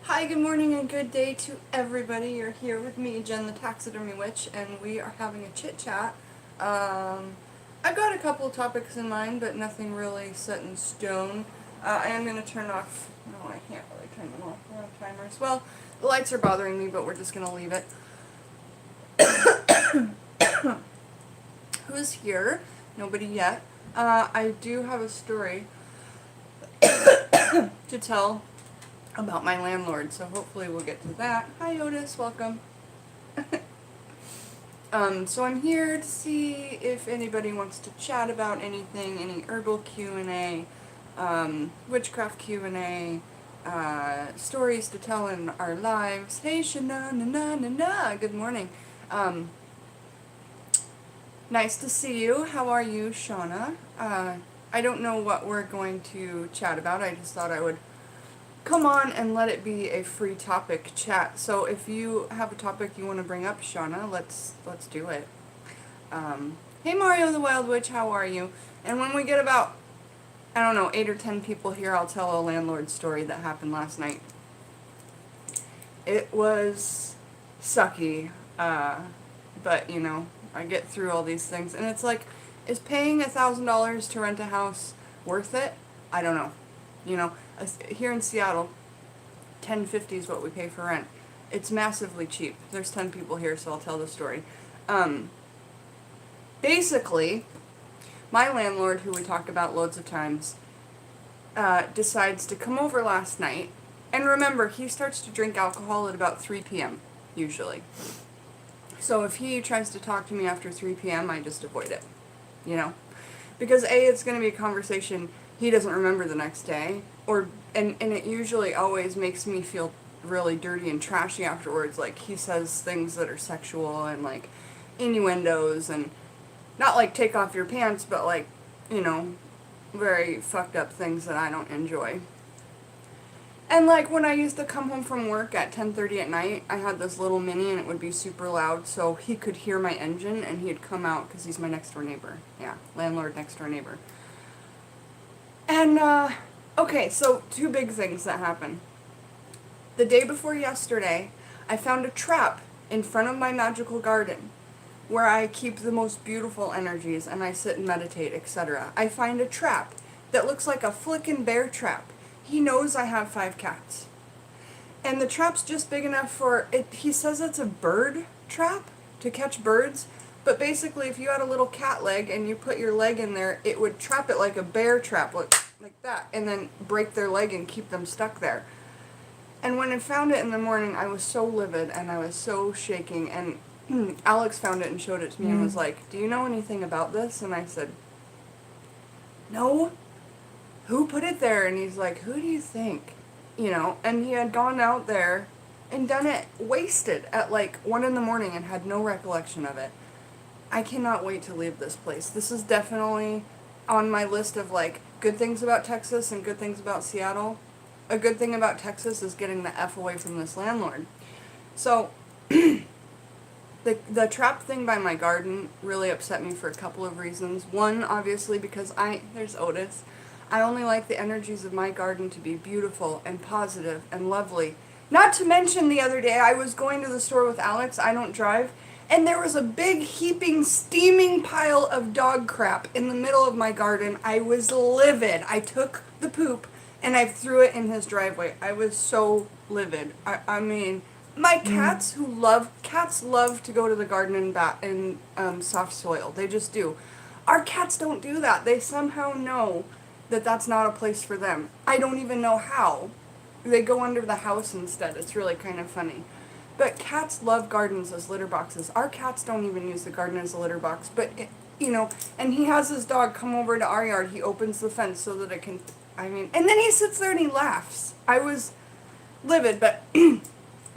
Hi, good morning and good day to everybody. You're here with me, Jen the Taxidermy Witch, and we are having a chit chat. I've got a couple of topics in mind, but nothing really set in stone. I am going to turn off, no, I can't really turn them off. We're on timers. Well, the lights are bothering me, but we're just going to leave it. Who's here? Nobody yet. I do have a story to tell about my landlord, so hopefully we'll get to that. Hi Otis, welcome. So I'm here to see if anybody wants to chat about anything, any herbal Q&A, witchcraft Q&A, stories to tell in our lives. Hey Shana, na na na na, good morning. Nice to see you. How are you, Shauna? I don't know what we're going to chat about. I just thought I would come on and let it be a free topic chat. So if you have a topic you want to bring up, Shauna, let's do it. Hey Mario the Wild Witch, how are you? And when we get about, I don't know, 8 or 10 people here, I'll tell a landlord story that happened last night. It was sucky, but you know, I get through all these things, and it's like, is paying $1,000 to rent a house worth it? I don't know. You know, here in Seattle, $10.50 is what we pay for rent. It's massively cheap. There's 10 people here, so I'll tell the story. Basically, my landlord, who we talked about loads of times, decides to come over last night. And remember, he starts to drink alcohol at about 3 p.m., usually. So if he tries to talk to me after 3 p.m., I just avoid it, you know? Because A, it's going to be a conversation he doesn't remember the next day, and it usually always makes me feel really dirty and trashy afterwards. Like, he says things that are sexual and, like, innuendos, and not, like, take off your pants, but, like, you know, very fucked up things that I don't enjoy. And, like, when I used to come home from work at 10:30 at night, I had this little Mini, and it would be super loud, so he could hear my engine, and he'd come out, because he's my next-door neighbor. Yeah, landlord, next-door neighbor. And, okay, so 2 big things that happened. The day before yesterday, I found a trap in front of my magical garden where I keep the most beautiful energies and I sit and meditate, etc. I find a trap that looks like a flickin' bear trap. He knows I have 5 cats. And the trap's just big enough for it. He says it's a bird trap to catch birds. But basically, if you had a little cat leg and you put your leg in there, it would trap it like a bear trap, like that, and then break their leg and keep them stuck there. And when I found it in the morning, I was so livid and I was so shaking. And Alex found it and showed it to me and was like, "Do you know anything about this?" And I said, "No. Who put it there?" And he's like, "Who do you think?" You know, and he had gone out there and done it wasted at like 1 in the morning and had no recollection of it. I cannot wait to leave this place. This is definitely on my list of, like, good things about Texas and good things about Seattle. A good thing about Texas is getting the F away from this landlord. So, the trap thing by my garden really upset me for a couple of reasons. One, obviously, because there's Otis. I only like the energies of my garden to be beautiful and positive and lovely. Not to mention, the other day, I was going to the store with Alex. I don't drive. And there was a big, heaping, steaming pile of dog crap in the middle of my garden. I was livid. I took the poop and I threw it in his driveway. I was so livid. I mean, my cats cats love to go to the garden and soft soil. They just do. Our cats don't do that. They somehow know that that's not a place for them. I don't even know how. They go under the house instead. It's really kind of funny. But cats love gardens as litter boxes. Our cats don't even use the garden as a litter box. But, you know, and he has his dog come over to our yard. He opens the fence so that it can, and then he sits there and he laughs. I was livid, but,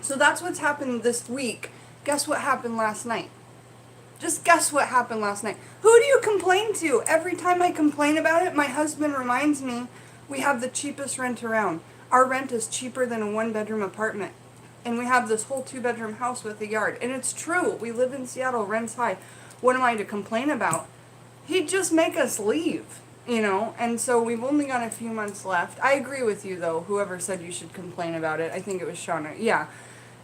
so that's what's happened this week. Guess what happened last night? Just guess what happened last night. Who do you complain to? Every time I complain about it, my husband reminds me we have the cheapest rent around. Our rent is cheaper than a 1-bedroom apartment. And we have this whole 2-bedroom house with a yard. And it's true. We live in Seattle. Rent's high. What am I to complain about? He'd just make us leave. You know, and so we've only got a few months left. I agree with you, though, whoever said you should complain about it. I think it was Shauna. Yeah.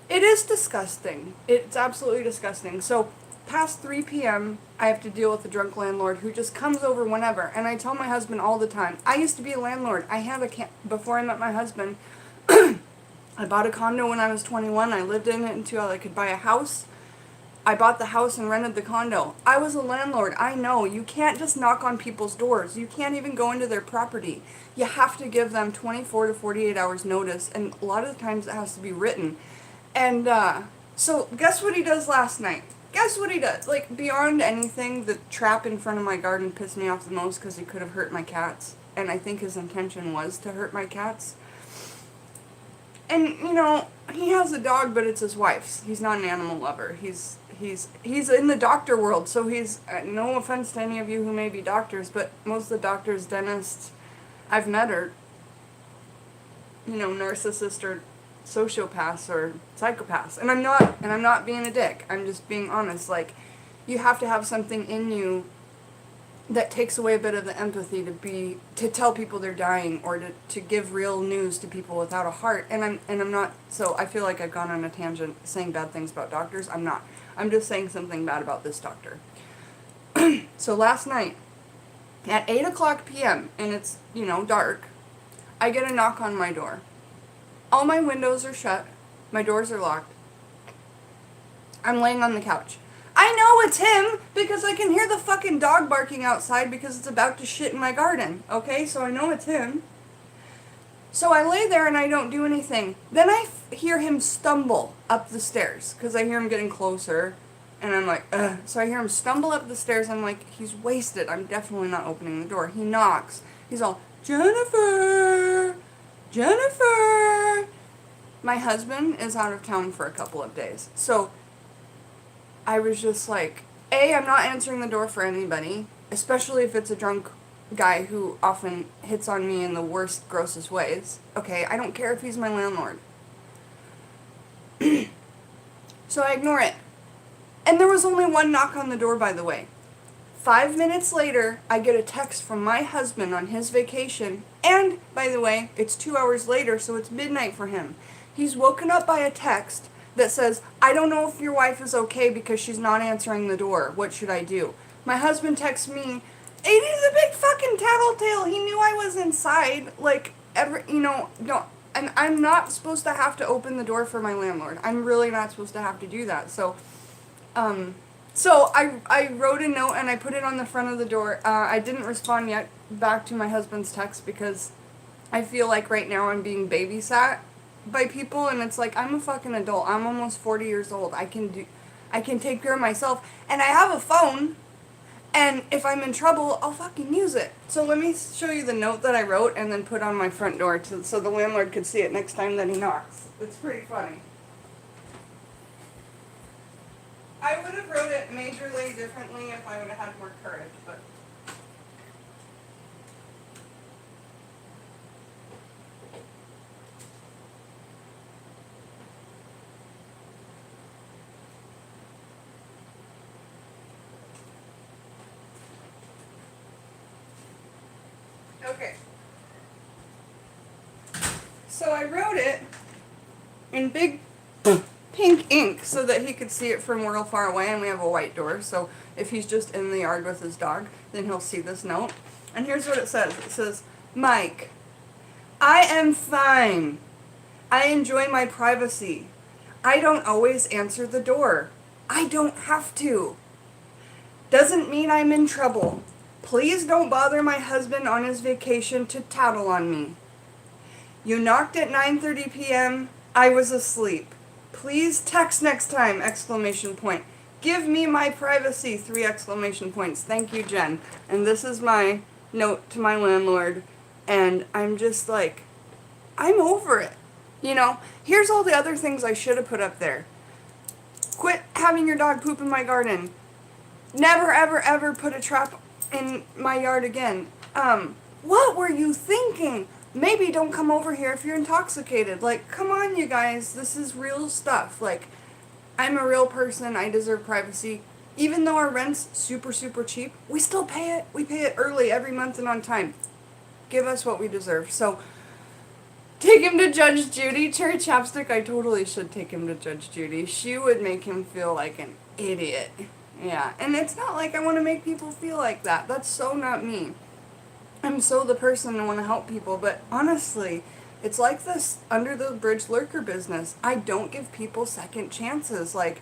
It is disgusting. It's absolutely disgusting. So, past 3 p.m., I have to deal with a drunk landlord who just comes over whenever. And I tell my husband all the time, I used to be a landlord. I had before I met my husband, I bought a condo when I was 21. I lived in it until I could buy a house. I bought the house and rented the condo. I was a landlord. I know. You can't just knock on people's doors. You can't even go into their property. You have to give them 24 to 48 hours notice, and a lot of the times it has to be written. And so guess what he does last night? Guess what he does? Like, beyond anything, the trap in front of my garden pissed me off the most because he could have hurt my cats. And I think his intention was to hurt my cats. And, you know, he has a dog, but it's his wife's. He's not an animal lover. He's in the doctor world, so he's, no offense to any of you who may be doctors, but most of the doctors, dentists I've met are, you know, narcissists or sociopaths or psychopaths. And I'm not being a dick. I'm just being honest. Like, you have to have something in you that takes away a bit of the empathy to tell people they're dying, or to give real news to people without a heart. And I'm not, so I feel like I've gone on a tangent saying bad things about doctors. I'm not. I'm just saying something bad about this doctor. So last night, at 8 o'clock p.m., and it's, you know, dark, I get a knock on my door. All my windows are shut. My doors are locked. I'm laying on the couch. I know it's him because I can hear the fucking dog barking outside because it's about to shit in my garden. Okay, so I know it's him. So I lay there and I don't do anything. Then I hear him stumble up the stairs because I hear him getting closer. And I'm like, ugh. So I hear him stumble up the stairs. I'm like, he's wasted. I'm definitely not opening the door. He knocks. He's all, Jennifer! Jennifer! My husband is out of town for a couple of days. So I was just like, I'm not answering the door for anybody, especially if it's a drunk guy who often hits on me in the worst, grossest ways. Okay, I don't care if he's my landlord. So I ignore it. And there was only one knock on the door, by the way. 5 minutes later, I get a text from my husband on his vacation. And, by the way, it's 2 hours later, so it's midnight for him. He's woken up by a text that says, I don't know if your wife is okay because she's not answering the door. What should I do? My husband texts me, he's a big fucking tattletale. He knew I was inside. Like, and I'm not supposed to have to open the door for my landlord. I'm really not supposed to have to do that. So I wrote a note and I put it on the front of the door. I didn't respond yet back to my husband's text because I feel like right now I'm being babysat by people, and it's like, I'm a fucking adult. I'm almost 40 years old. I can take care of myself, and I have a phone, and if I'm in trouble, I'll fucking use it. So let me show you the note that I wrote and then put on my front door so the landlord could see it next time that he knocks. It's pretty funny. I would have wrote it majorly differently if I would have had more courage, but okay. So I wrote it in big pink ink so that he could see it from real far away, and we have a white door, so if he's just in the yard with his dog, then he'll see this note. And here's what it says. It says, Mike, I am fine. I enjoy my privacy. I don't always answer the door. I don't have to. Doesn't mean I'm in trouble. Please don't bother my husband on his vacation to tattle on me. You knocked at 9:30 p.m. I was asleep. Please text next time! Exclamation point. Give me my privacy! 3 exclamation points. Thank you, Jen. And this is my note to my landlord. And I'm just like, I'm over it. You know, here's all the other things I should have put up there. Quit having your dog poop in my garden. Never, ever, ever put a trap in my yard again. What were you thinking? Maybe don't come over here if you're intoxicated. Like, come on, you guys. This is real stuff. Like, I'm a real person. I deserve privacy. Even though our rent's super, super cheap, we still pay it. We pay it early every month and on time. Give us what we deserve. So, take him to Judge Judy. Cherry Chapstick, I totally should take him to Judge Judy. She would make him feel like an idiot. Yeah, and it's not like I want to make people feel like that. That's so not me. I'm so the person to want to help people, but honestly, it's like this under the bridge lurker business. I don't give people second chances. Like,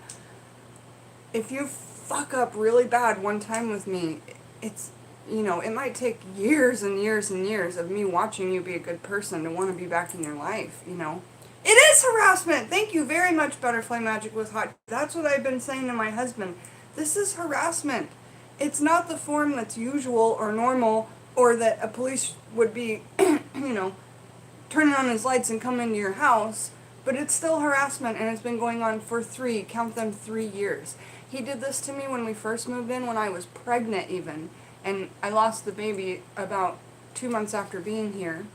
if you fuck up really bad one time with me, it's, you know, it might take years and years and years of me watching you be a good person to want to be back in your life, you know. It is harassment! Thank you very much, Butterfly Magic with Hot. That's what I've been saying to my husband. This is harassment. It's not the form that's usual or normal, or that a police would be, you know, turning on his lights and come into your house, but it's still harassment, and it's been going on for 3 years. He did this to me when we first moved in, when I was pregnant even, and I lost the baby about 2 months after being here.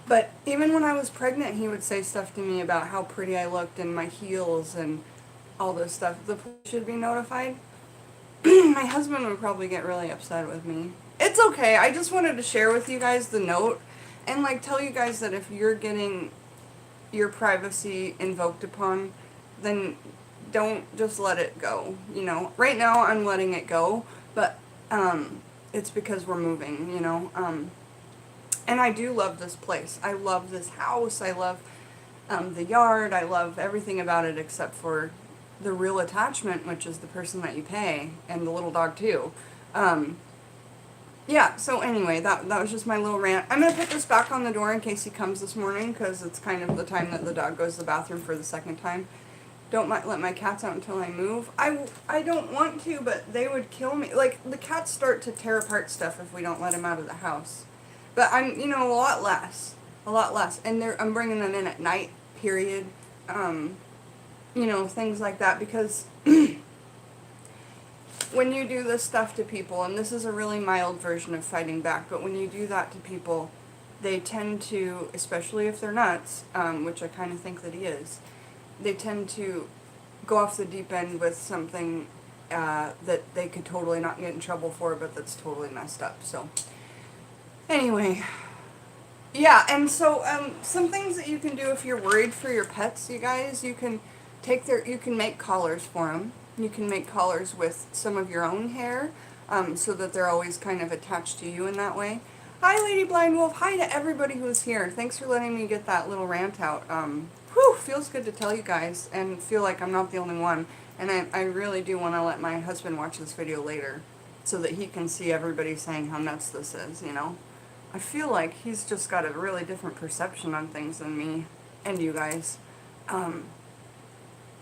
But even when I was pregnant, he would say stuff to me about how pretty I looked and my heels and all this stuff. The police should be notified. My husband would probably get really upset with me. It's okay. I just wanted to share with you guys the note and like tell you guys that if you're getting your privacy invoked upon, then don't just let it go. You know, right now I'm letting it go, but it's because we're moving, you know. And I do love this place. I love this house. I love the yard. I love everything about it except for the real attachment, which is the person that you pay, and the little dog too. Yeah, so anyway, that was just my little rant. I'm going to put this back on the door in case he comes this morning, because it's kind of the time that the dog goes to the bathroom for the second time. Don't let my cats out until I move. I don't want to, but they would kill me. Like, the cats start to tear apart stuff if we don't let them out of the house. But I'm, you know, a lot less. And I'm bringing them in at night, period. You know, things like that, because when you do this stuff to people, and this is a really mild version of fighting back, but when you do that to people, they tend to, especially if they're nuts, which I kind of think that he is, they tend to go off the deep end with something that they could totally not get in trouble for, but that's totally messed up. So, anyway, yeah, and so some things that you can do if you're worried for your pets, you guys, you can make collars for them. You can make collars with some of your own hair, so that they're always kind of attached to you in that way. Hi, Lady Blind Wolf. Hi to everybody who's here. Thanks for letting me get that little rant out. Feels good to tell you guys and feel like I'm not the only one. And I really do want to let my husband watch this video later so that he can see everybody saying how nuts this is, you know. I feel like he's just got a really different perception on things than me and you guys.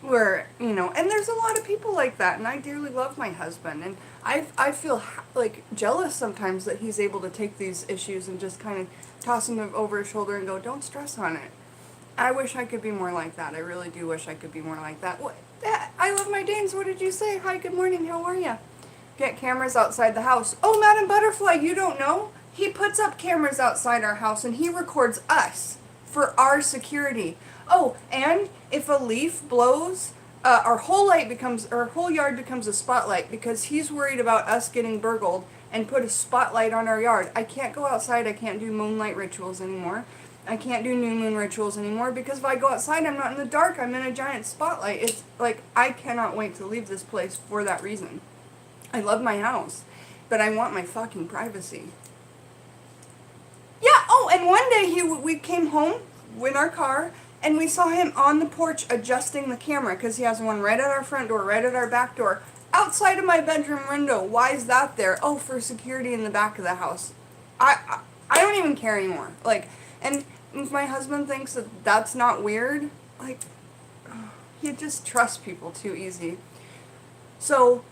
Where, you know, and there's a lot of people like that, and I dearly love my husband, and I feel like jealous sometimes that he's able to take these issues and just kind of toss them over his shoulder and go, don't stress on it. I wish I could be more like that. I really do wish I could be more like that. What? I love my Danes. What did you say? Hi, good morning. How are you? Get cameras outside the house. Oh, Madam Butterfly, you don't know? He puts up cameras outside our house, and he records us for our security. Oh, and if a leaf blows, our whole yard becomes a spotlight, because he's worried about us getting burgled and put a spotlight on our yard. I can't go outside. I can't do moonlight rituals anymore. I can't do new moon rituals anymore, because if I go outside, I'm not in the dark. I'm in a giant spotlight. It's like, I cannot wait to leave this place for that reason. I love my house, but I want my fucking privacy. Yeah, oh, and one day we came home in our car, and we saw him on the porch adjusting the camera, because he has one right at our front door, right at our back door, outside of my bedroom window. Why is that there? Oh, for security in the back of the house. I don't even care anymore. Like, and if my husband thinks that that's not weird, like, he just trusts people too easy. So,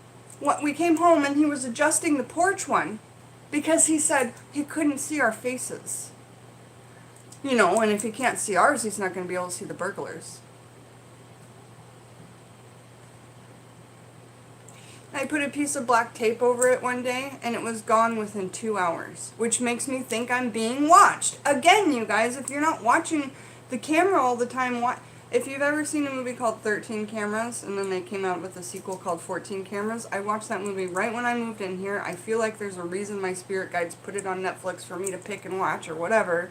we came home and he was adjusting the porch one, because he said he couldn't see our faces. You know, and if he can't see ours, he's not going to be able to see the burglars. I put a piece of black tape over it one day, and it was gone within 2 hours, which makes me think I'm being watched. Again, you guys, if you're not watching the camera all the time, If you've ever seen a movie called 13 Cameras, and then they came out with a sequel called 14 Cameras, I watched that movie right when I moved in here. I feel like there's a reason my spirit guides put it on Netflix for me to pick and watch or whatever.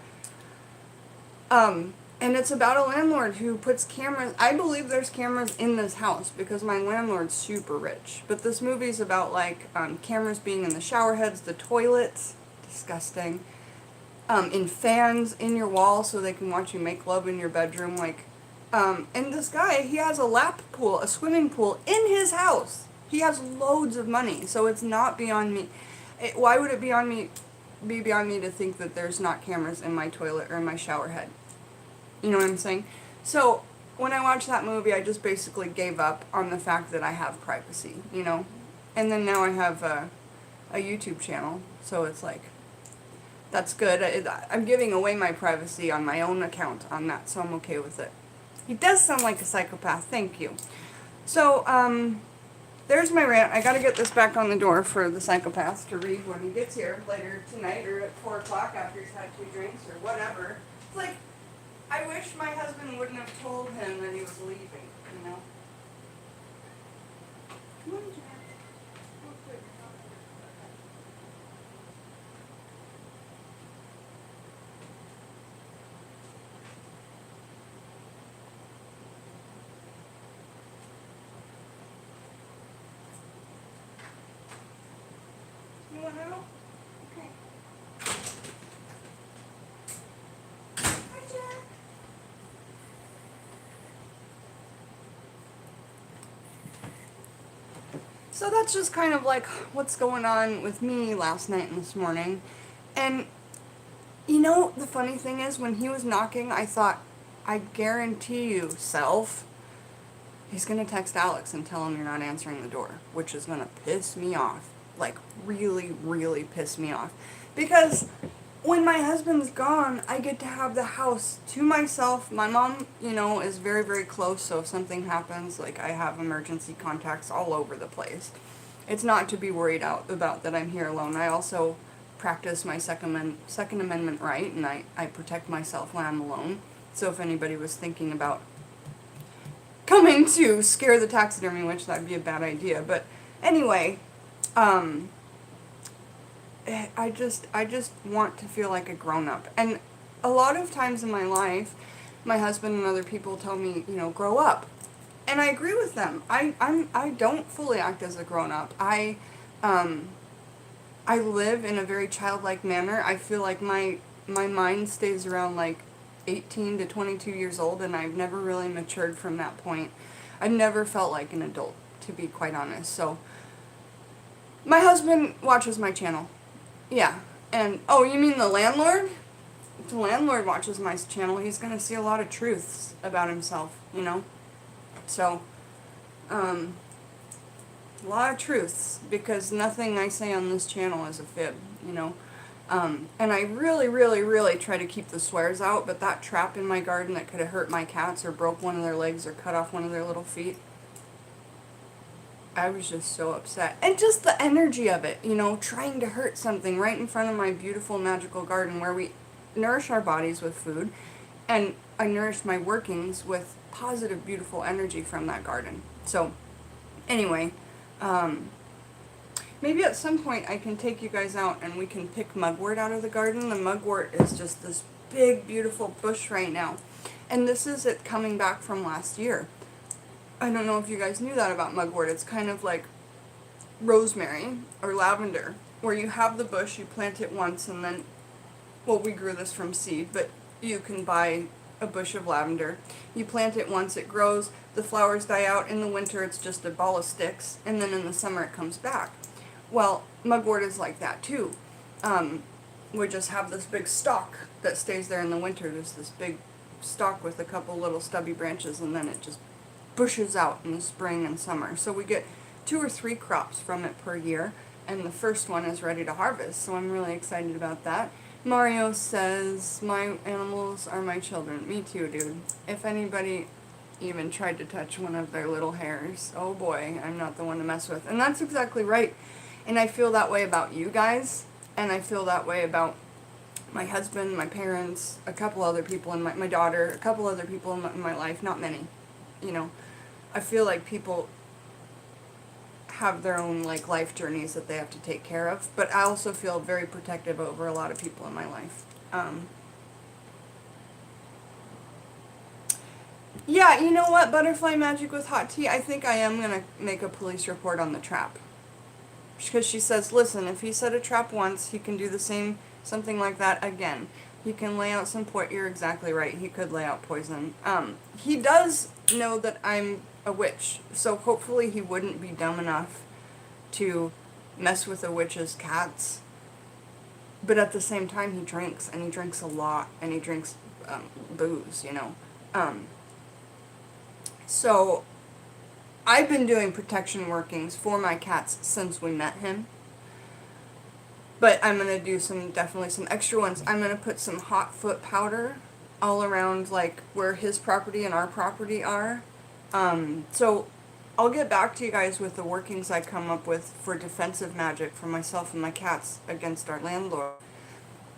And it's about a landlord who puts cameras. I believe there's cameras in this house because my landlord's super rich. But this movie's about, like, cameras being in the shower heads, the toilets, disgusting, in fans in your wall so they can watch you make love in your bedroom, like, and this guy, he has a lap pool, a swimming pool in his house. He has loads of money, so it's not beyond me. Why would it be beyond me to think that there's not cameras in my toilet or in my shower head? You know what I'm saying? So, when I watched that movie, I just basically gave up on the fact that I have privacy, you know? And then now I have a YouTube channel, so it's like, that's good. I'm giving away my privacy on my own account on that, so I'm okay with it. He does sound like a psychopath, thank you. So, there's my rant. I gotta get this back on the door for the psychopath to read when he gets here later tonight or at 4 o'clock after he's had 2 drinks or whatever. It's like, I wish my husband wouldn't have told him that he was leaving, you know? Come on, Jack. Oh, good. You want out? Okay. Hi, Jack. So that's just kind of like what's going on with me last night and this morning. And, you know, the funny thing is, when he was knocking, I thought, I guarantee you, self, he's going to text Alex and tell him you're not answering the door, which is going to piss me off. Like, really, really piss me off. Because when my husband's gone, I get to have the house to myself. My mom, you know, is very, very close, so if something happens, like, I have emergency contacts all over the place. It's not to be worried about that I'm here alone. I also practice my Second Amendment right, and I protect myself when I'm alone. So if anybody was thinking about coming to scare the taxidermy, which that'd be a bad idea. But anyway, I just want to feel like a grown-up. And a lot of times in my life, my husband and other people tell me, you know, grow up. And I agree with them. I don't fully act as a grown-up. I live in a very childlike manner. I feel like my mind stays around like 18 to 22 years old, and I've never really matured from that point. I've never felt like an adult, to be quite honest. So, my husband watches my channel. Yeah. And, oh, you mean the landlord? If the landlord watches my channel, he's going to see a lot of truths about himself, you know? So, a lot of truths, because nothing I say on this channel is a fib, you know? And I really, really, really try to keep the swears out, but that trap in my garden that could have hurt my cats or broke one of their legs or cut off one of their little feet, I was just so upset. And just the energy of it, you know, trying to hurt something right in front of my beautiful magical garden where we nourish our bodies with food, and I nourish my workings with positive, beautiful energy from that garden. So, anyway, maybe at some point I can take you guys out and we can pick mugwort out of the garden. The mugwort is just this big, beautiful bush right now. And this is it coming back from last year. I don't know if you guys knew that about mugwort. It's kind of like rosemary or lavender, where you have the bush, you plant it once, and then, well, we grew this from seed, but you can buy a bush of lavender. You plant it once, it grows, the flowers die out. In the winter, it's just a ball of sticks, and then in the summer, it comes back. Well, mugwort is like that, too. We just have this big stalk that stays there in the winter. There's this big stalk with a couple little stubby branches, and then it just bushes out in the spring and summer. So we get 2 or 3 crops from it per year, and the first one is ready to harvest, so I'm really excited about that. Mario says, my animals are my children. Me too, dude. If anybody even tried to touch one of their little hairs, oh boy, I'm not the one to mess with. And that's exactly right. And I feel that way about you guys, and I feel that way about my husband, my parents, a couple other people in my daughter, a couple other people in my life, not many. You know, I feel like people have their own like life journeys that they have to take care of, but I also feel very protective over a lot of people in my life. Yeah, you know what? Butterfly magic with hot tea. I think I am going to make a police report on the trap. Because she says, listen, if he set a trap once, he can do the same, something like that again. He can lay out some you're exactly right. He could lay out poison. He does know that I'm a witch, so hopefully he wouldn't be dumb enough to mess with a witch's cats. But at the same time, he drinks, and he drinks a lot, and he drinks booze, you know. So I've been doing protection workings for my cats since we met him. But I'm going to do definitely some extra ones. I'm going to put some hot foot powder all around, like, where his property and our property are. So I'll get back to you guys with the workings I come up with for defensive magic for myself and my cats against our landlord.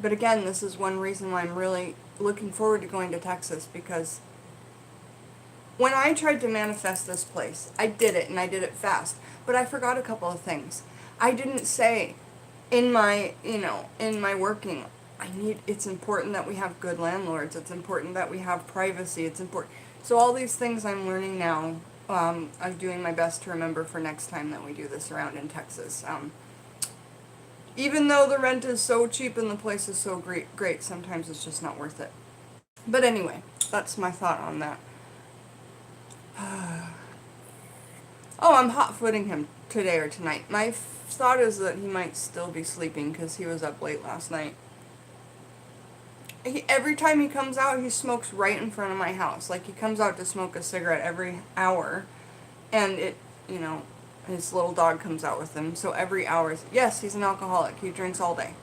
But again, this is one reason why I'm really looking forward to going to Texas, because when I tried to manifest this place, I did it, and I did it fast. But I forgot a couple of things. I didn't say in my, in my working, it's important that we have good landlords. It's important that we have privacy. It's important. So all these things I'm learning now, I'm doing my best to remember for next time that we do this around in Texas. Even though the rent is so cheap and the place is so great, sometimes it's just not worth it. But anyway, that's my thought on that. Oh, I'm hot-footing him today or tonight. My thought is that he might still be sleeping because he was up late last night. Every time he comes out, he smokes right in front of my house. Like, he comes out to smoke a cigarette every hour, and his little dog comes out with him. So every hour, yes, he's an alcoholic. He drinks all day.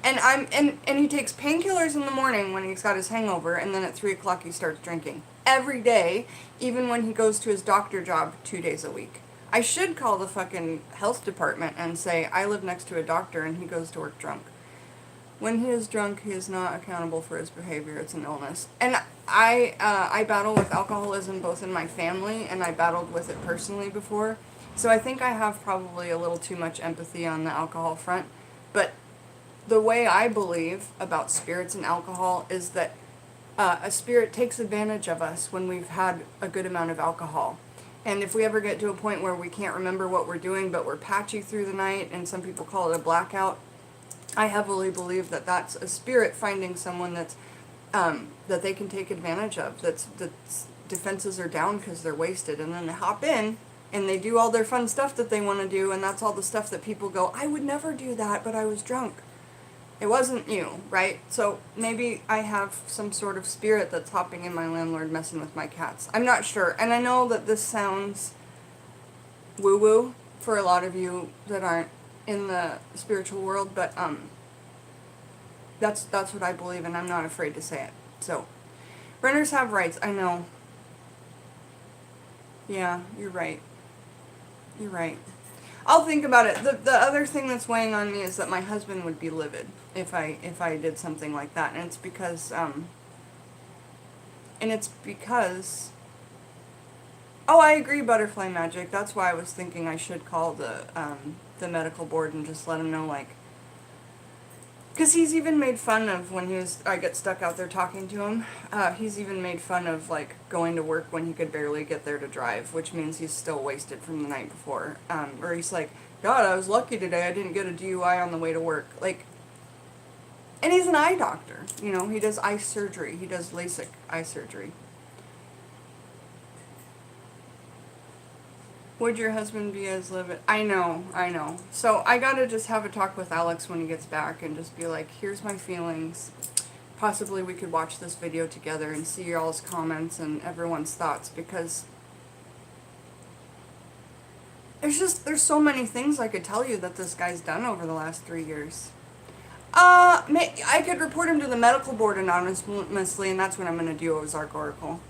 And he takes painkillers in the morning when he's got his hangover, and then at 3 o'clock he starts drinking. Every day, even when he goes to his doctor job 2 days a week. I should call the fucking health department and say, I live next to a doctor and he goes to work drunk. When he is drunk, he is not accountable for his behavior. It's an illness. And I battle with alcoholism both in my family, and I battled with it personally before. So I think I have probably a little too much empathy on the alcohol front. But the way I believe about spirits and alcohol is that a spirit takes advantage of us when we've had a good amount of alcohol. And if we ever get to a point where we can't remember what we're doing, but we're patchy through the night, and some people call it a blackout, I heavily believe that that's a spirit finding someone that's that they can take advantage of, that's defenses are down because they're wasted, and then they hop in and they do all their fun stuff that they want to do, and that's all the stuff that people go, I would never do that, but I was drunk. It wasn't you, right? So maybe I have some sort of spirit that's hopping in my landlord messing with my cats. I'm not sure. And I know that this sounds woo-woo for a lot of you that aren't in the spiritual world, but that's what I believe, and I'm not afraid to say it. So, renters have rights. I know. Yeah, you're right. You're right. I'll think about it. The other thing that's weighing on me is that my husband would be livid if I did something like that, and it's because oh, I agree, butterfly magic. That's why I was thinking I should call the medical board and just let him know, like, because he's even made fun of when I get stuck out there talking to him. He's even made fun of, like, going to work when he could barely get there to drive, which means he's still wasted from the night before. Or he's like, God, I was lucky today. I didn't get a DUI on the way to work. Like, and he's an eye doctor. You know, he does eye surgery. He does LASIK eye surgery. Would your husband be as livid? I know. So I gotta just have a talk with Alex when he gets back and just be like, here's my feelings. Possibly we could watch this video together and see y'all's comments and everyone's thoughts, because there's so many things I could tell you that this guy's done over the last 3 years. I could report him to the medical board anonymously, and that's what I'm gonna do, Ozark Oracle.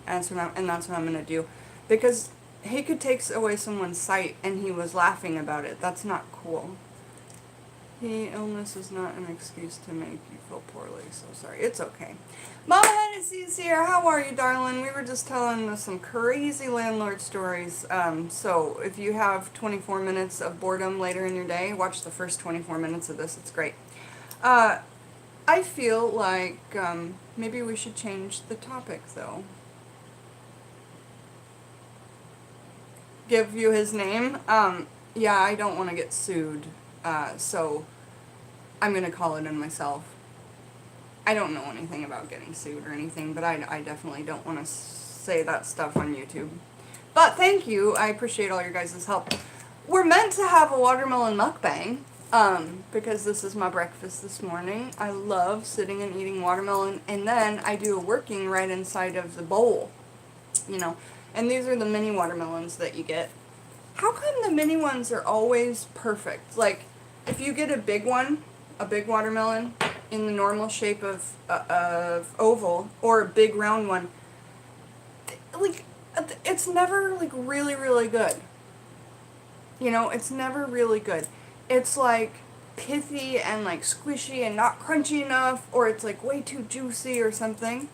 And that's what I'm gonna do, because he could take away someone's sight, and he was laughing about it. That's not cool. Illness is not an excuse to make you feel poorly, so sorry. It's okay. Mama Hennessy's here. How are you, darling? We were just telling some crazy landlord stories. So if you have 24 minutes of boredom later in your day, watch the first 24 minutes of this. It's great. I feel like maybe we should change the topic, though. Give you his name? Yeah, I don't want to get sued, so I'm going to call it in myself. I don't know anything about getting sued or anything, but I definitely don't want to say that stuff on YouTube. But thank you. I appreciate all your guys' help. We're meant to have a watermelon mukbang, because this is my breakfast this morning. I love sitting and eating watermelon, and then I do a working right inside of the bowl, you know. And these are the mini watermelons that you get. How come the mini ones are always perfect? Like, if you get a big one, a big watermelon, in the normal shape of oval, or a big round one, like, it's never, like, really, really good. You know, it's never really good. It's, like, pithy and, like, squishy and not crunchy enough, or it's, like, way too juicy or something.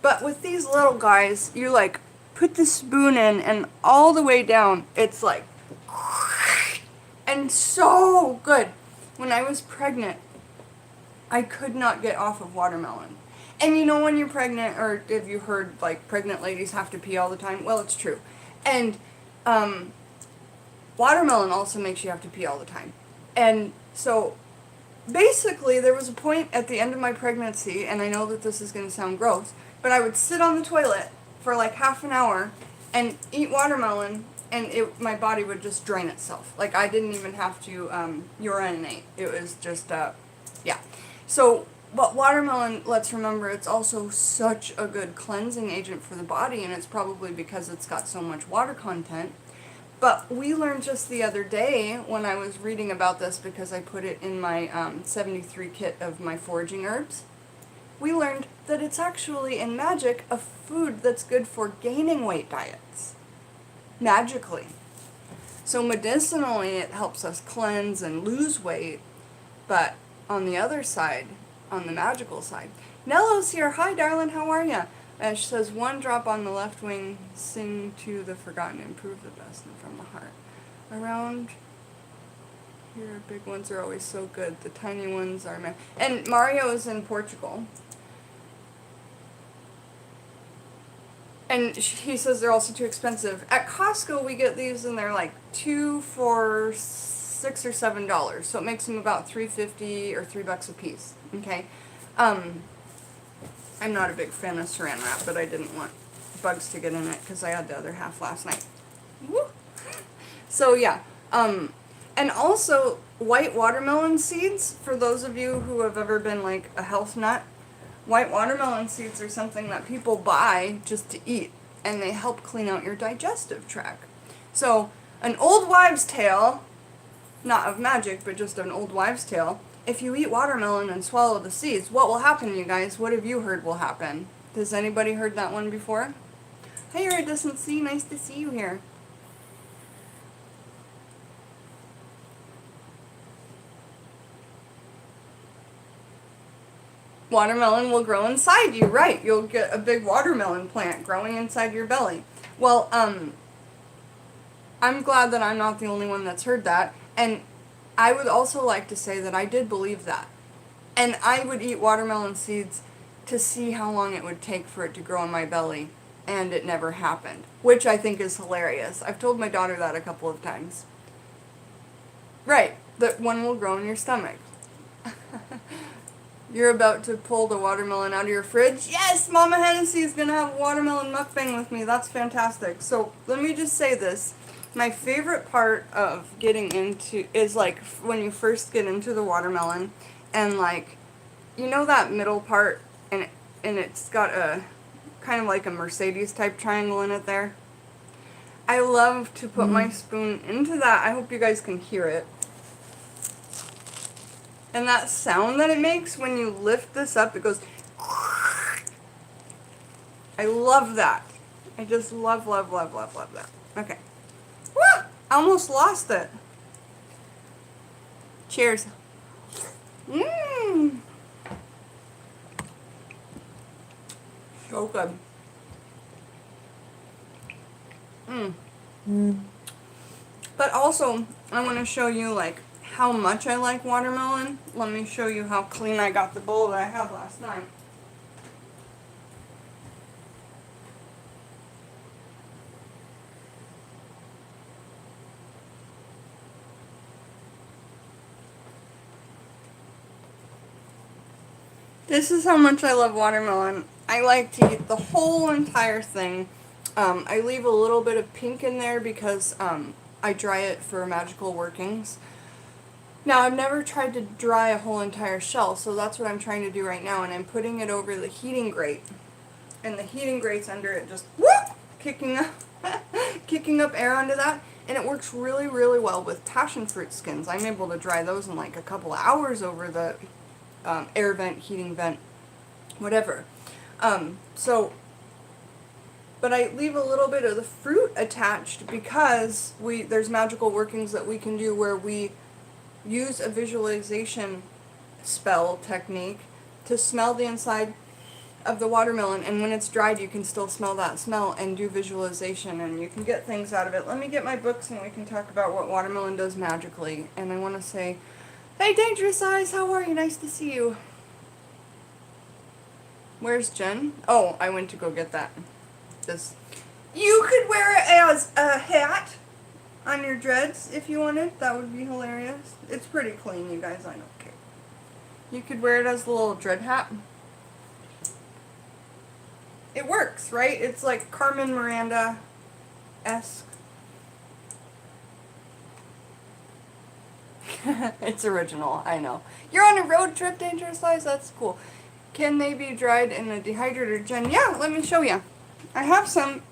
But with these little guys, you, like, put the spoon in, and all the way down, it's like, and so good. When I was pregnant, I could not get off of watermelon. And you know when you're pregnant, or have you heard, like, pregnant ladies have to pee all the time? Well, it's true. And, watermelon also makes you have to pee all the time. And so, basically, there was a point at the end of my pregnancy, and I know that this is going to sound gross, but I would sit on the toilet for like half an hour and eat watermelon, and my body would just drain itself. Like, I didn't even have to urinate. It was just, yeah. So, but watermelon, let's remember, it's also such a good cleansing agent for the body, and it's probably because it's got so much water content. But we learned just the other day, when I was reading about this, because I put it in my 73 kit of my foraging herbs, we learned that it's actually, in magic, a food that's good for gaining weight diets. Magically. So medicinally, it helps us cleanse and lose weight, but on the other side, on the magical side, Nello's here. Hi, darling, how are ya? She says, one drop on the left wing, sing to the forgotten, improve the best, and from the heart. Around here, big ones are always so good. The tiny ones are... And Mario is in Portugal. And he says they're also too expensive. At Costco, we get these, and they're like 2 for $6 or $7. So it makes them about $3.50 or $3 a piece. Okay? I'm not a big fan of saran wrap, but I didn't want bugs to get in it because I had the other half last night. Woo! So yeah. And also, white watermelon seeds, for those of you who have ever been like a health nut, white watermelon seeds are something that people buy just to eat, and they help clean out your digestive tract. So, an old wives' tale, not of magic, but just an old wives' tale, if you eat watermelon and swallow the seeds, what will happen, you guys? What have you heard will happen? Has anybody heard that one before? Hey, Iridescency, nice to see you here. Watermelon will grow inside you, right? You'll get a big watermelon plant growing inside your belly. Well, I'm glad that I'm not the only one that's heard that, and I would also like to say that I did believe that. And I would eat watermelon seeds to see how long it would take for it to grow in my belly, and it never happened, which I think is hilarious. I've told my daughter that a couple of times. Right, that one will grow in your stomach. You're about to pull the watermelon out of your fridge? Yes, Mama Hennessy is going to have a watermelon mukbang with me. That's fantastic. So, let me just say this. My favorite part of getting into is like when you first get into the watermelon, and like, you know that middle part, and it's got a kind of like a Mercedes type triangle in it there. I love to put my spoon into that. I hope you guys can hear it. And that sound that it makes when you lift this up, it goes. I love that. I just love that. Okay. Woo! I almost lost it. Cheers. Mmm. So good. Mmm. But also, I want to show you like how much I like watermelon. Let me show you how clean I got the bowl that I had last night. This is how much I love watermelon. I like to eat the whole entire thing. I leave a little bit of pink in there because I dry it for magical workings. Now, I've never tried to dry a whole entire shell, so that's what I'm trying to do right now, and I'm putting it over the heating grate. And the heating grate's under it just whoop, kicking up air onto that, and it works really, really well with passion fruit skins. I'm able to dry those in like a couple of hours over the air vent, heating vent, whatever. But I leave a little bit of the fruit attached because there's magical workings that we can do where we use a visualization spell technique to smell the inside of the watermelon, and when it's dried you can still smell that smell and do visualization, and you can get things out of it. Let me get my books and we can talk about what watermelon does magically. And I want to say, hey Dangerous Eyes, how are you? Nice to see you. Where's Jen? Oh, I went to go get that. You could wear it as a hat on your dreads if you wanted. That would be hilarious. It's pretty clean, you guys. I don't care. You could wear it as a little dread hat. It works, right? It's like Carmen Miranda-esque. It's original, I know. You're on a road trip, Dangerous Eyes? That's cool. Can they be dried in a dehydrator, Jen? Yeah, let me show you. I have some.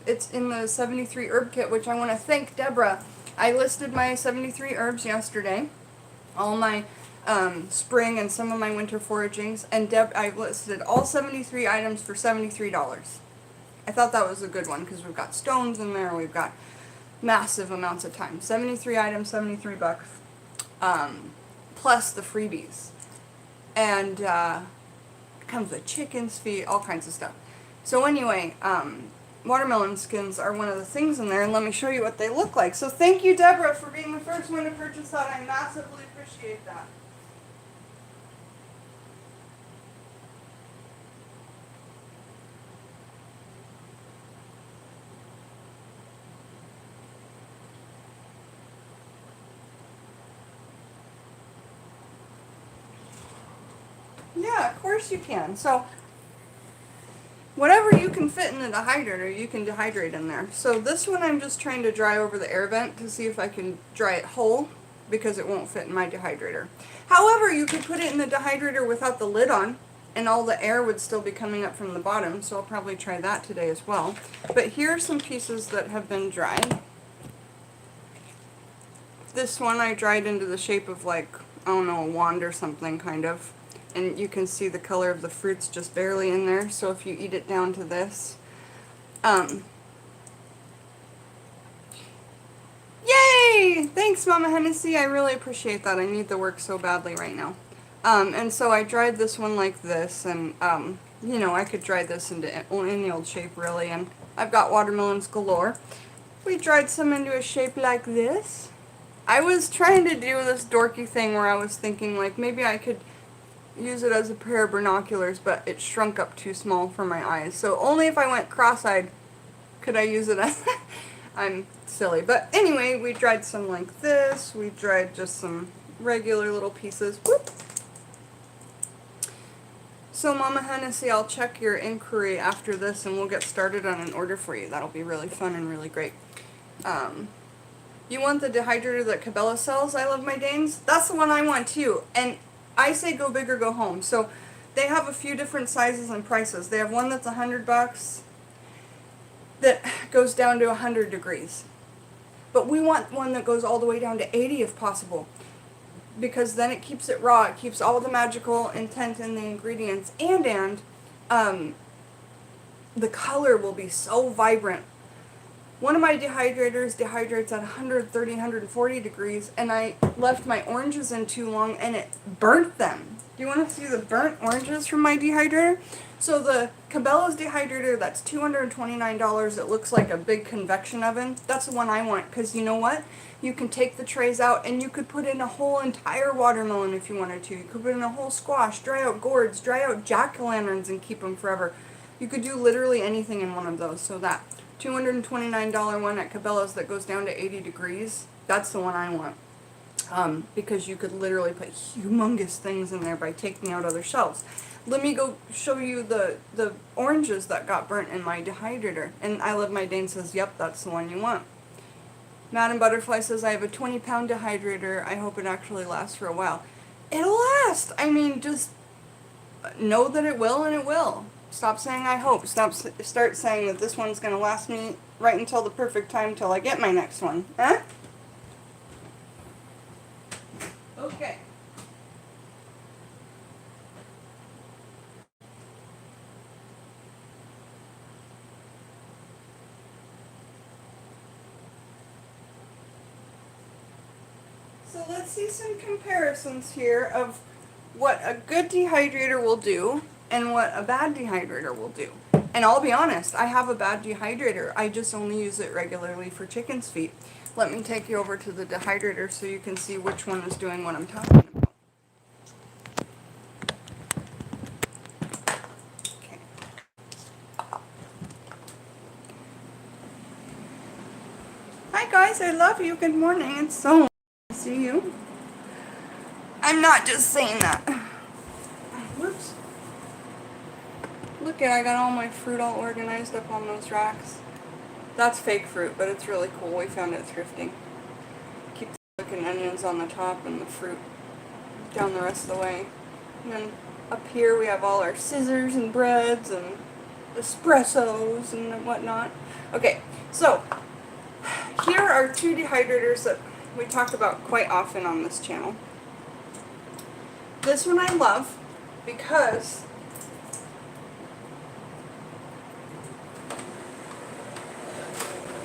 It's in the 73 herb kit, which I want to thank Deborah. I listed my 73 herbs yesterday, all my spring and some of my winter foragings, and I listed all 73 items for $73. I thought that was a good one because we've got stones in there, we've got massive amounts of time. 73 items, 73 bucks, plus the freebies. And it comes with chicken's feet, all kinds of stuff. So anyway, watermelon skins are one of the things in there, and let me show you what they look like. So thank you, Deborah, for being the first one to purchase that. I massively appreciate that. Yeah, of course you can. So whatever you can fit in the dehydrator, you can dehydrate in there. So this one I'm just trying to dry over the air vent to see if I can dry it whole because it won't fit in my dehydrator. However, you could put it in the dehydrator without the lid on and all the air would still be coming up from the bottom, so I'll probably try that today as well. But here are some pieces that have been dried. This one I dried into the shape of like, I don't know, a wand or something kind of. And you can see the color of the fruits just barely in there, so if you eat it down to this. Yay! Thanks, Mama Hennessy. I really appreciate that. I need the work so badly right now. And so I dried this one like this, and, you know, I could dry this into any old shape, really, and I've got watermelons galore. We dried some into a shape like this. I was trying to do this dorky thing where I was thinking, like, maybe I could use it as a pair of binoculars, but it shrunk up too small for my eyes. So only if I went cross-eyed could I use it as... I'm silly. But anyway, we dried some like this. We dried just some regular little pieces. Whoop. So Mama Hennessy, I'll check your inquiry after this and we'll get started on an order for you. That'll be really fun and really great. You want the dehydrator that Cabela sells, I Love My Danes? That's the one I want too. And I say go big or go home. So they have a few different sizes and prices. They have one that's $100 that goes down to 100 degrees. But we want one that goes all the way down to 80 if possible. Because then it keeps it raw. It keeps all the magical intent in the ingredients. And the color will be so vibrant. One of my dehydrators dehydrates at 130, 140 degrees, and I left my oranges in too long and it burnt them. Do you want to see the burnt oranges from my dehydrator? So the Cabela's dehydrator, that's $229. It looks like a big convection oven. That's the one I want, because you know what? You can take the trays out and you could put in a whole entire watermelon if you wanted to. You could put in a whole squash, dry out gourds, dry out jack-o'-lanterns and keep them forever. You could do literally anything in one of those. So that $229 one at Cabela's that goes down to 80 degrees, that's the one I want. Because you could literally put humongous things in there by taking out other shelves. Let me go show you the oranges that got burnt in my dehydrator. And I Love My Dane says, yep, that's the one you want. Madam Butterfly says, I have a 20-pound dehydrator. I hope it actually lasts for a while. It'll last. I mean, just know that it will, and it will. Stop saying I hope. Start saying that this one's going to last me right until the perfect time till I get my next one. Huh? Okay. So let's see some comparisons here of what a good dehydrator will do and what a bad dehydrator will do. And I'll be honest, I have a bad dehydrator. I just only use it regularly for chicken's feet. Let me take you over to the dehydrator so you can see which one is doing what I'm talking about. Okay. Hi guys, I love you. Good morning. It's so nice to see you. I'm not just saying that. Whoops. Look at, I got all my fruit all organized up on those racks. That's fake fruit, but it's really cool. We found it thrifting. Keep the looking onions on the top and the fruit down the rest of the way. And then up here we have all our scissors and breads and espressos and whatnot. Okay, so here are two dehydrators that we talk about quite often on this channel. This one I love because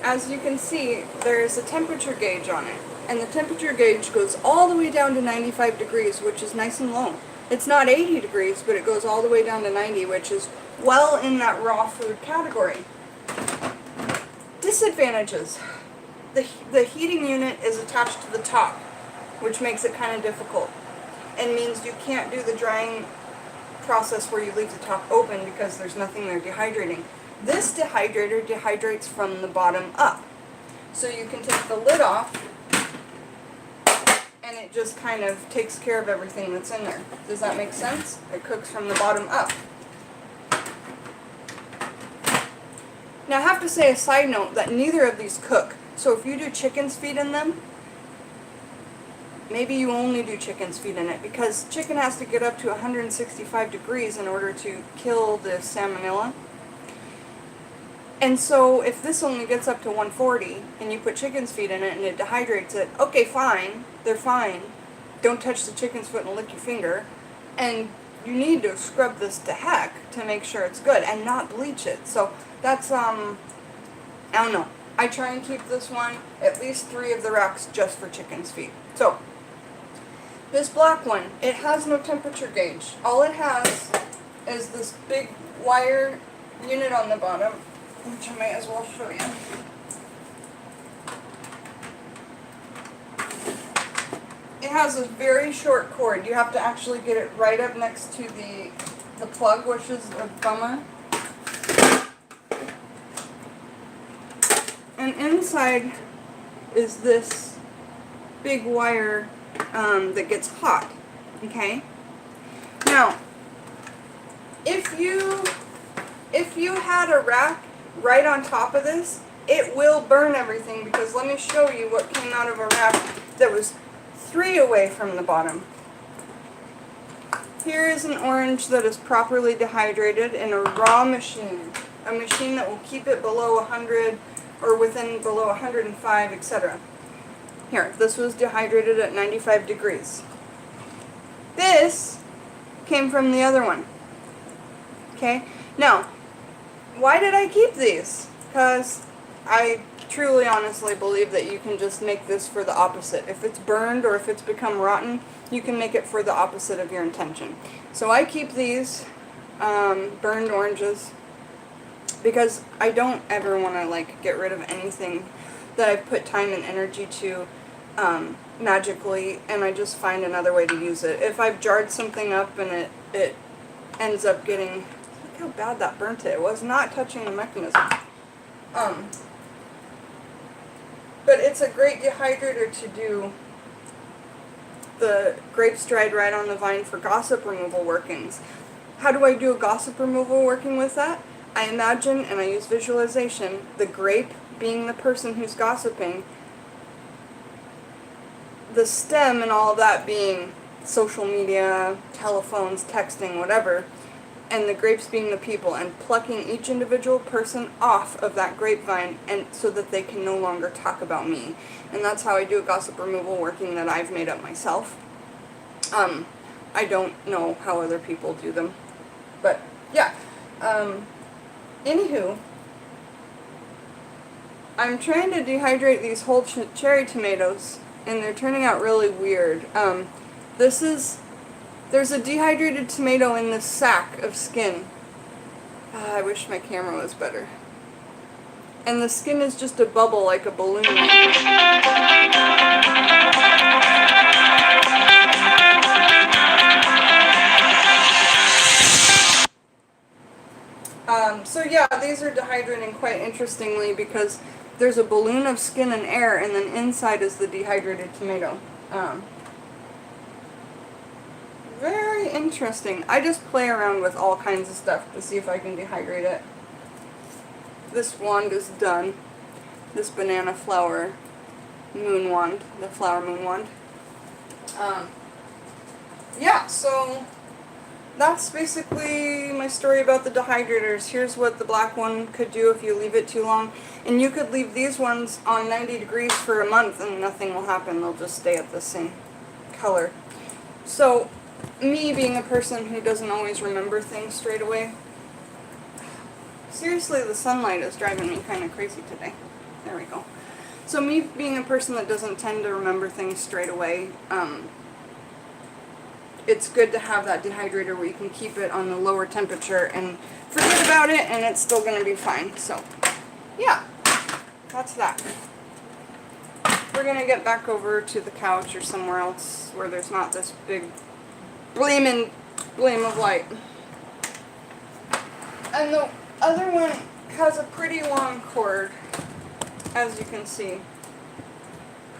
as you can see, there is a temperature gauge on it. And the temperature gauge goes all the way down to 95 degrees, which is nice and low. It's not 80 degrees, but it goes all the way down to 90, which is well in that raw food category. Disadvantages. The heating unit is attached to the top, which makes it kind of difficult. And means you can't do the drying process where you leave the top open because there's nothing there dehydrating. This dehydrator dehydrates from the bottom up. So you can take the lid off and it just kind of takes care of everything that's in there. Does that make sense? It cooks from the bottom up. Now I have to say a side note that neither of these cook. So if you do chicken's feet in them, maybe you only do chicken's feet in it, because chicken has to get up to 165 degrees in order to kill the salmonella. And so if this only gets up to 140 and you put chicken's feet in it and it dehydrates it, okay, fine, they're fine. Don't touch the chicken's foot and lick your finger. And you need to scrub this to heck to make sure it's good and not bleach it. So that's, I don't know. I try and keep this one, at least 3 of the racks just for chicken's feet. So this black one, it has no temperature gauge. All it has is this big wire unit on the bottom, which I may as well show you. It has a very short cord. You have to actually get it right up next to the plug, which is a bummer. And inside is this big wire that gets hot. Okay? Now, if you had a rack right on top of this, it will burn everything, because let me show you what came out of a rack that was 3 away from the bottom. Here is an orange that is properly dehydrated in a raw machine. A machine that will keep it below 100 or below 105, etc. Here, this was dehydrated at 95 degrees. This came from the other one. Okay? Now, why did I keep these? Because I truly, honestly believe that you can just make this for the opposite. If it's burned or if it's become rotten, you can make it for the opposite of your intention. So I keep these burned oranges because I don't ever want to like get rid of anything that I've put time and energy to magically, and I just find another way to use it. If I've jarred something up and it ends up getting, look how bad that burnt it. It was not touching the mechanism. But it's a great dehydrator to do the grapes dried right on the vine for gossip removal workings. How do I do a gossip removal working with that? I imagine, and I use visualization, the grape being the person who's gossiping, the stem and all that being social media, telephones, texting, whatever, and the grapes being the people, and plucking each individual person off of that grapevine and so that they can no longer talk about me. And that's how I do a gossip removal working that I've made up myself. I don't know how other people do them, but yeah. Anywho, I'm trying to dehydrate these whole cherry tomatoes, and they're turning out really weird. There's a dehydrated tomato in this sack of skin. I wish my camera was better. And the skin is just a bubble like a balloon. So yeah, these are dehydrating quite interestingly because there's a balloon of skin and air, and then inside is the dehydrated tomato. Very interesting. I just play around with all kinds of stuff to see if I can dehydrate it. This wand is done. This banana flower moon wand, the flower moon wand. Yeah, so that's basically my story about the dehydrators. Here's what the black one could do if you leave it too long. And you could leave these ones on 90 degrees for a month and nothing will happen. They'll just stay at the same color. So, me being a person who doesn't always remember things straight away, seriously, the sunlight is driving me kind of crazy today. There we go. So me being a person that doesn't tend to remember things straight away, it's good to have that dehydrator where you can keep it on the lower temperature and forget about it and it's still going to be fine. So, yeah, that's that. We're going to get back over to the couch or somewhere else where there's not this big blame of light. And the other one has a pretty long cord, as you can see.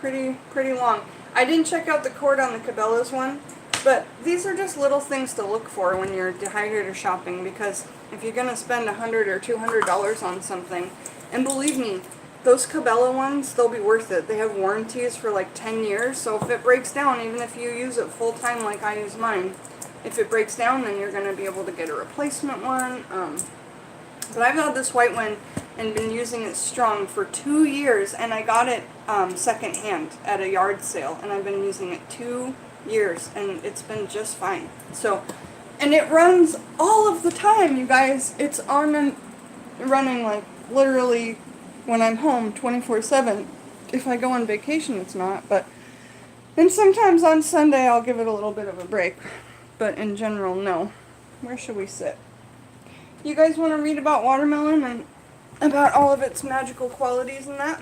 Pretty long. I didn't check out the cord on the Cabela's one, but these are just little things to look for when you're dehydrator shopping, because if you're going to spend $100 or $200 on something, and believe me, those Cabela ones, they'll be worth it. They have warranties for like 10 years, so if it breaks down, even if you use it full time like I use mine, if it breaks down, then you're going to be able to get a replacement one. But I've had this white one and been using it strong for 2 years, and I got it secondhand at a yard sale, and I've been using it 2 years, and it's been just fine. So, and it runs all of the time, you guys. It's on and running like literally when I'm home 24/7. If I go on vacation, it's not, but and sometimes on Sunday I'll give it a little bit of a break, but in general, no. Where should we sit? You guys want to read about watermelon and about all of its magical qualities and that?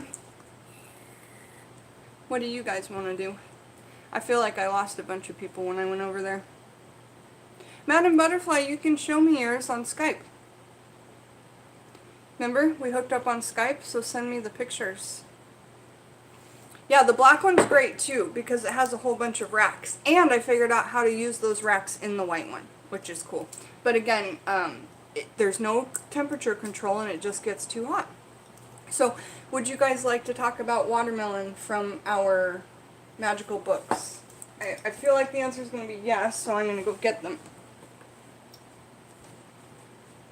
What do you guys want to do? I feel like I lost a bunch of people when I went over there. Madam Butterfly, you can show me yours on Skype. Remember, we hooked up on Skype, so send me the pictures. Yeah, the black one's great too, because it has a whole bunch of racks. And I figured out how to use those racks in the white one, which is cool. But again, there's no temperature control and it just gets too hot. So, would you guys like to talk about watermelon from our magical books? I feel like the answer is going to be yes, so I'm going to go get them.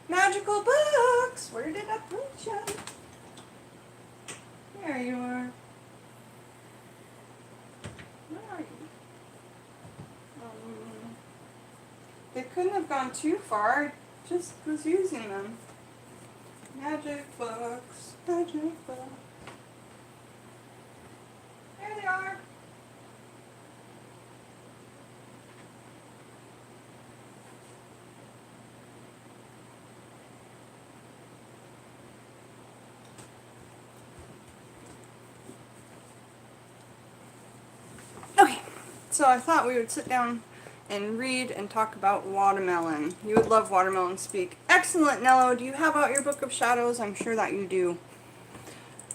Magical books! Where did I put you? There you are. Where are you? They couldn't have gone too far. I just was using them. Magic books. Magic books. There they are. Okay, so I thought we would sit down and read and talk about watermelon. You would love Watermelon Speak. Excellent, Nello. Do you have out your Book of Shadows? I'm sure that you do.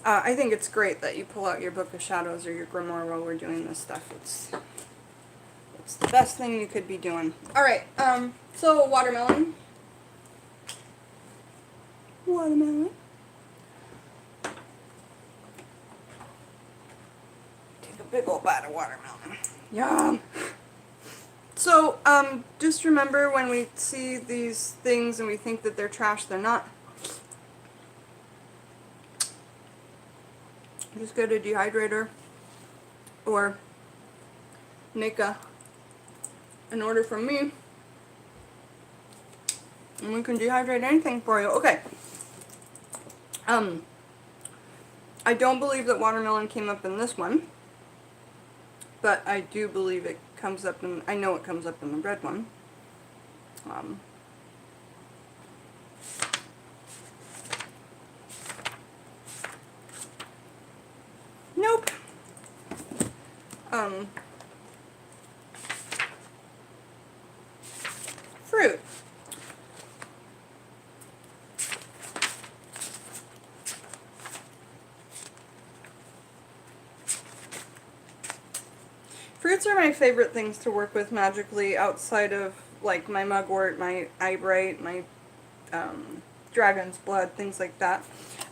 I think it's great that you pull out your Book of Shadows or your grimoire while we're doing this stuff. It's the best thing you could be doing. Alright, so watermelon. Watermelon. Take a big old bite of watermelon. Yum! So, just remember when we see these things and we think that they're trash, they're not. Just get a dehydrator or make an order from me and we can dehydrate anything for you. Okay. I don't believe that watermelon came up in this one, but I do believe it comes up in, I know it comes up in the red one. Nope. Fruit. Fruits are my favorite things to work with magically outside of like my mugwort, my eyebright, my dragon's blood, things like that.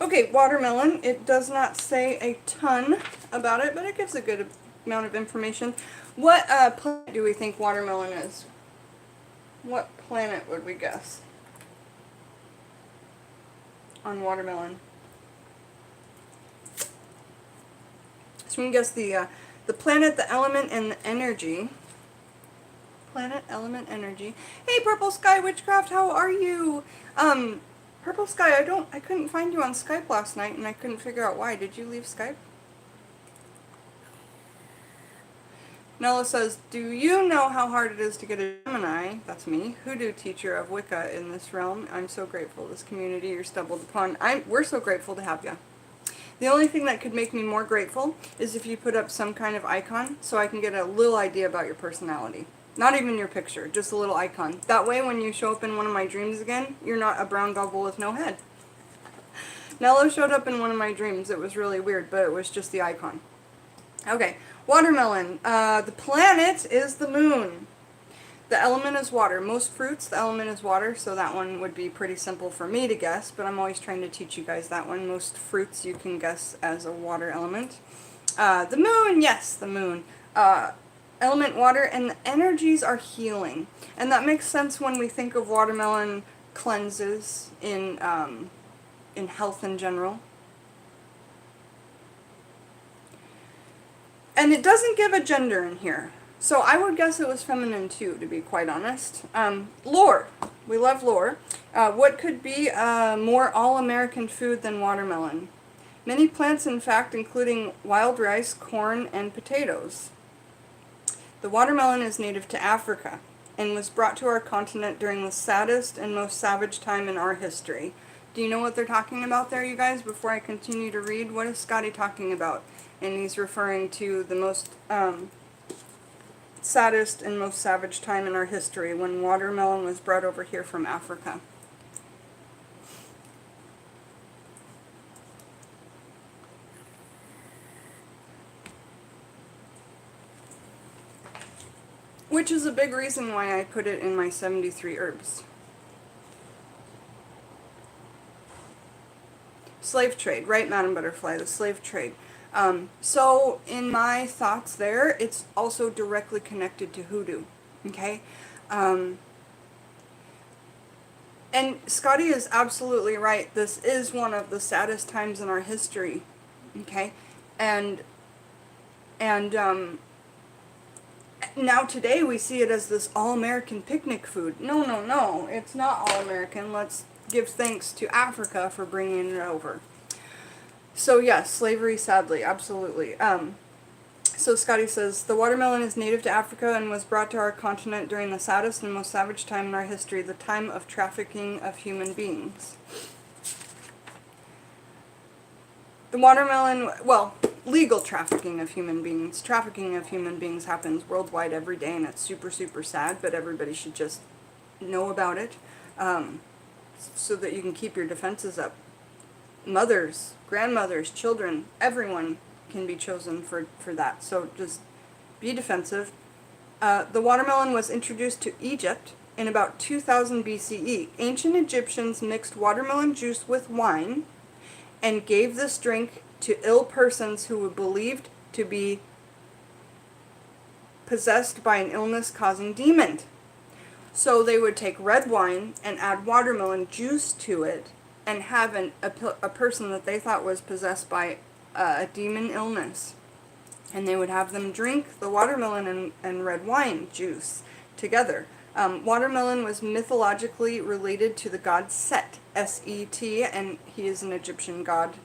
Okay, watermelon. It does not say a ton about it, but it gives a good amount of information. What planet do we think watermelon is? What planet would we guess on watermelon? So we can guess the planet, the element, and the energy. Planet, element, energy. Hey, Purple Sky Witchcraft, how are you? Purple Sky, I couldn't find you on Skype last night, and I couldn't figure out why. Did you leave Skype? Nella says, do you know how hard it is to get a Gemini, that's me, hoodoo teacher of Wicca in this realm? I'm so grateful. This community you're stumbled upon. We're so grateful to have you. The only thing that could make me more grateful is if you put up some kind of icon so I can get a little idea about your personality. Not even your picture, just a little icon. That way when you show up in one of my dreams again, you're not a brown gobble with no head. Nello showed up in one of my dreams. It was really weird, but it was just the icon. Okay, watermelon. The planet is the moon. The element is water. Most fruits, the element is water, so that one would be pretty simple for me to guess, but I'm always trying to teach you guys that one. Most fruits you can guess as a water element. The moon, yes, the moon. Element water, and the energies are healing. And that makes sense when we think of watermelon cleanses in health in general. And it doesn't give a gender in here. So I would guess it was feminine too, to be quite honest. Lore. We love lore. What could be a more all-American food than watermelon? Many plants, in fact, including wild rice, corn, and potatoes. The watermelon is native to Africa and was brought to our continent during the saddest and most savage time in our history. Do you know what they're talking about there, you guys? Before I continue to read, what is Scotty talking about? And he's referring to the most saddest and most savage time in our history when watermelon was brought over here from Africa. Which is a big reason why I put it in my 73 herbs. Slave trade, right, Madam Butterfly, the slave trade. So in my thoughts there, it's also directly connected to hoodoo, okay? And Scotty is absolutely right. This is one of the saddest times in our history, okay? And now today we see it as this all-American picnic food. No, no, no, it's not all-American. Let's give thanks to Africa for bringing it over. So yes, slavery, sadly, absolutely. So Scotty says, the watermelon is native to Africa and was brought to our continent during the saddest and most savage time in our history, the time of trafficking of human beings. The watermelon, well, legal trafficking of human beings. Trafficking of human beings happens worldwide every day, and it's super, super sad, but everybody should just know about it, so that you can keep your defenses up. Mothers, grandmothers, children, everyone can be chosen for that, so just be defensive. The watermelon was introduced to Egypt in about 2000 BCE. Ancient Egyptians mixed watermelon juice with wine and gave this drink to ill persons who were believed to be possessed by an illness-causing demon. So they would take red wine and add watermelon juice to it and have a person that they thought was possessed by a demon illness. And they would have them drink the watermelon and red wine juice together. Watermelon was mythologically related to the god Set, S-E-T, and he is an Egyptian god.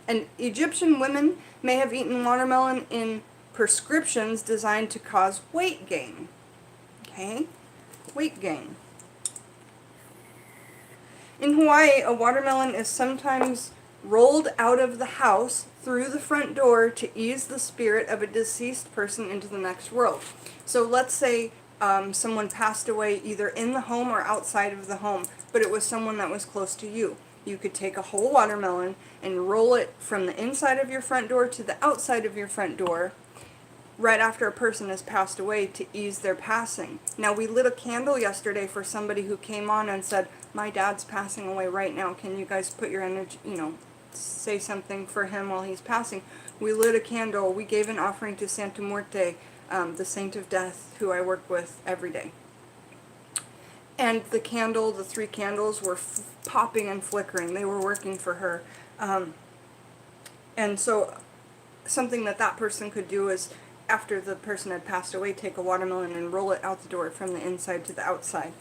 And Egyptian women may have eaten watermelon in prescriptions designed to cause weight gain. Okay? Weight gain. In Hawaii, a watermelon is sometimes rolled out of the house through the front door to ease the spirit of a deceased person into the next world. So let's say someone passed away either in the home or outside of the home, but it was someone that was close to you. You could take a whole watermelon and roll it from the inside of your front door to the outside of your front door right after a person has passed away to ease their passing. Now, we lit a candle yesterday for somebody who came on and said, my dad's passing away right now. Can you guys put your energy, say something for him while he's passing? We lit a candle. We gave an offering to Santa Muerte, the saint of death, who I work with every day. And the candle, the 3 candles, were popping and flickering. They were working for her. And so something that person could do is, after the person had passed away, take a watermelon and roll it out the door from the inside to the outside.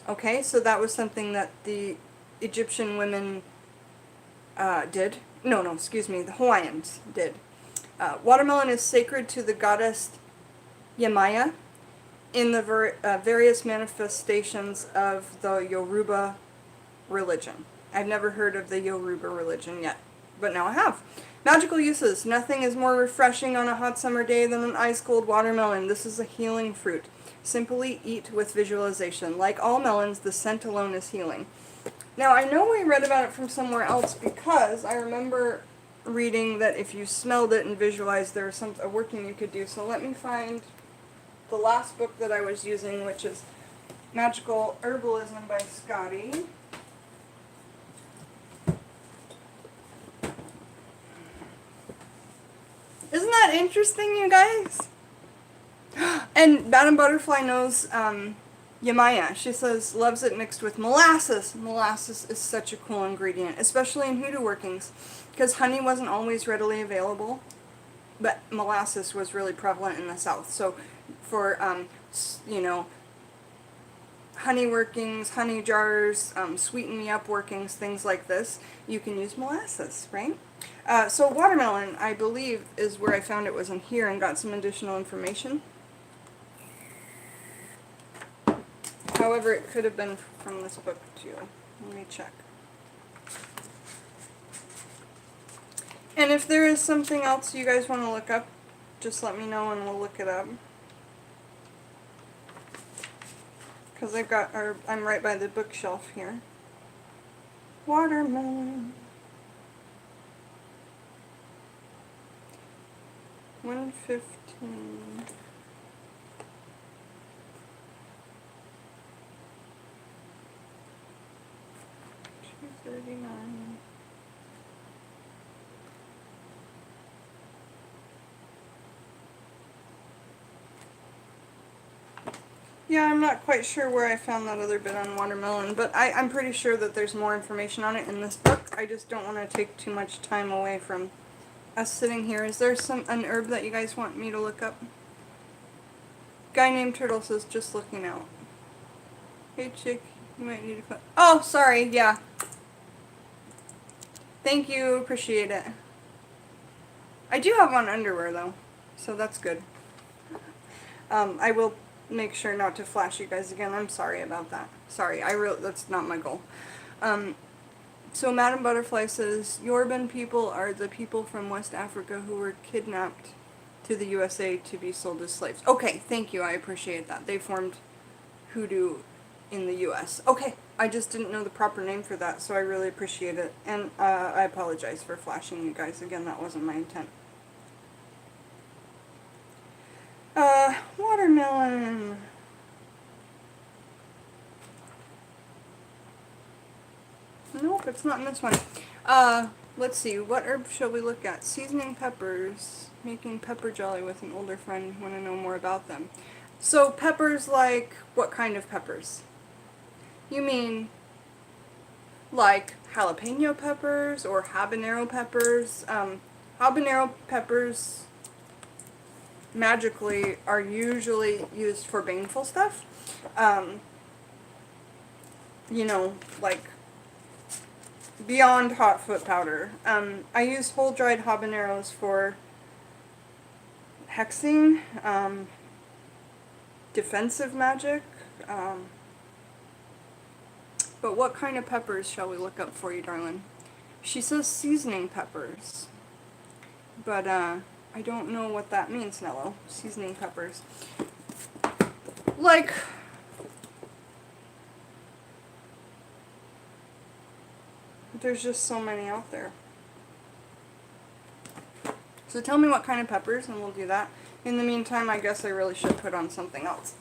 Okay, so that was something that the Egyptian women did. The Hawaiians did. Watermelon is sacred to the goddess Yemaya in the various manifestations of the Yoruba religion. I've never heard of the Yoruba religion yet, but now I have. Magical uses. Nothing is more refreshing on a hot summer day than an ice-cold watermelon. This is a healing fruit. Simply eat with visualization. Like all melons, the scent alone is healing. Now, I know we read about it from somewhere else because I remember reading that if you smelled it and visualized, there was a working you could do. So let me find the last book that I was using, which is Magical Herbalism by Scotty. Isn't that interesting, you guys? And Madame Butterfly knows Yemaya. She says, loves it mixed with molasses. Molasses is such a cool ingredient, especially in hoodoo workings, because honey wasn't always readily available, but molasses was really prevalent in the South. So for, honey workings, honey jars, sweeten me up workings, things like this, you can use molasses, right? So watermelon, I believe, is where I found it was in here and got some additional information. However, it could have been from this book too. Let me check. And if there is something else you guys want to look up, just let me know and we'll look it up. Because I'm right by the bookshelf here. Watermelon. 115. $2.39. Yeah, I'm not quite sure where I found that other bit on watermelon, but I'm pretty sure that there's more information on it in this book. I just don't want to take too much time away from us sitting here. Is there an herb that you guys want me to look up? Guy named Turtle says, just looking out. Hey, chick. You might need to put... Oh, sorry, yeah. Thank you, appreciate it. I do have on underwear, though, so that's good. I will make sure not to flash you guys again. I'm sorry about that. Sorry, that's not my goal. So Madame Butterfly says, Yoruban people are the people from West Africa who were kidnapped to the USA to be sold as slaves. Okay, thank you, I appreciate that. They formed hoodoo in the US. Okay, I just didn't know the proper name for that, so I really appreciate it. And I apologize for flashing you guys again, that wasn't my intent. Watermelon. Nope, it's not in this one. Let's see, what herb shall we look at? Seasoning peppers. Making pepper jelly with an older friend. Want to know more about them. So peppers like, what kind of peppers? You mean like jalapeno peppers or habanero peppers? Habanero peppers magically are usually used for baneful stuff. You know, like beyond hot foot powder. I use whole dried habaneros for hexing, defensive magic. But what kind of peppers shall we look up for you, darling? She says seasoning peppers. But I don't know what that means, Nello. Seasoning peppers. Like, there's just so many out there. So tell me what kind of peppers and we'll do that. In the meantime, I guess I really should put on something else.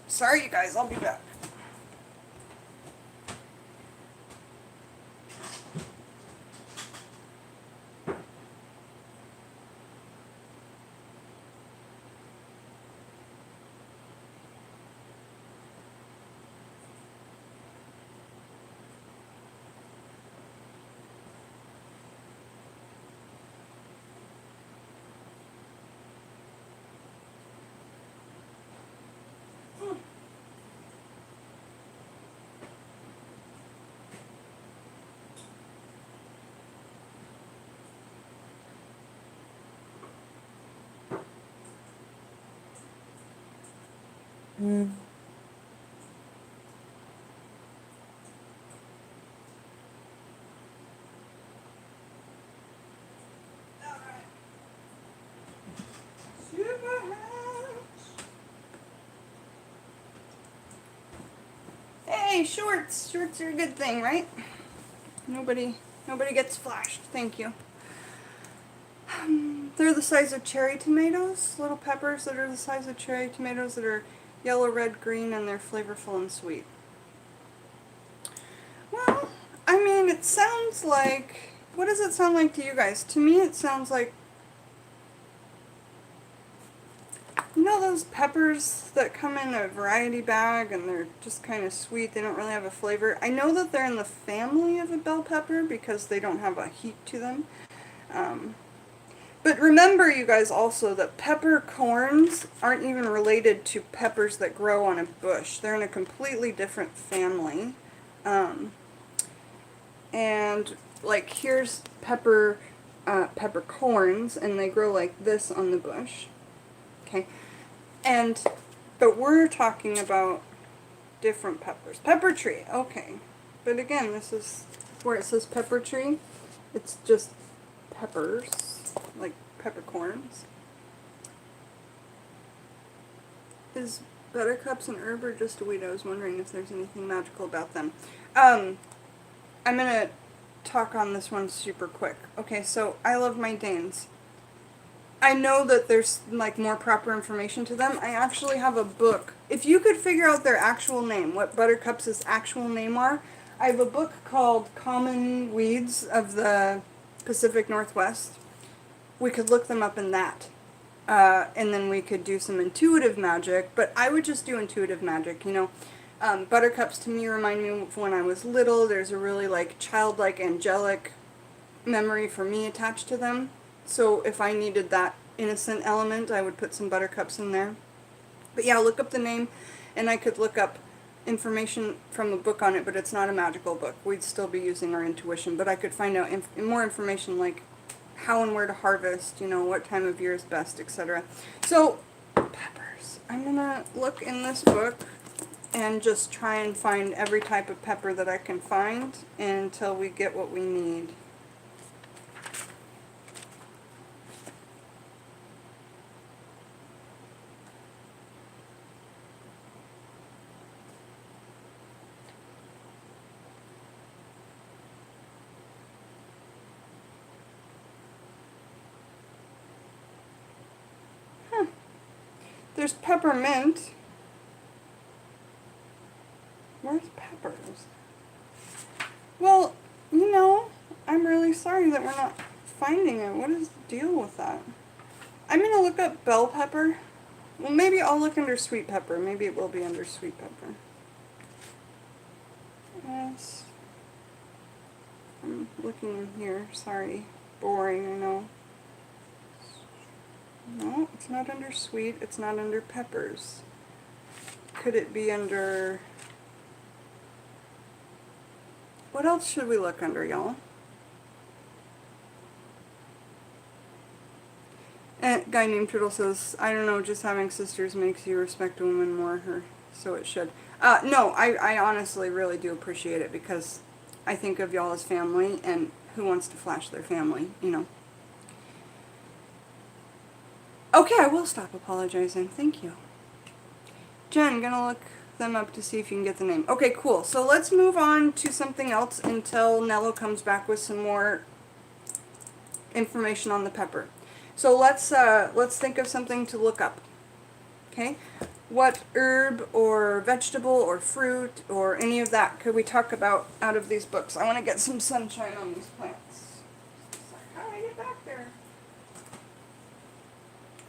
Sorry you guys, I'll be back. Hey, shorts! Shorts are a good thing, right? Nobody gets flashed. Thank you. They're the size of cherry tomatoes. Little peppers that are the size of cherry tomatoes that are yellow, red, green, and they're flavorful and sweet. Well, I mean, it sounds like... What does it sound like to you guys? To me, it sounds like... You know those peppers that come in a variety bag and they're just kind of sweet, they don't really have a flavor? I know that they're in the family of a bell pepper because they don't have a heat to them. But remember, you guys, also that peppercorns aren't even related to peppers that grow on a bush. They're in a completely different family. And like here's peppercorns, and they grow like this on the bush. Okay. But we're talking about different peppers. Pepper tree, okay. But again, this is where it says pepper tree. It's just peppers, like peppercorns. Is buttercups an herb or just a weed? I was wondering if there's anything magical about them. I'm gonna talk on this one super quick. Okay, so I love my Danes. I know that there's like more proper information to them. I actually have a book. If you could figure out their actual name, what buttercups' actual name are, I have a book called Common Weeds of the Pacific Northwest. We could look them up in that. And then we could do some intuitive magic, but I would just do intuitive magic, you know. Buttercups to me remind me of when I was little. There's a really like childlike, angelic memory for me attached to them. So if I needed that innocent element, I would put some buttercups in there. But yeah, look up the name, and I could look up information from the book on it, but it's not a magical book. We'd still be using our intuition, but I could find out more information like how and where to harvest, you know, what time of year is best, etc. So, peppers. I'm gonna look in this book and just try and find every type of pepper that I can find until we get what we need. There's peppermint. Where's peppers? Well, you know, I'm really sorry that we're not finding it. What is the deal with that? I'm going to look up bell pepper. Well, maybe I'll look under sweet pepper. Maybe it will be under sweet pepper. Yes. I'm looking in here. Sorry. Boring, I know. No, it's not under sweet. It's not under peppers. Could it be under... What else should we look under, y'all? A guy named Turtle says, I don't know, just having sisters makes you respect a woman more, so it should. No, I honestly really do appreciate it because I think of y'all as family, and who wants to flash their family, you know? Okay, I will stop apologizing. Thank you. Jen, gonna look them up to see if you can get the name. Okay, cool. So let's move on to something else until Nello comes back with some more information on the pepper. So let's think of something to look up. Okay? What herb or vegetable or fruit or any of that could we talk about out of these books? I want to get some sunshine on these plants. How do I get back there?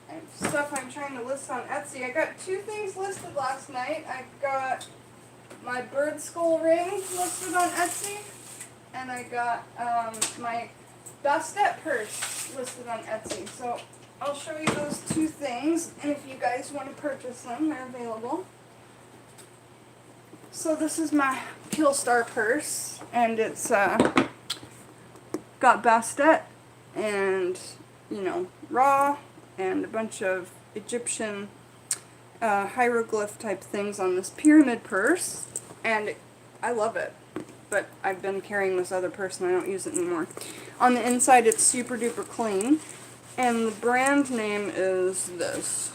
I have stuff I'm trying to list on Etsy. I got 2 things listed last night. I got my bird skull ring listed on Etsy, and I got my Bastet purse listed on Etsy. So I'll show you those 2 things, and if you guys want to purchase them, they're available. So this is my Killstar purse, and it's got Bastet and, you know, raw and a bunch of Egyptian hieroglyph type things on this pyramid purse, and I love it, but I've been carrying this other purse and I don't use it anymore. On the inside it's super duper clean, and the brand name is this,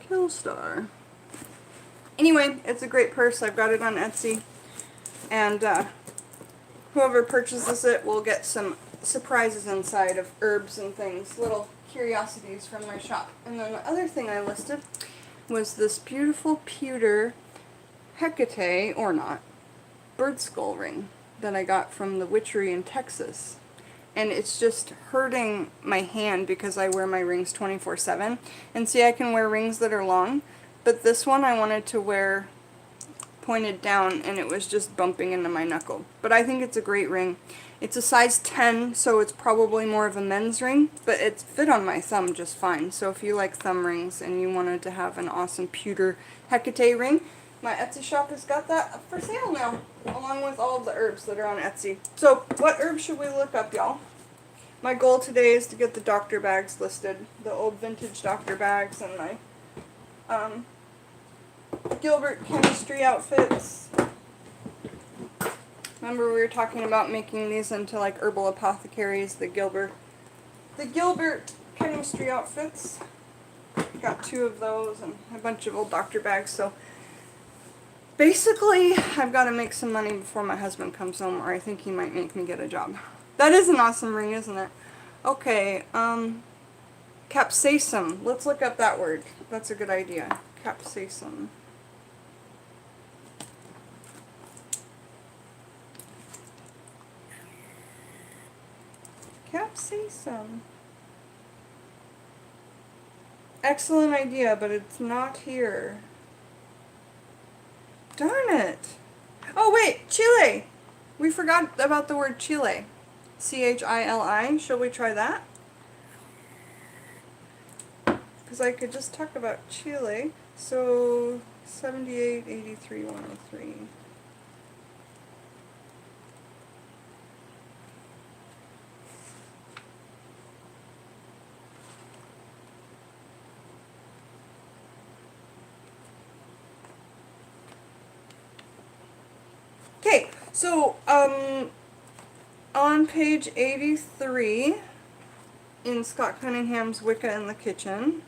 Killstar. Anyway, it's a great purse. I've got it on Etsy, and whoever purchases it will get some surprises inside of herbs and things, little curiosities from my shop. And then the other thing I listed was this beautiful pewter Hecate, or not, bird skull ring that I got from the witchery in Texas. And it's just hurting my hand because I wear my rings 24/7. And see, I can wear rings that are long, but this one I wanted to wear pointed down, and it was just bumping into my knuckle. But I think it's a great ring. It's a size 10, so it's probably more of a men's ring, but it's fit on my thumb just fine. So if you like thumb rings and you wanted to have an awesome pewter Hecate ring, my Etsy shop has got that up for sale now, along with all of the herbs that are on Etsy. So what herbs should we look up, y'all? My goal today is to get the doctor bags listed, the old vintage doctor bags, and my Gilbert chemistry outfits. Remember we were talking about making these into like herbal apothecaries, the Gilbert chemistry outfits. Got 2 of those and a bunch of old doctor bags. So basically I've got to make some money before my husband comes home, or I think he might make me get a job. That is an awesome ring, isn't it? Okay, capsaicin. Let's look up that word. That's a good idea. Capsaicin. Capsaicin. Excellent idea, but it's not here. Darn it. Oh wait, Chile. We forgot about the word Chile. C-H-I-L-I. Shall we try that? Because I could just talk about Chile. So 78, 83, 103. Okay, so on page 83 in Scott Cunningham's Wicca in the Kitchen,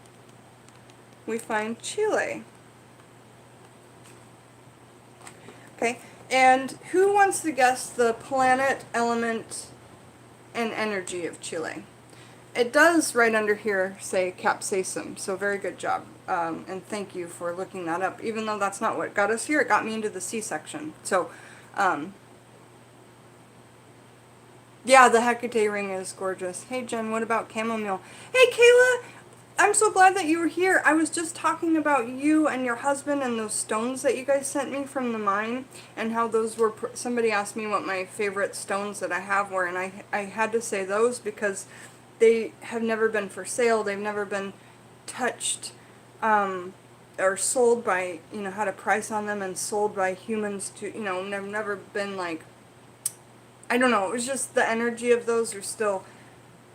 we find Chile. Okay, and who wants to guess the planet, element, and energy of Chile? It does right under here say capsaicin, so very good job. And thank you for looking that up. Even though that's not what got us here, it got me into the C-section. So, yeah, the Hecate ring is gorgeous. Hey Jen, what about chamomile? Hey Kayla, I'm so glad that you were here. I was just talking about you and your husband and those stones that you guys sent me from the mine, and how those were, somebody asked me what my favorite stones that I have were, and I had to say those because they have never been for sale. They've never been touched or sold by, you know, had a price on them and sold by humans to, you know, never been like, I don't know, it was just the energy of those are still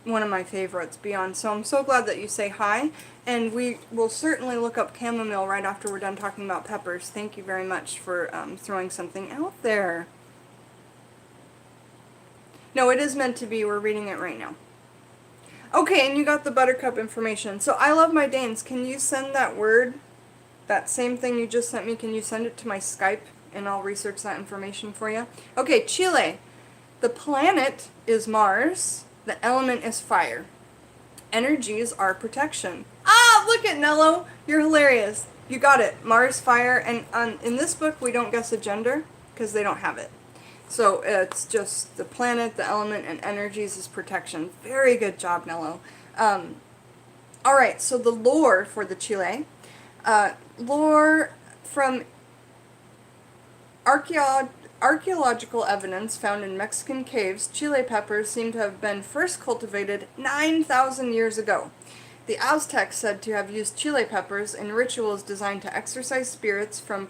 one of my favorites beyond. So I'm so glad that you say hi, and we will certainly look up chamomile right after we're done talking about peppers. Thank you very much for throwing something out there. No, it is meant to be. We're reading it right now. Okay, and you got the buttercup information. So I love my Danes. Can you send that word, that same thing you just sent me, can you send it to my Skype and I'll research that information for you? Okay, Chile. The planet is Mars. The element is fire. Energies are protection. Ah, look at Nello. You're hilarious. You got it. Mars, fire, and in this book we don't guess a gender because they don't have it. So it's just the planet, the element, and energies is protection. Very good job, Nello. Alright, so the lore for the Chile. Lore from archaeological evidence found in Mexican caves, Chile peppers seem to have been first cultivated 9,000 years ago. The Aztecs said to have used Chile peppers in rituals designed to exorcise spirits from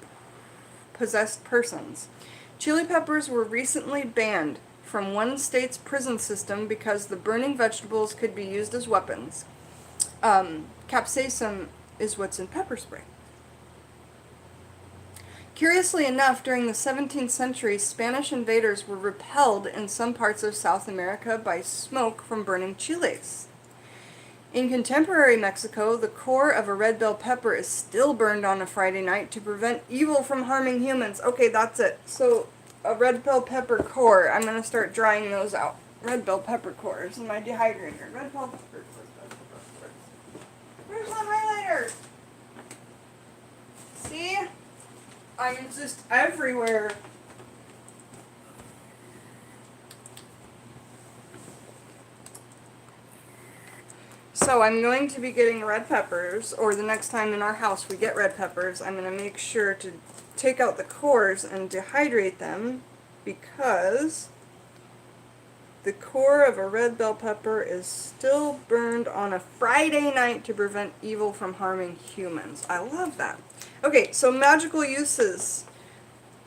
possessed persons. Chili peppers were recently banned from one state's prison system because the burning vegetables could be used as weapons. Capsaicin is what's in pepper spray. Curiously enough, during the 17th century, Spanish invaders were repelled in some parts of South America by smoke from burning chiles. In contemporary Mexico, the core of a red bell pepper is still burned on a Friday night to prevent evil from harming humans. Okay, that's it. So, a red bell pepper core. I'm going to start drying those out. Red bell pepper cores in my dehydrator. Red bell pepper cores. Where's my highlighter? See? I'm just everywhere. So I'm going to be getting red peppers, or the next time in our house we get red peppers, I'm going to make sure to take out the cores and dehydrate them, because the core of a red bell pepper is still burned on a Friday night to prevent evil from harming humans. I love that. Okay, so magical uses.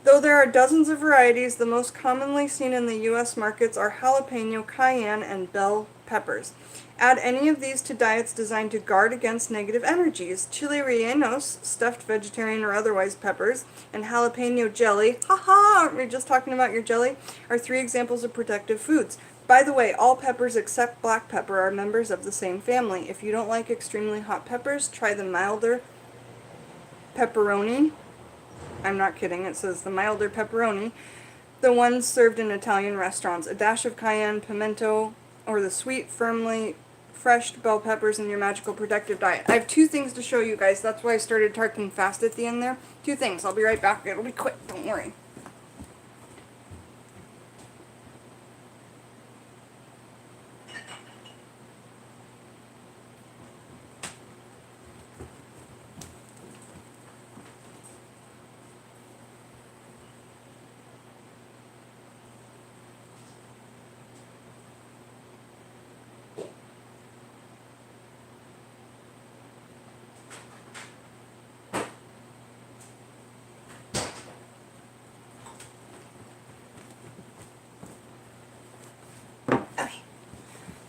Though there are dozens of varieties, the most commonly seen in the U.S. markets are jalapeno, cayenne, and bell peppers. Add any of these to diets designed to guard against negative energies. Chile rellenos, stuffed vegetarian or otherwise peppers, and jalapeno jelly, haha, aren't we just talking about your jelly, are 3 examples of protective foods. By the way, all peppers except black pepper are members of the same family. If you don't like extremely hot peppers, try the milder pepperoni. I'm not kidding, it says the milder pepperoni. The ones served in Italian restaurants. A dash of cayenne, pimento, or the sweet, firmly fresh bell peppers in your magical protective diet. I have 2 things to show you guys. That's why I started talking fast at the end there. 2 things. I'll be right back. It'll be quick. Don't worry.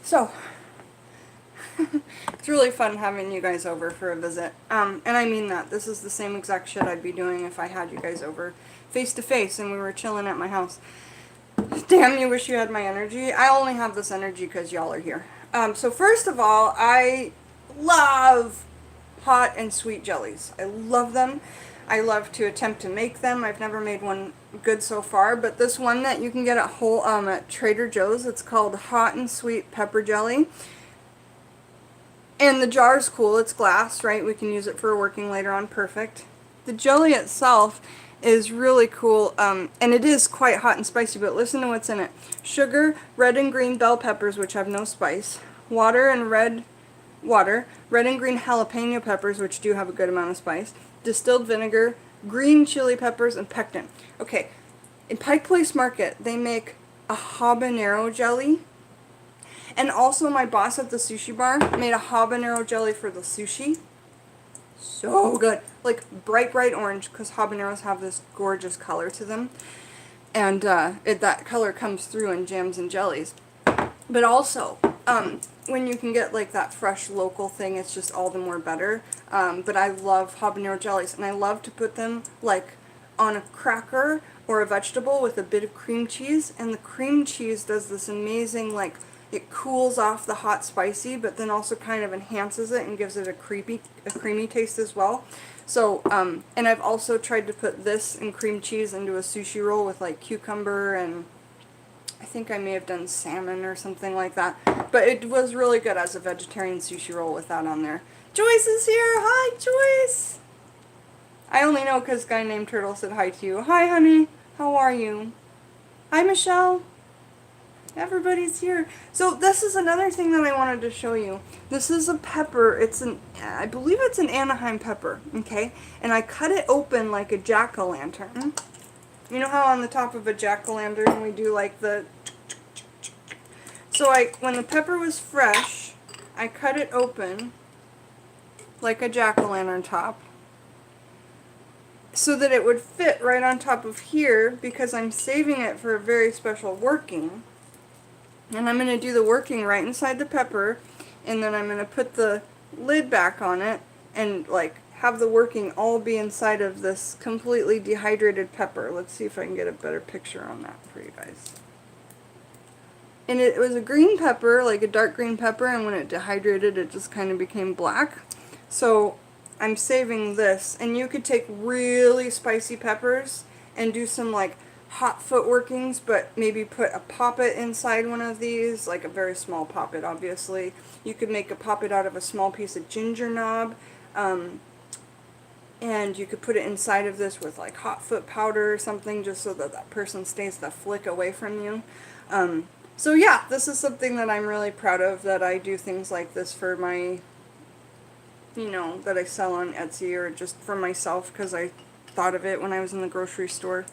So, it's really fun having you guys over for a visit. And I mean that. This is the same exact shit I'd be doing if I had you guys over face to face and we were chilling at my house. Damn, you wish you had my energy. I only have this energy because y'all are here. So first of all, I love hot and sweet jellies. I love them. I love to attempt to make them. I've never made one good so far, but this one that you can get at Trader Joe's, it's called Hot and Sweet Pepper Jelly. And the jar's cool. It's glass, right? We can use it for working later on. Perfect. The jelly itself is really cool, and it is quite hot and spicy, but listen to what's in it. Sugar, red and green bell peppers, which have no spice, red and green jalapeno peppers, which do have a good amount of spice, distilled vinegar, green chili peppers, and pectin. Okay, in Pike Place Market, they make a habanero jelly, and also my boss at the sushi bar made a habanero jelly for the sushi. So good. Like bright orange, because habaneros have this gorgeous color to them. And that color comes through in jams and jellies. But also, when you can get like that fresh local thing, it's just all the more better. But I love habanero jellies, and I love to put them like on a cracker or a vegetable with a bit of cream cheese. And the cream cheese does this amazing, like, it cools off the hot spicy, but then also kind of enhances it and gives it a creamy taste as well. So, and I've also tried to put this and cream cheese into a sushi roll with like cucumber, and I think I may have done salmon or something like that. But it was really good as a vegetarian sushi roll with that on there. Joyce is here! Hi, Joyce! I only know because a guy named Turtle said hi to you. Hi, honey. How are you? Hi, Michelle. Everybody's here. So this is another thing that I wanted to show you. This is a pepper. I believe it's an Anaheim pepper, okay? And I cut it open like a jack-o'-lantern. You know how on the top of a jack-o'-lantern we do like the... So when the pepper was fresh, I cut it open like a jack-o'-lantern top, so that it would fit right on top of here, because I'm saving it for a very special working. And I'm going to do the working right inside the pepper, and then I'm going to put the lid back on it and like have the working all be inside of this completely dehydrated pepper. Let's see if I can get a better picture on that for you guys. And it was a green pepper, like a dark green pepper, and when it dehydrated it just kind of became black. So I'm saving this, and you could take really spicy peppers and do some like hot foot workings, but maybe put a poppet inside one of these, like a very small poppet, obviously. You could make a poppet out of a small piece of ginger knob, and you could put it inside of this with like hot foot powder or something, just so that that person stays the flick away from you. So yeah, this is something that I'm really proud of, that I do things like this for my, you know, that I sell on Etsy, or just for myself because I thought of it when I was in the grocery store.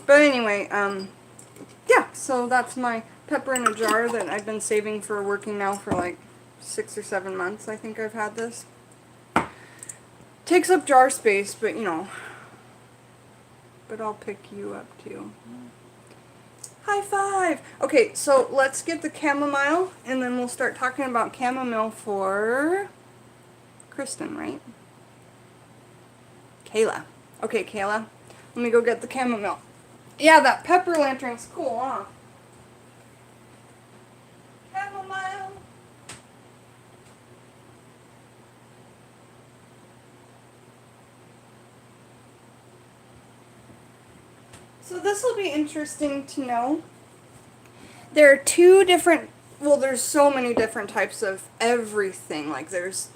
But anyway, yeah, so that's my pepper in a jar that I've been saving for working now for like 6 or 7 months. I think I've had this. Takes up jar space, but you know, but I'll pick you up too. High five! Okay, so let's get the chamomile, and then we'll start talking about chamomile for Kristen, right? Kayla. Okay, Kayla, let me go get the chamomile. Yeah, that pepper lantern's cool, huh? Chamomile. So this will be interesting to know. There are two different, well, there's so many different types of everything. Like there's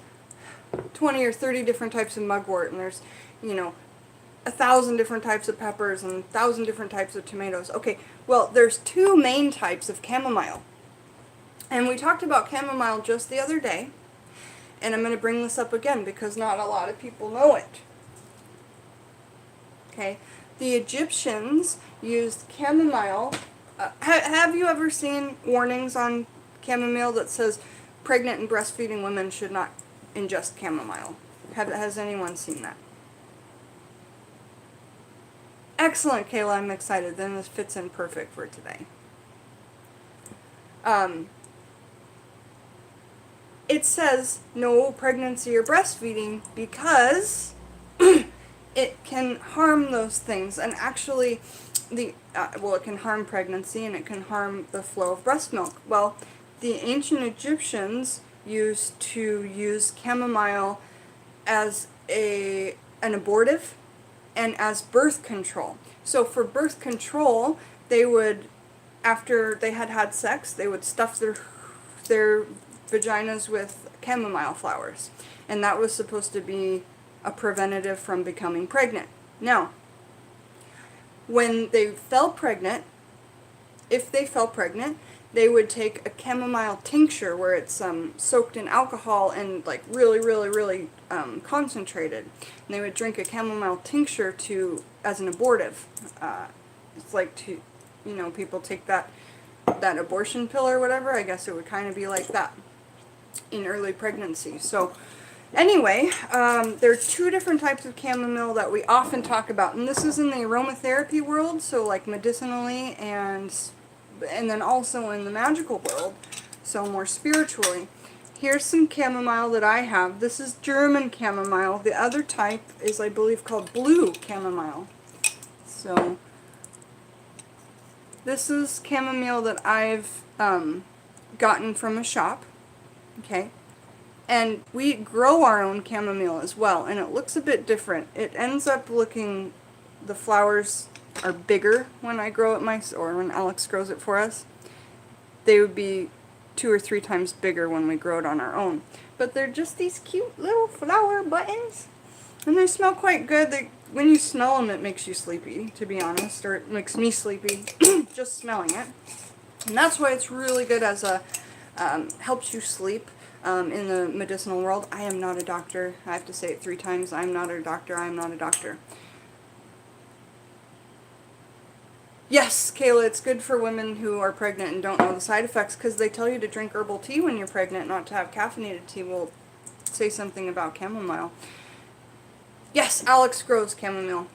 20 or 30 different types of mugwort, and there's, you know, 1,000 different types of peppers and 1,000 different types of tomatoes. Okay, well, there's two main types of chamomile. And we talked about chamomile just the other day, and I'm going to bring this up again because not a lot of people know it. Okay, the Egyptians used chamomile. Have you ever seen warnings on chamomile that says pregnant and breastfeeding women should not ingest chamomile? Has anyone seen that? Excellent, Kayla, I'm excited. Then this fits in perfect for today. it says no pregnancy or breastfeeding because it can harm those things. And actually, it can harm pregnancy and it can harm the flow of breast milk. Well, the ancient Egyptians used to use chamomile as an abortive and as birth control. So for birth control, they would, after they had had sex, they would stuff their vaginas with chamomile flowers. And that was supposed to be a preventative from becoming pregnant. Now, when they fell pregnant, if they fell pregnant, they would take a chamomile tincture where it's soaked in alcohol and like really, really, really concentrated. And they would drink a chamomile tincture as an abortive. It's like people take that abortion pill or whatever. I guess it would kind of be like that in early pregnancy. So anyway, there are two different types of chamomile that we often talk about, and this is in the aromatherapy world, so like medicinally and then also in the magical world, so more spiritually. Here's some chamomile that I have. This is German chamomile. The other type is, I believe, called blue chamomile. So this is chamomile that I've gotten from a shop, okay? And we grow our own chamomile as well, and it looks a bit different. It ends up looking, the flowers are bigger when I grow it or when Alex grows it for us. They would be 2 or 3 times bigger when we grow it on our own. But they're just these cute little flower buttons, and they smell quite good. When you smell them, it makes you sleepy, to be honest, or it makes me sleepy just smelling it. And that's why it's really good as helps you sleep. In the medicinal world. I am not a doctor. I have to say it 3 times. I'm not a doctor. I'm not a doctor. Yes, Kayla, it's good for women who are pregnant and don't know the side effects because they tell you to drink herbal tea when you're pregnant, not to have caffeinated tea. We'll say something about chamomile. Yes, Alex grows chamomile.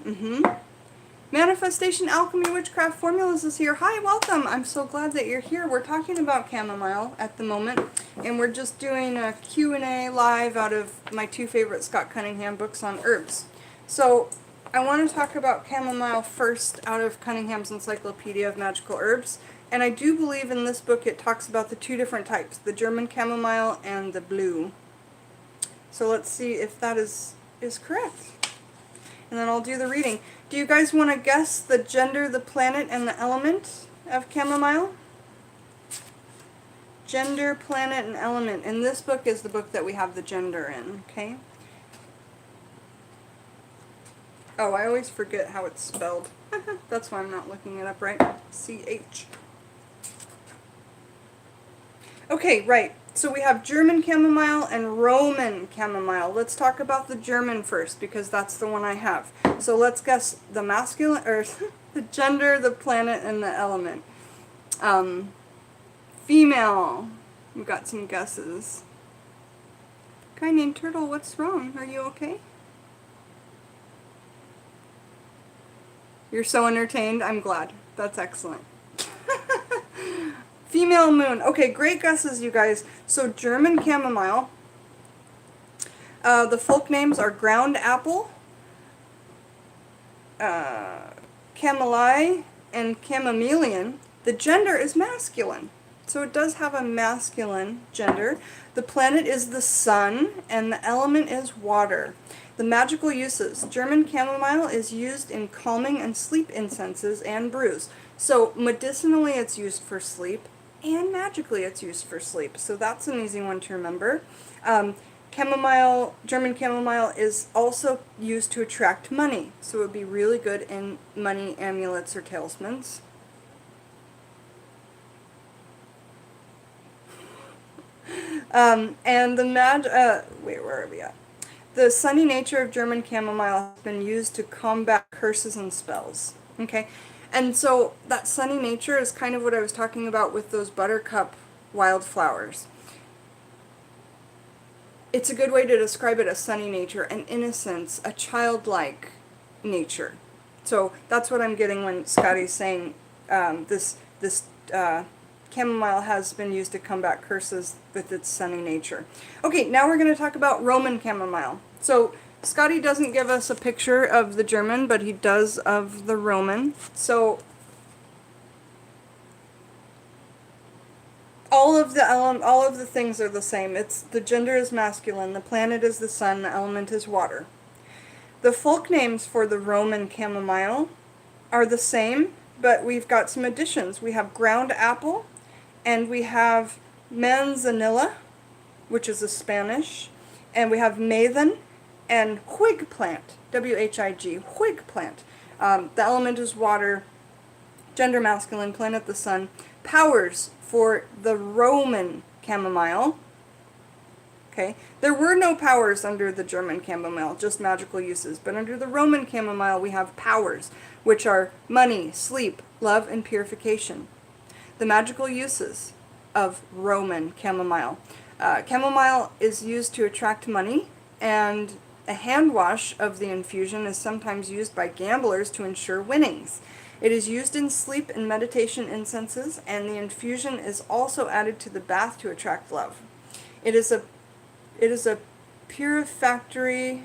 Manifestation Alchemy Witchcraft Formulas is here. Hi, welcome. I'm so glad that you're here. We're talking about chamomile at the moment, and we're just doing a Q&A live out of my 2 favorite Scott Cunningham books on herbs. So I want to talk about chamomile first out of Cunningham's Encyclopedia of Magical Herbs, and I do believe in this book it talks about the 2 different types, the German chamomile and the blue. So let's see if that is correct. And then I'll do the reading. Do you guys want to guess the gender, the planet, and the element of chamomile? Gender, planet, and element. And this book is the book that we have the gender in, okay? Oh, I always forget how it's spelled. That's why I'm not looking it up right. C-H. Okay, right. So we have German chamomile and Roman chamomile. Let's talk about the German first because that's the one I have. So let's guess the masculine, or the gender, the planet, and the element. Female. We've got some guesses. Guy named Turtle, what's wrong? Are you okay? You're so entertained. I'm glad. That's excellent. Female moon. Okay, great guesses, you guys. So German chamomile. The folk names are ground apple, chamomile, and chamomilian. The gender is masculine. So it does have a masculine gender. The planet is the sun, and the element is water. The magical uses. German chamomile is used in calming and sleep incenses and brews. So medicinally it's used for sleep, and magically it's used for sleep. So that's an easy one to remember. Chamomile, German chamomile is also used to attract money. So it would be really good in money amulets or talismans. And the wait, where are we at? The sunny nature of German chamomile has been used to combat curses and spells. Okay? And so that sunny nature is kind of what I was talking about with those buttercup wildflowers. It's a good way to describe it, a sunny nature, an innocence, a childlike nature. So that's what I'm getting when Scotty's saying this chamomile has been used to combat curses with its sunny nature. Okay, now we're going to talk about Roman chamomile. So Scotty doesn't give us a picture of the German, but he does of the Roman. So all of the things are the same. It's the gender is masculine, the planet is the sun, the element is water. The folk names for the Roman chamomile are the same, but we've got some additions. We have ground apple, and we have manzanilla, which is a Spanish, and we have mathen and whig plant, W-H-I-G, whig plant. The element is water, gender masculine, planet the sun. Powers for the Roman chamomile. Okay, there were no powers under the German chamomile, just magical uses. But under the Roman chamomile, we have powers, which are money, sleep, love, and purification. The magical uses of Roman chamomile. Chamomile is used to attract money, and a hand wash of the infusion is sometimes used by gamblers to ensure winnings. It is used in sleep and meditation incenses, and the infusion is also added to the bath to attract love. It is a it's a purifying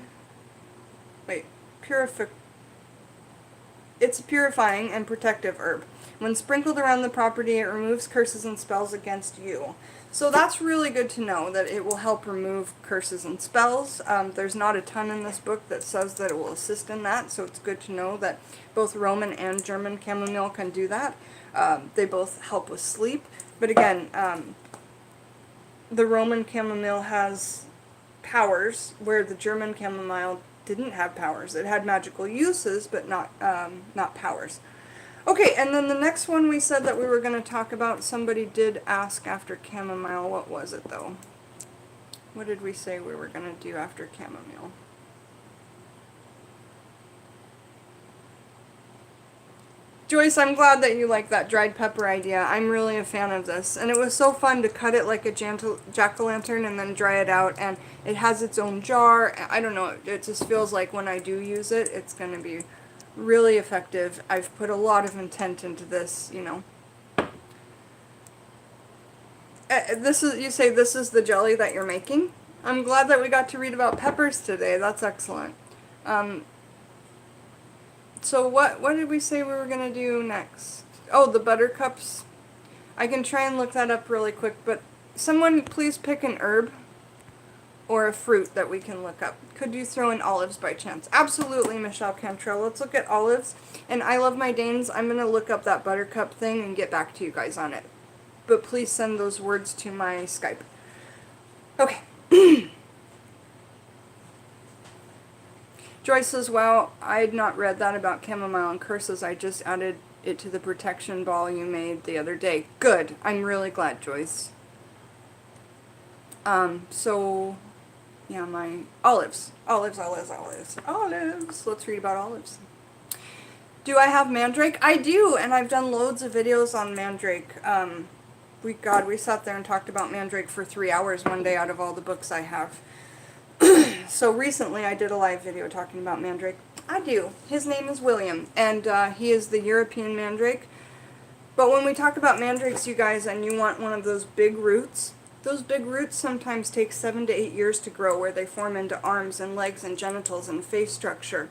and protective herb. When sprinkled around the property, it removes curses and spells against you. So that's really good to know, that it will help remove curses and spells. There's not a ton in this book that says that it will assist in that, so it's good to know that both Roman and German chamomile can do that. They both help with sleep. But again, the Roman chamomile has powers, where the German chamomile didn't have powers. It had magical uses, but not powers. Okay, and then the next one we said that we were going to talk about, somebody did ask after chamomile. What was it, though? What did we say we were going to do after chamomile? Joyce, I'm glad that you like that dried pepper idea. I'm really a fan of this. And it was so fun to cut it like a jack-o'-lantern and then dry it out. And it has its own jar. I don't know, it just feels like when I do use it, it's going to be really effective. I've put a lot of intent into this, you know. You say this is the jelly that you're making? I'm glad that we got to read about peppers today. That's excellent. So what did we say we were going to do next? Oh, the buttercups. I can try and look that up really quick, but someone please pick an herb or a fruit that we can look up. Could you throw in olives by chance? Absolutely, Michelle Cantrell. Let's look at olives. And I love my Danes. I'm going to look up that buttercup thing and get back to you guys on it. But please send those words to my Skype. Okay. Joyce says, wow, I had not read that about chamomile and curses. I just added it to the protection ball you made the other day. Good. I'm really glad, Joyce. So, yeah, my olives. Olives. Let's read about olives. Do I have mandrake? I do, and I've done loads of videos on mandrake. We sat there and talked about mandrake for 3 hours one day out of all the books I have. So recently I did a live video talking about mandrake. I do. His name is William, and he is the European mandrake. But when we talk about mandrakes, you guys, and you want one of those big roots, those big roots sometimes take 7 to 8 years to grow, where they form into arms and legs and genitals and face structure.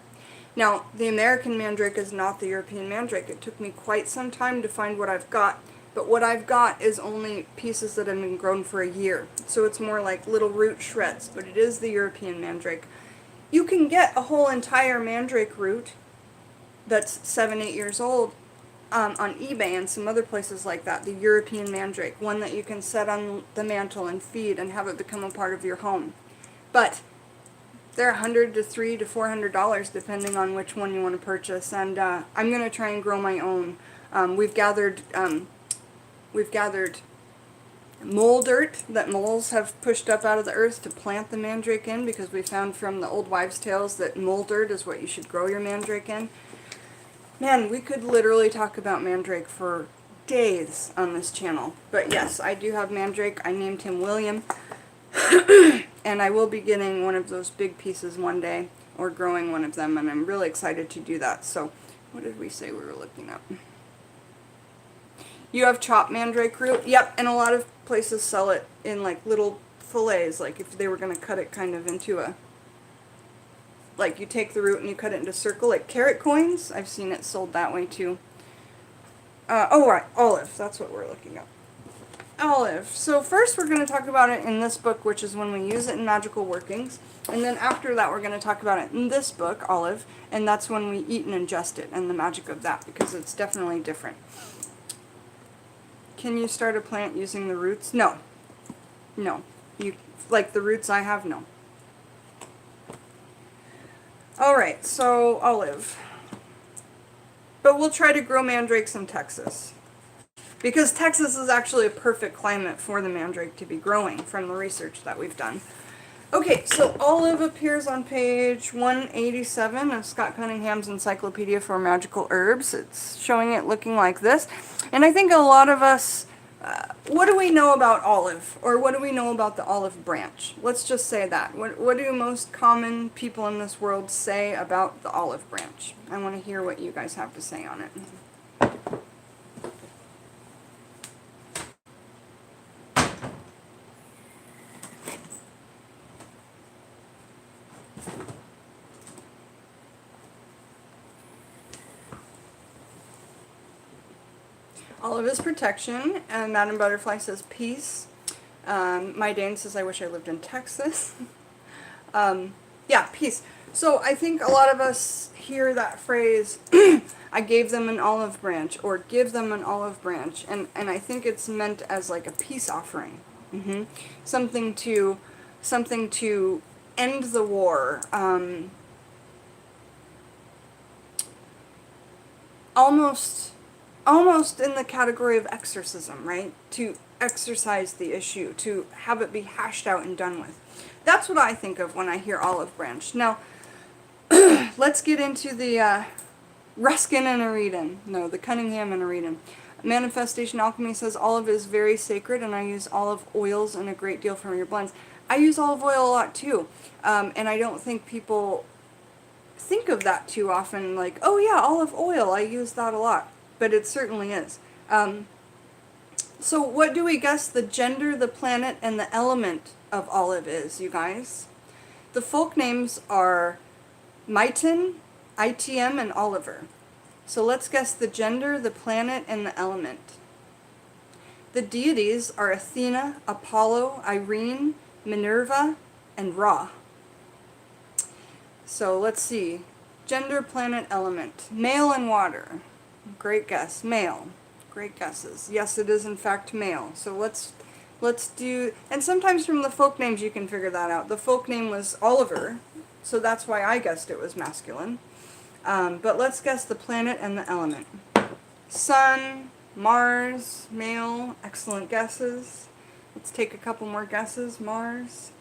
Now, the American mandrake is not the European mandrake. It took me quite some time to find what I've got. But what I've got is only pieces that have been grown for a year. So it's more like little root shreds, but it is the European mandrake. You can get a whole entire mandrake root that's 7, 8 years old on eBay and some other places like that. The European mandrake, one that you can set on the mantle and feed and have it become a part of your home. But they're $100 to $300 to $400 depending on which one you want to purchase. And I'm going to try and grow my own. We've gathered mole dirt that moles have pushed up out of the earth to plant the mandrake in, because we found from the old wives' tales that mole dirt is what you should grow your mandrake in. Man, we could literally talk about mandrake for days on this channel. But yes, I do have mandrake. I named him William. And I will be getting one of those big pieces one day, or growing one of them, and I'm really excited to do that. So, what did we say we were looking up? You have chopped mandrake root? Yep, and a lot of places sell it in like little fillets, like if they were going to cut it kind of into a, like you take the root and you cut it into a circle, like carrot coins. I've seen it sold that way too. Oh right, olive, that's what we're looking at. Olive. So first we're going to talk about it in this book, which is when we use it in magical workings. And then after that we're going to talk about it in this book, olive, and that's when we eat and ingest it and the magic of that, because it's definitely different. Can you start a plant using the roots? No. No. You like the roots I have? No. Alright, so olive. But we'll try to grow mandrakes in Texas. Because Texas is actually a perfect climate for the mandrake to be growing from the research that we've done. Okay, so olive appears on page 187 of Scott Cunningham's Encyclopedia for Magical Herbs. It's showing it looking like this. And I think a lot of us, what do we know about olive? Or what do we know about the olive branch? Let's just say that. What do most common people in this world say about the olive branch? I want to hear what you guys have to say on it. Olive is protection, and Madame Butterfly says peace. My Dane says I wish I lived in Texas. Yeah, peace. So I think a lot of us hear that phrase, I gave them an olive branch, or give them an olive branch, and I think it's meant as like a peace offering. Something to end the war. Almost in the category of exorcism, right? To exorcise the issue, to have it be hashed out and done with. That's what I think of when I hear olive branch. Now, let's get into the Ruskin and Aridin. No, the Cunningham and Aridin. Manifestation Alchemy says olive is very sacred, and I use olive oils in a great deal from your blends. I use olive oil a lot too, and I don't think people think of that too often, like, oh yeah, olive oil, I use that a lot. But it certainly is. So what do we guess the gender, the planet, and the element of olive is, you guys? The folk names are Myton, ITM, and Oliver. So let's guess the gender, the planet, and the element. The deities are Athena, Apollo, Irene, Minerva, and Ra. So let's see. Gender, planet, element. Male and water. Great guess. Male. Great guesses. Yes, it is in fact male. So let's do, and sometimes from the folk names you can figure that out. The folk name was Oliver, so that's why I guessed it was masculine. But let's guess the planet and the element. Sun, Mars, male. Excellent guesses. Let's take a couple more guesses. Mars.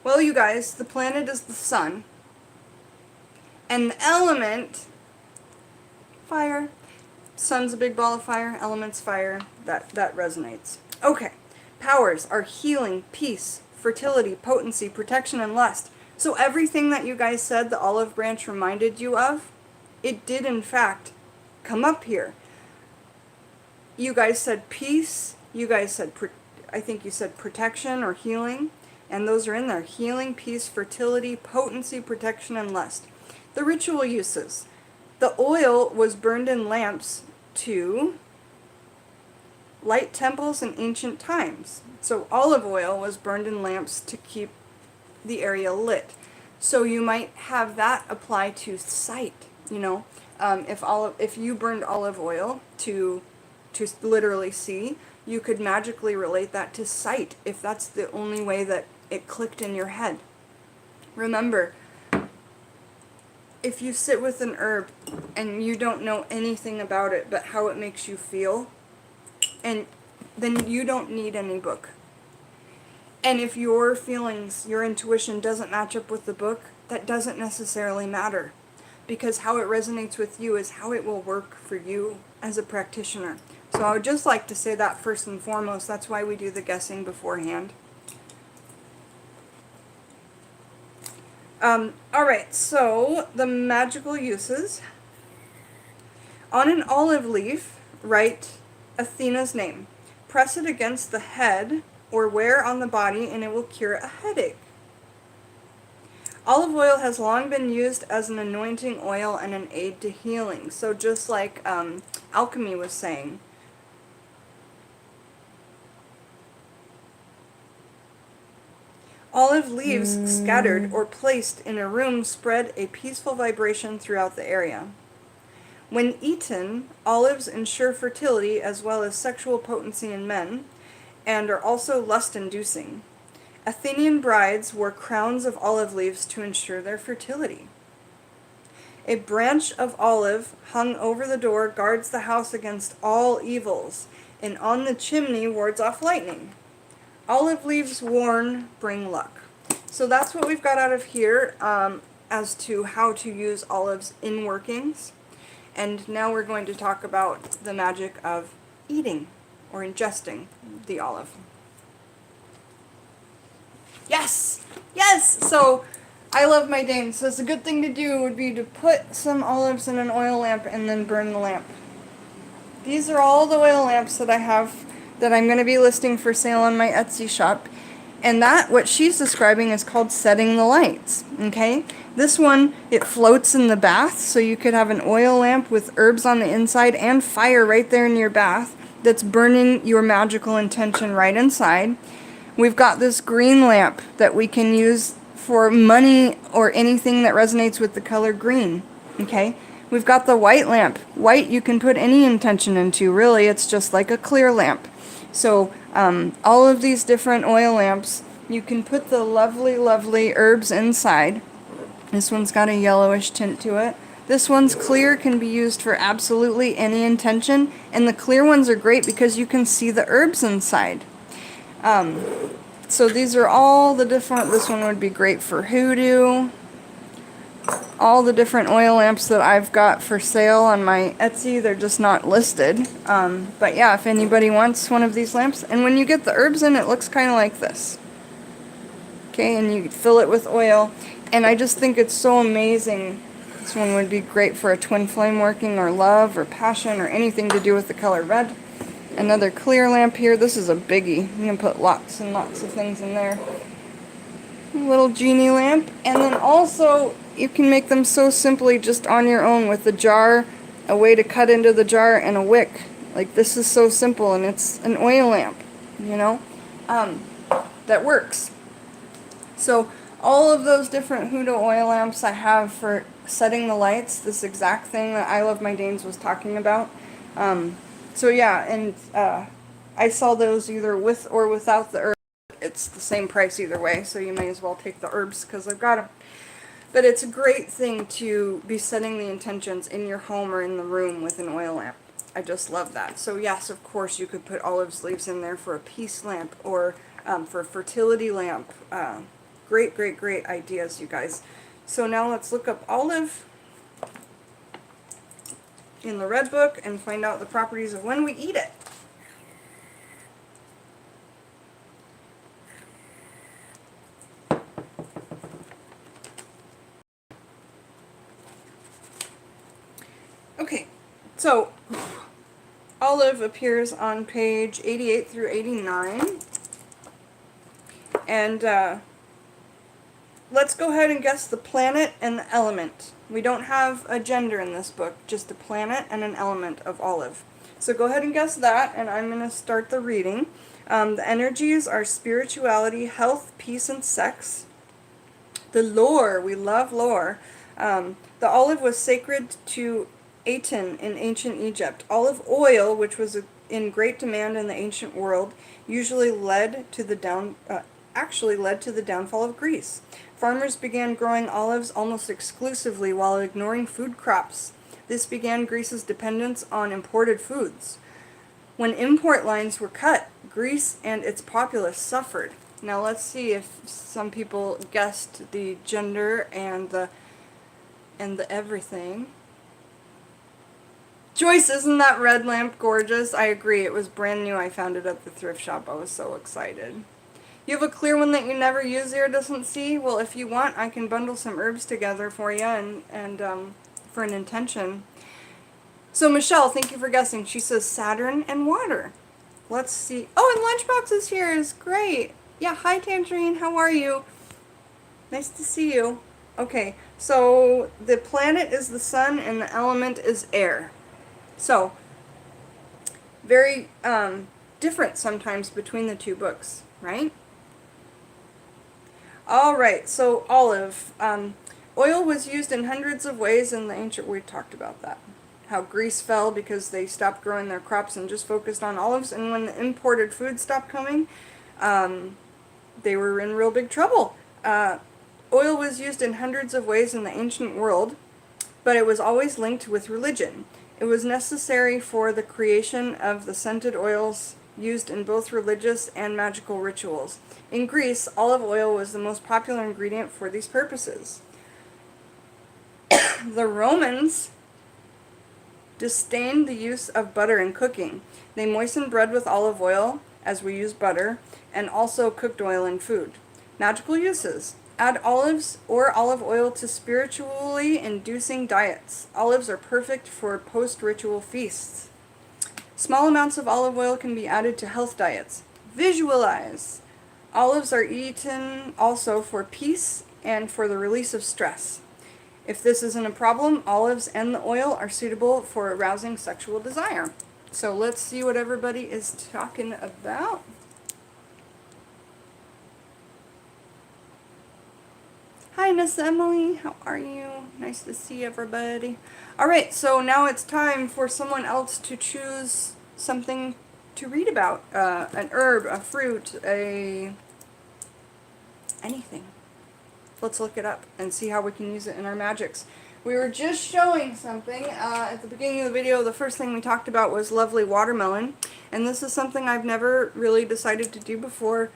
Well, you guys, the planet is the sun. And the element, fire. Sun's a big ball of fire, element's fire. That resonates. Okay. Powers are healing, peace, fertility, potency, protection, and lust. So everything that you guys said the olive branch reminded you of, it did in fact come up here. You guys said peace. You guys said, I think you said protection or healing. And those are in there. Healing, peace, fertility, potency, protection, and lust. The ritual uses. The oil was burned in lamps to light temples in ancient times. So olive oil was burned in lamps to keep the area lit. So you might have that apply to sight, you know. If you burned olive oil to literally see, you could magically relate that to sight if that's the only way that it clicked in your head. Remember, if you sit with an herb and you don't know anything about it but how it makes you feel, and then you don't need any book. And if your feelings, your intuition doesn't match up with the book, that doesn't necessarily matter. Because how it resonates with you is how it will work for you as a practitioner. So I would just like to say that first and foremost. That's why we do the guessing beforehand. Alright, so the magical uses. On an olive leaf, write Athena's name. Press it against the head or wear on the body and it will cure a headache. Olive oil has long been used as an anointing oil and an aid to healing. So just like alchemy was saying. Olive leaves scattered or placed in a room spread a peaceful vibration throughout the area. When eaten, olives ensure fertility as well as sexual potency in men, and are also lust-inducing. Athenian brides wore crowns of olive leaves to ensure their fertility. A branch of olive hung over the door guards the house against all evils, and on the chimney wards off lightning. Olive leaves worn bring luck. So that's what we've got out of here as to how to use olives in workings. And now we're going to talk about the magic of eating or ingesting the olive. Yes! Yes! So I love my Dane. So it's a good thing to do would be to put some olives in an oil lamp and then burn the lamp. These are all the oil lamps that I have that I'm going to be listing for sale on my Etsy shop. And that, what she's describing, is called setting the lights. Okay? This one, it floats in the bath, so you could have an oil lamp with herbs on the inside and fire right there in your bath that's burning your magical intention right inside. We've got this green lamp that we can use for money or anything that resonates with the color green. Okay? We've got the white lamp. White you can put any intention into, really. It's just like a clear lamp. So all of these different oil lamps, you can put the lovely, lovely herbs inside. This one's got a yellowish tint to it. This one's clear, can be used for absolutely any intention. And the clear ones are great because you can see the herbs inside. So these are all the different, this one would be great for hoodoo. All the different oil lamps that I've got for sale on my Etsy, they're just not listed. But yeah, if anybody wants one of these lamps, and when you get the herbs in, it looks kind of like this. Okay, and you fill it with oil, and I just think it's so amazing. This one would be great for a twin flame working, or love, or passion, or anything to do with the color red. Another clear lamp here. This is a biggie. You can put lots and lots of things in there. A little genie lamp, and then also you can make them so simply just on your own with a jar, a way to cut into the jar, and a wick. Like, this is so simple, and it's an oil lamp, you know, that works. So all of those different hoodoo oil lamps I have for setting the lights, this exact thing that I Love My Danes was talking about. So yeah, and I sell those either with or without the herbs. It's the same price either way, so you may as well take the herbs because I've got them. But it's a great thing to be setting the intentions in your home or in the room with an oil lamp. I just love that. So yes, of course, you could put olive leaves in there for a peace lamp or for a fertility lamp. Great, great, great ideas, you guys. So now let's look up olive in the Red Book and find out the properties of when we eat it. Okay, so olive appears on page 88 through 89. And let's go ahead and guess the planet and the element. We don't have a gender in this book, just a planet and an element of olive. So go ahead and guess that, and I'm going to start the reading. The energies are spirituality, health, peace, and sex. The lore, we love lore. The olive was sacred to Aten in ancient Egypt. Olive oil, which was in great demand in the ancient world, usually led to the downfall of Greece. Farmers began growing olives almost exclusively while ignoring food crops. This began Greece's dependence on imported foods. When import lines were cut, Greece and its populace suffered. Now let's see if some people guessed the gender and the everything. Joyce, isn't that red lamp gorgeous? I agree. It was brand new. I found it at the thrift shop. I was so excited. You have a clear one that you never use iridescent sea? Well, if you want, I can bundle some herbs together for you and for an intention. So Michelle, thank you for guessing. She says Saturn and water. Let's see. Oh, and Lunchbox is here. Is great. Yeah, hi Tangerine. How are you? Nice to see you. Okay, so the planet is the sun and the element is air. So, very different sometimes between the two books, right? Alright, so olive. Oil was used in hundreds of ways in the ancient, we talked about that. How Greece fell because they stopped growing their crops and just focused on olives, and when the imported food stopped coming, they were in real big trouble. Oil was used in hundreds of ways in the ancient world, but it was always linked with religion. It was necessary for the creation of the scented oils used in both religious and magical rituals. In Greece, olive oil was the most popular ingredient for these purposes. The Romans disdained the use of butter in cooking. They moistened bread with olive oil, as we use butter, and also cooked oil in food. Magical uses. Add olives or olive oil to spiritually inducing diets. Olives are perfect for post-ritual feasts. Small amounts of olive oil can be added to health diets. Visualize. Olives are eaten also for peace and for the release of stress. If this isn't a problem, olives and the oil are suitable for arousing sexual desire. So let's see what everybody is talking about. Hi, Miss Emily. How are you? Nice to see everybody. Alright, so now it's time for someone else to choose something to read about. An herb, a fruit, anything. Let's look it up and see how we can use it in our magics. We were just showing something at the beginning of the video. The first thing we talked about was lovely watermelon. And this is something I've never really decided to do before.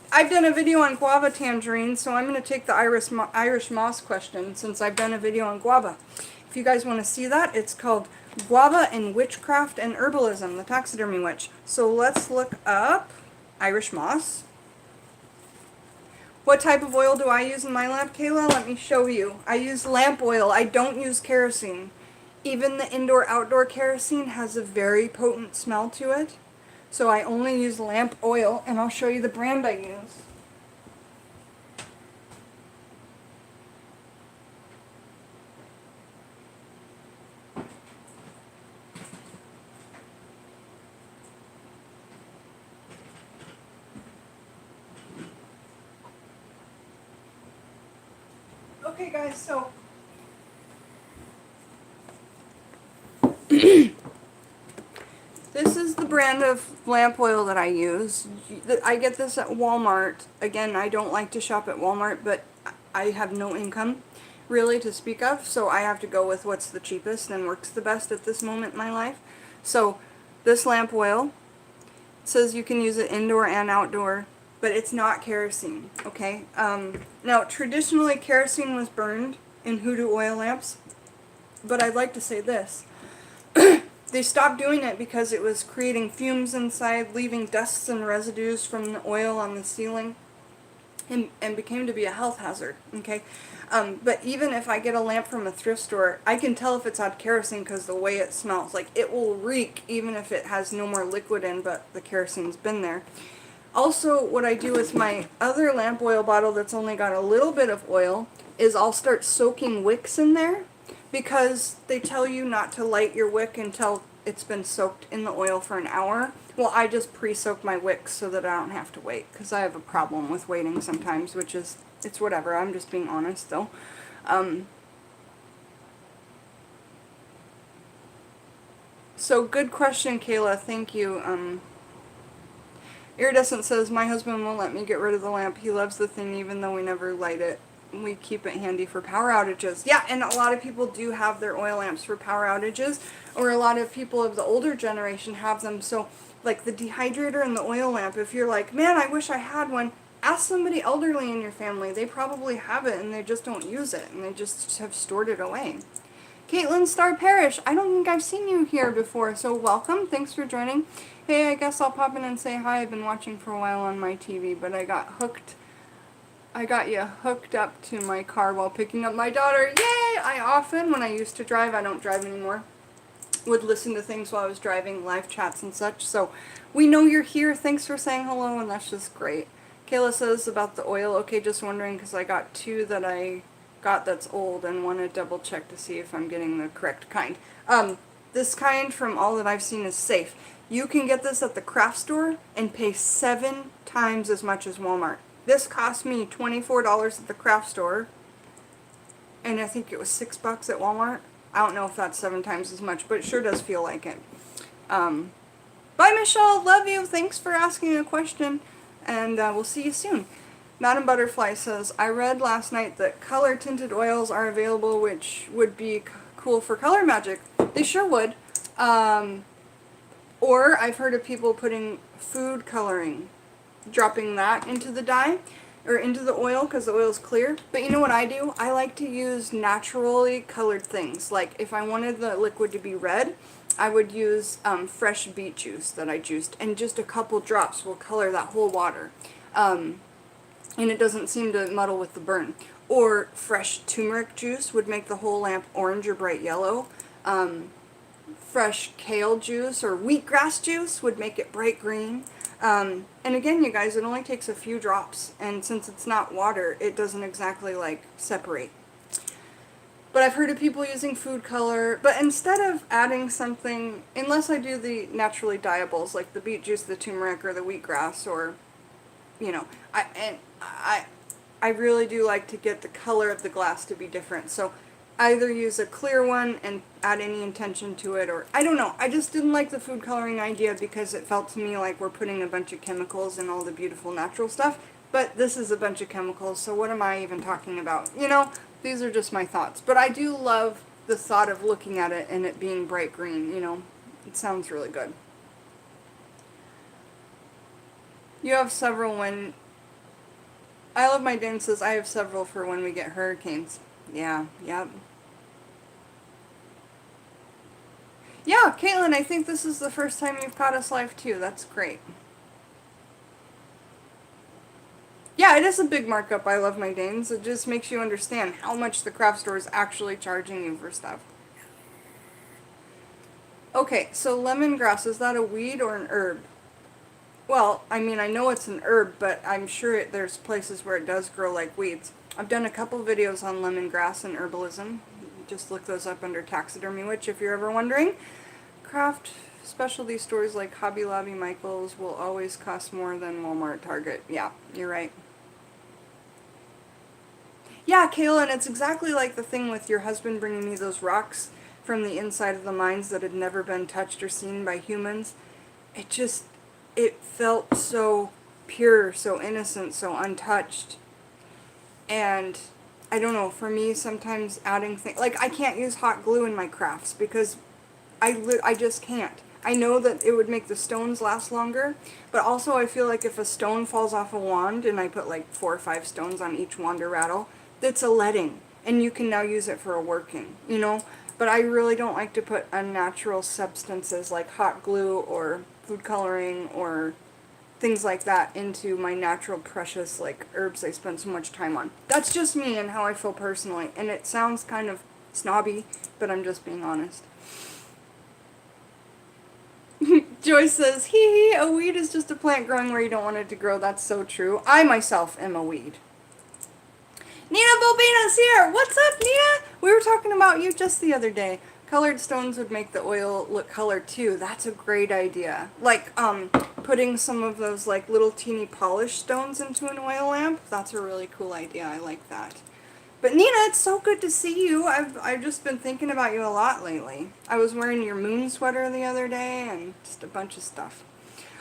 I've done a video on guava tangerine, so I'm going to take the Irish Moss question since I've done a video on guava. If you guys want to see that, it's called Guava in Witchcraft and Herbalism, the Taxidermy Witch. So let's look up Irish Moss. What type of oil do I use in my lamp, Kayla? Let me show you. I use lamp oil. I don't use kerosene. Even the indoor-outdoor kerosene has a very potent smell to it. So I only use lamp oil, and I'll show you the brand I use. Okay guys, so this is the brand of lamp oil that I use. I get this at Walmart. Again, I don't like to shop at Walmart, but I have no income really to speak of, so I have to go with what's the cheapest and works the best at this moment in my life. So this lamp oil says you can use it indoor and outdoor, but it's not kerosene, okay? Now, traditionally kerosene was burned in hoodoo oil lamps, but I'd like to say this. They stopped doing it because it was creating fumes inside, leaving dusts and residues from the oil on the ceiling, and became to be a health hazard, okay? But even if I get a lamp from a thrift store, I can tell if it's had kerosene because the way it smells. Like, it will reek even if it has no more liquid in, but the kerosene's been there. Also, what I do with my other lamp oil bottle that's only got a little bit of oil is I'll start soaking wicks in there, because they tell you not to light your wick until it's been soaked in the oil for an hour. Well, I just pre-soak my wicks so that I don't have to wait, because I have a problem with waiting sometimes, which is, it's whatever, I'm just being honest though. So good question, Kayla, thank you. Iridescent says, my husband won't let me get rid of the lamp. He loves the thing even though we never light it. We keep it handy for power outages. Yeah, and a lot of people do have their oil lamps for power outages, or a lot of people of the older generation have them. So, like the dehydrator and the oil lamp, if you're like, man, I wish I had one, ask somebody elderly in your family. They probably have it and they just don't use it, and they just have stored it away. Caitlin Star Parish, I don't think I've seen you here before, so welcome. Thanks for joining. Hey, I guess I'll pop in and say hi. I've been watching for a while on my TV, but I got hooked I got you hooked up to my car while picking up my daughter. Yay! I often, when I used to drive, I don't drive anymore, would listen to things while I was driving, live chats and such. So we know you're here. Thanks for saying hello, and that's just great. Kayla says about the oil. Okay, just wondering because I got 2 that I got that's old and want to double check to see if I'm getting the correct kind. This kind, from all that I've seen, is safe. You can get this at the craft store and pay 7 times as much as Walmart. This cost me $24 at the craft store, and I think it was $6 at Walmart. I don't know if that's 7 times as much, but it sure does feel like it. Bye, Michelle. Love you. Thanks for asking a question, and we'll see you soon. Madam Butterfly says, I read last night that color-tinted oils are available, which would be cool for color magic. They sure would. Or I've heard of people putting food coloring, dropping that into the dye, or into the oil, because the oil's clear. But you know what I do? I like to use naturally colored things. Like if I wanted the liquid to be red, I would use fresh beet juice that I juiced, and just a couple drops will color that whole water. And it doesn't seem to muddle with the burn. Or fresh turmeric juice would make the whole lamp orange or bright yellow. Fresh kale juice or wheatgrass juice would make it bright green. And again, you guys, it only takes a few drops, and since it's not water, it doesn't exactly like separate. But I've heard of people using food color, but instead of adding something, unless I do the naturally dyeables like the beet juice, the turmeric, or the wheatgrass, or you know, I really do like to get the color of the glass to be different. So either use a clear one and add any intention to it, or I don't know. I just didn't like the food coloring idea because it felt to me like we're putting a bunch of chemicals in all the beautiful natural stuff. But this is a bunch of chemicals, so what am I even talking about? You know, these are just my thoughts. But I do love the thought of looking at it and it being bright green, you know. It sounds really good. You have several when... I Love My Dane says, I have several for when we get hurricanes. Yeah, yep. Yeah, Caitlin, I think this is the first time you've caught us live too. That's great. Yeah, it is a big markup, I Love My Danes. It just makes you understand how much the craft store is actually charging you for stuff. Okay, so lemongrass, is that a weed or an herb? Well, I mean, I know it's an herb, but I'm sure there's places where it does grow like weeds. I've done a couple videos on lemongrass and herbalism. Just look those up under Taxidermy Witch if you're ever wondering. Craft specialty stores like Hobby Lobby, Michael's will always cost more than Walmart, Target. Yeah, you're right. Yeah, Kayla, and it's exactly like the thing with your husband bringing me those rocks from the inside of the mines that had never been touched or seen by humans. It felt so pure, so innocent, so untouched. And I don't know, for me, sometimes adding things, like I can't use hot glue in my crafts because I just can't. I know that it would make the stones last longer, but also I feel like if a stone falls off a wand and I put like 4 or 5 stones on each wand or rattle, that's a letting, and you can now use it for a working, you know? But I really don't like to put unnatural substances like hot glue or food coloring or things like that into my natural precious like herbs I spend so much time on. That's just me and how I feel personally, and it sounds kind of snobby, but I'm just being honest. Joyce says, hee hee, a weed is just a plant growing where you don't want it to grow. That's so true. I myself am a weed. Nina Bobina's here! What's up, Nina? We were talking about you just the other day. Colored stones would make the oil look colored too. That's a great idea. Like, putting some of those like little teeny polished stones into an oil lamp. That's a really cool idea. I like that. But Nina, it's so good to see you. I've just been thinking about you a lot lately. I was wearing your moon sweater the other day and just a bunch of stuff.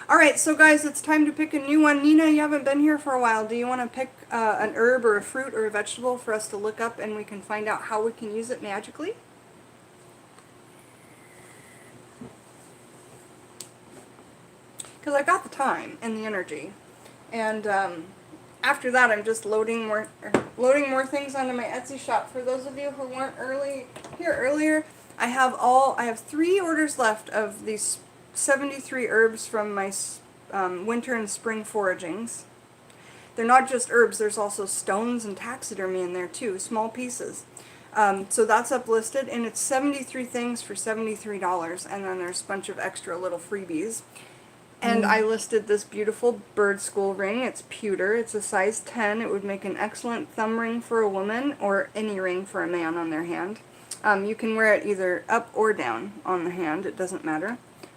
Alright, so guys, it's time to pick a new one. Nina, you haven't been here for a while. Do you want to pick an herb or a fruit or a vegetable for us to look up and we can find out how we can use it magically? Because I got the time and the energy. And after that, I'm just loading more things onto my Etsy shop. For those of you who weren't here earlier, I have 3 orders left of these 73 herbs from my winter and spring foragings. they're not just herbs, there's also stones and taxidermy in there too, small pieces. So that's uplisted, and it's 73 things for $73, and then there's a bunch of extra little freebies. And I listed this beautiful bird school ring. It's pewter. It's a size 10. It would make an excellent thumb ring for a woman or any ring for a man on their hand. You can wear it either up or down on the hand. It doesn't matter.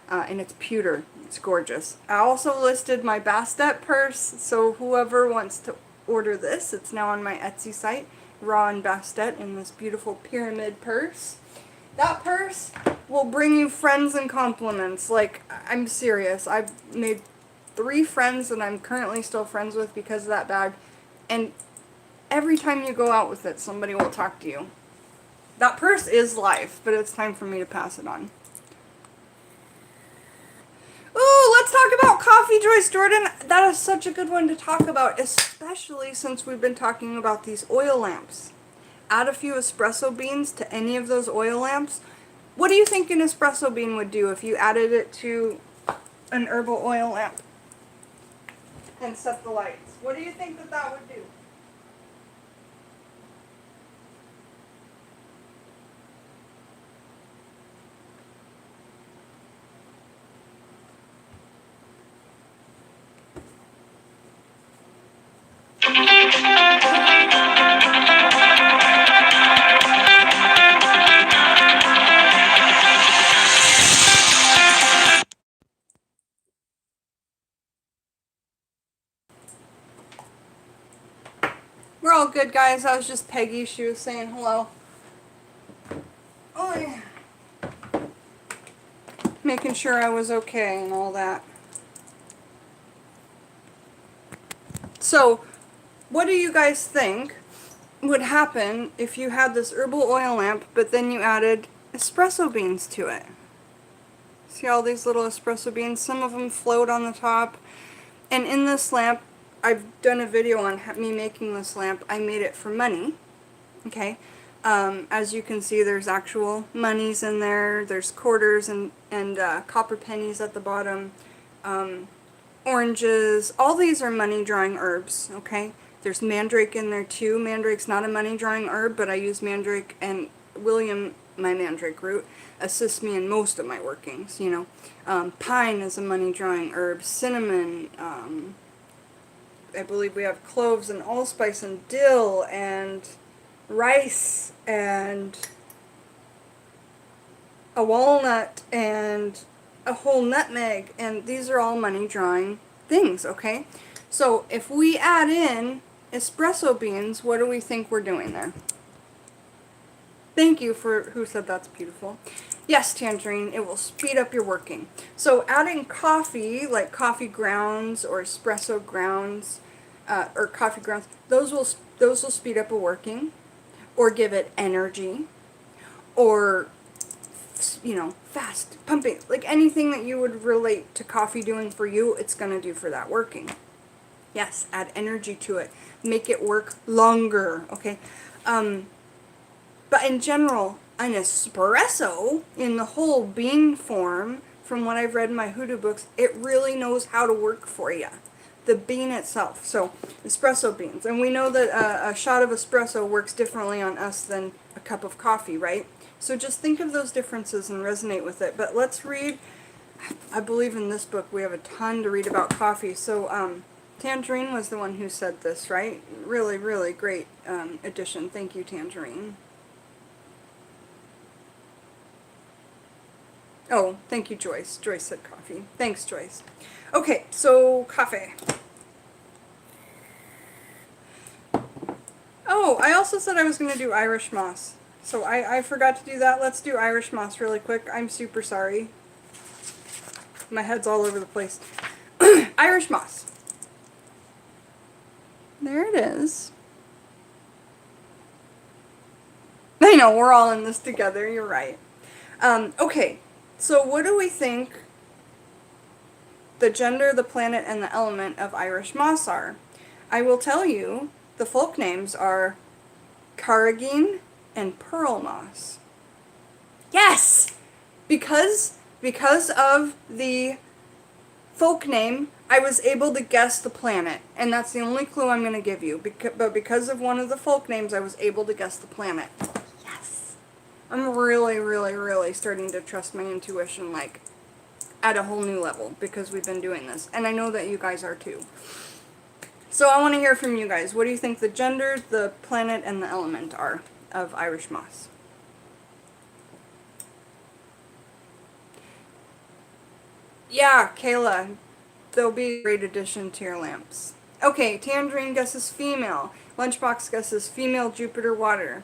And it's pewter. It's gorgeous. I also listed my Bastet purse, so whoever wants to order this, it's now on my Etsy site, Raw and Bastet, in this beautiful pyramid purse. That purse will bring you friends and compliments. Like, I'm serious. I've made 3 friends that I'm currently still friends with because of that bag. And every time you go out with it, somebody will talk to you. That purse is life, but it's time for me to pass it on. Ooh, let's talk about coffee, Joyce Jordan. That is such a good one to talk about, especially since we've been talking about these oil lamps. Add a few espresso beans to any of those oil lamps. What do you think an espresso bean would do if you added it to an herbal oil lamp and set the lights? What do you think that that would do? We're all good, guys. I was just Peggy. She was saying hello. Oh, yeah. Making sure I was okay and all that. So, what do you guys think would happen if you had this herbal oil lamp, but then you added espresso beans to it? See all these little espresso beans? Some of them float on the top. And in this lamp, I've done a video on me making this lamp. I made it for money. Okay. As you can see, there's actual monies in there. There's quarters and copper pennies at the bottom. Oranges. All these are money drawing herbs. Okay. There's mandrake in there too. Mandrake's not a money drawing herb, but I use mandrake, and William, my mandrake root, assists me in most of my workings, you know. Pine is a money drawing herb. Cinnamon, I believe we have cloves and allspice and dill and rice and a walnut and a whole nutmeg, and these are all money drawing things, okay? So if we add in espresso beans, what do we think we're doing there? Thank you for who said that's beautiful. Yes, Tangerine, it will speed up your working. So adding coffee, like coffee grounds or espresso grounds, or coffee grounds, those will speed up a working, or give it energy, or, you know, fast pumping, like anything that you would relate to coffee doing for you, it's gonna do for that working. Yes, add energy to it. Make it work longer, okay? But in general, an espresso, in the whole bean form, from what I've read in my hoodoo books, it really knows how to work for you. The bean itself. So, espresso beans. And we know that a shot of espresso works differently on us than a cup of coffee, right? So just think of those differences and resonate with it. But let's read, I believe in this book we have a ton to read about coffee. So, Tangerine was the one who said this, right? Really, really great addition. Thank you, Tangerine. Oh, thank you, Joyce. Joyce said coffee. Thanks, Joyce. Okay, so coffee. Oh, I also said I was going to do Irish Moss. So I forgot to do that. Let's do Irish Moss really quick. I'm super sorry. My head's all over the place. Irish Moss. There it is. I know, we're all in this together. You're right. Okay. So what do we think the gender, the planet, and the element of Irish Moss are? I will tell you, the folk names are Carrageen and Pearl Moss. Yes! Because of the folk name, I was able to guess the planet, and that's the only clue I'm going to give you. But because of one of the folk names, I was able to guess the planet. Yes! I'm really, really, really starting to trust my intuition, like, at a whole new level, because we've been doing this. And I know that you guys are too. So I want to hear from you guys. What do you think the gender, the planet, and the element are of Irish moss? Yeah, Kayla, they'll be a great addition to your lamps. Okay, Tangerine guesses female. Lunchbox guesses female Jupiter water.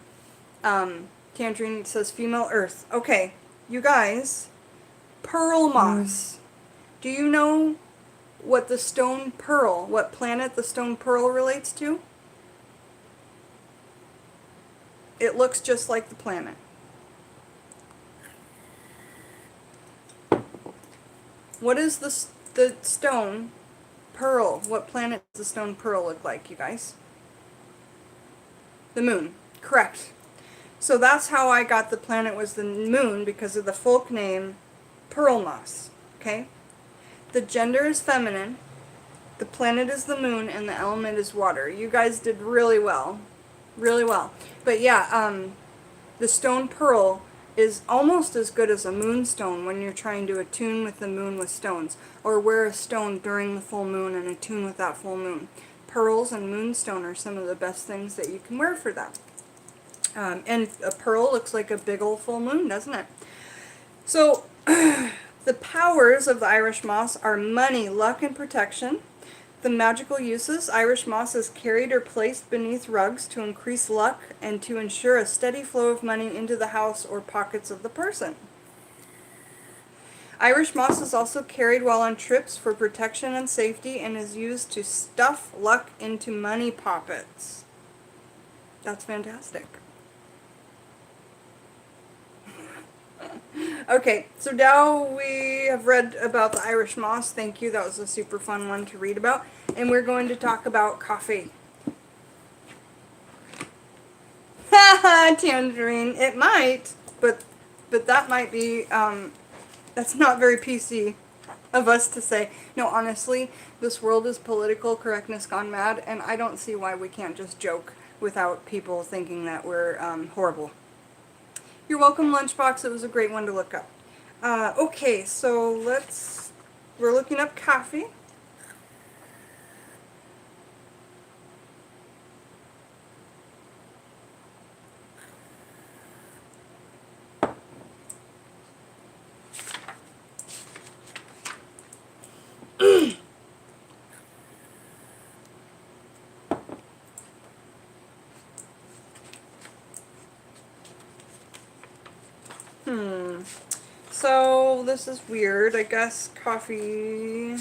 Tangerine says female earth. Okay, you guys, pearl moss. Do you know what the stone pearl, what planet the stone pearl relates to? It looks just like the planet. What is the stone pearl? What planet does the stone pearl look like, you guys? The moon. Correct. So that's how I got the planet was the moon, because of the folk name pearl moss. Okay? The gender is feminine. The planet is the moon, and the element is water. You guys did really well. Really well. But yeah, the stone pearl is almost as good as a moonstone when you're trying to attune with the moon with stones, or wear a stone during the full moon and attune with that full moon. Pearls and moonstone are some of the best things that you can wear for that. And a pearl looks like a big old full moon, doesn't it? So, the powers of the Irish moss are money, luck, and protection. The magical uses: Irish moss is carried or placed beneath rugs to increase luck and to ensure a steady flow of money into the house or pockets of the person. Irish moss is also carried while on trips for protection and safety, and is used to stuff luck into money poppets. That's fantastic. Okay, so now we have read about the Irish moss. Thank you. That was a super fun one to read about. And we're going to talk about coffee. Haha, Tangerine. It might, but that might be, that's not very PC of us to say. No, honestly, this world is political correctness gone mad, and I don't see why we can't just joke without people thinking that we're horrible. You're welcome, Lunchbox. It was a great one to look up. Okay, so we're looking up coffee. So this is weird. I guess coffee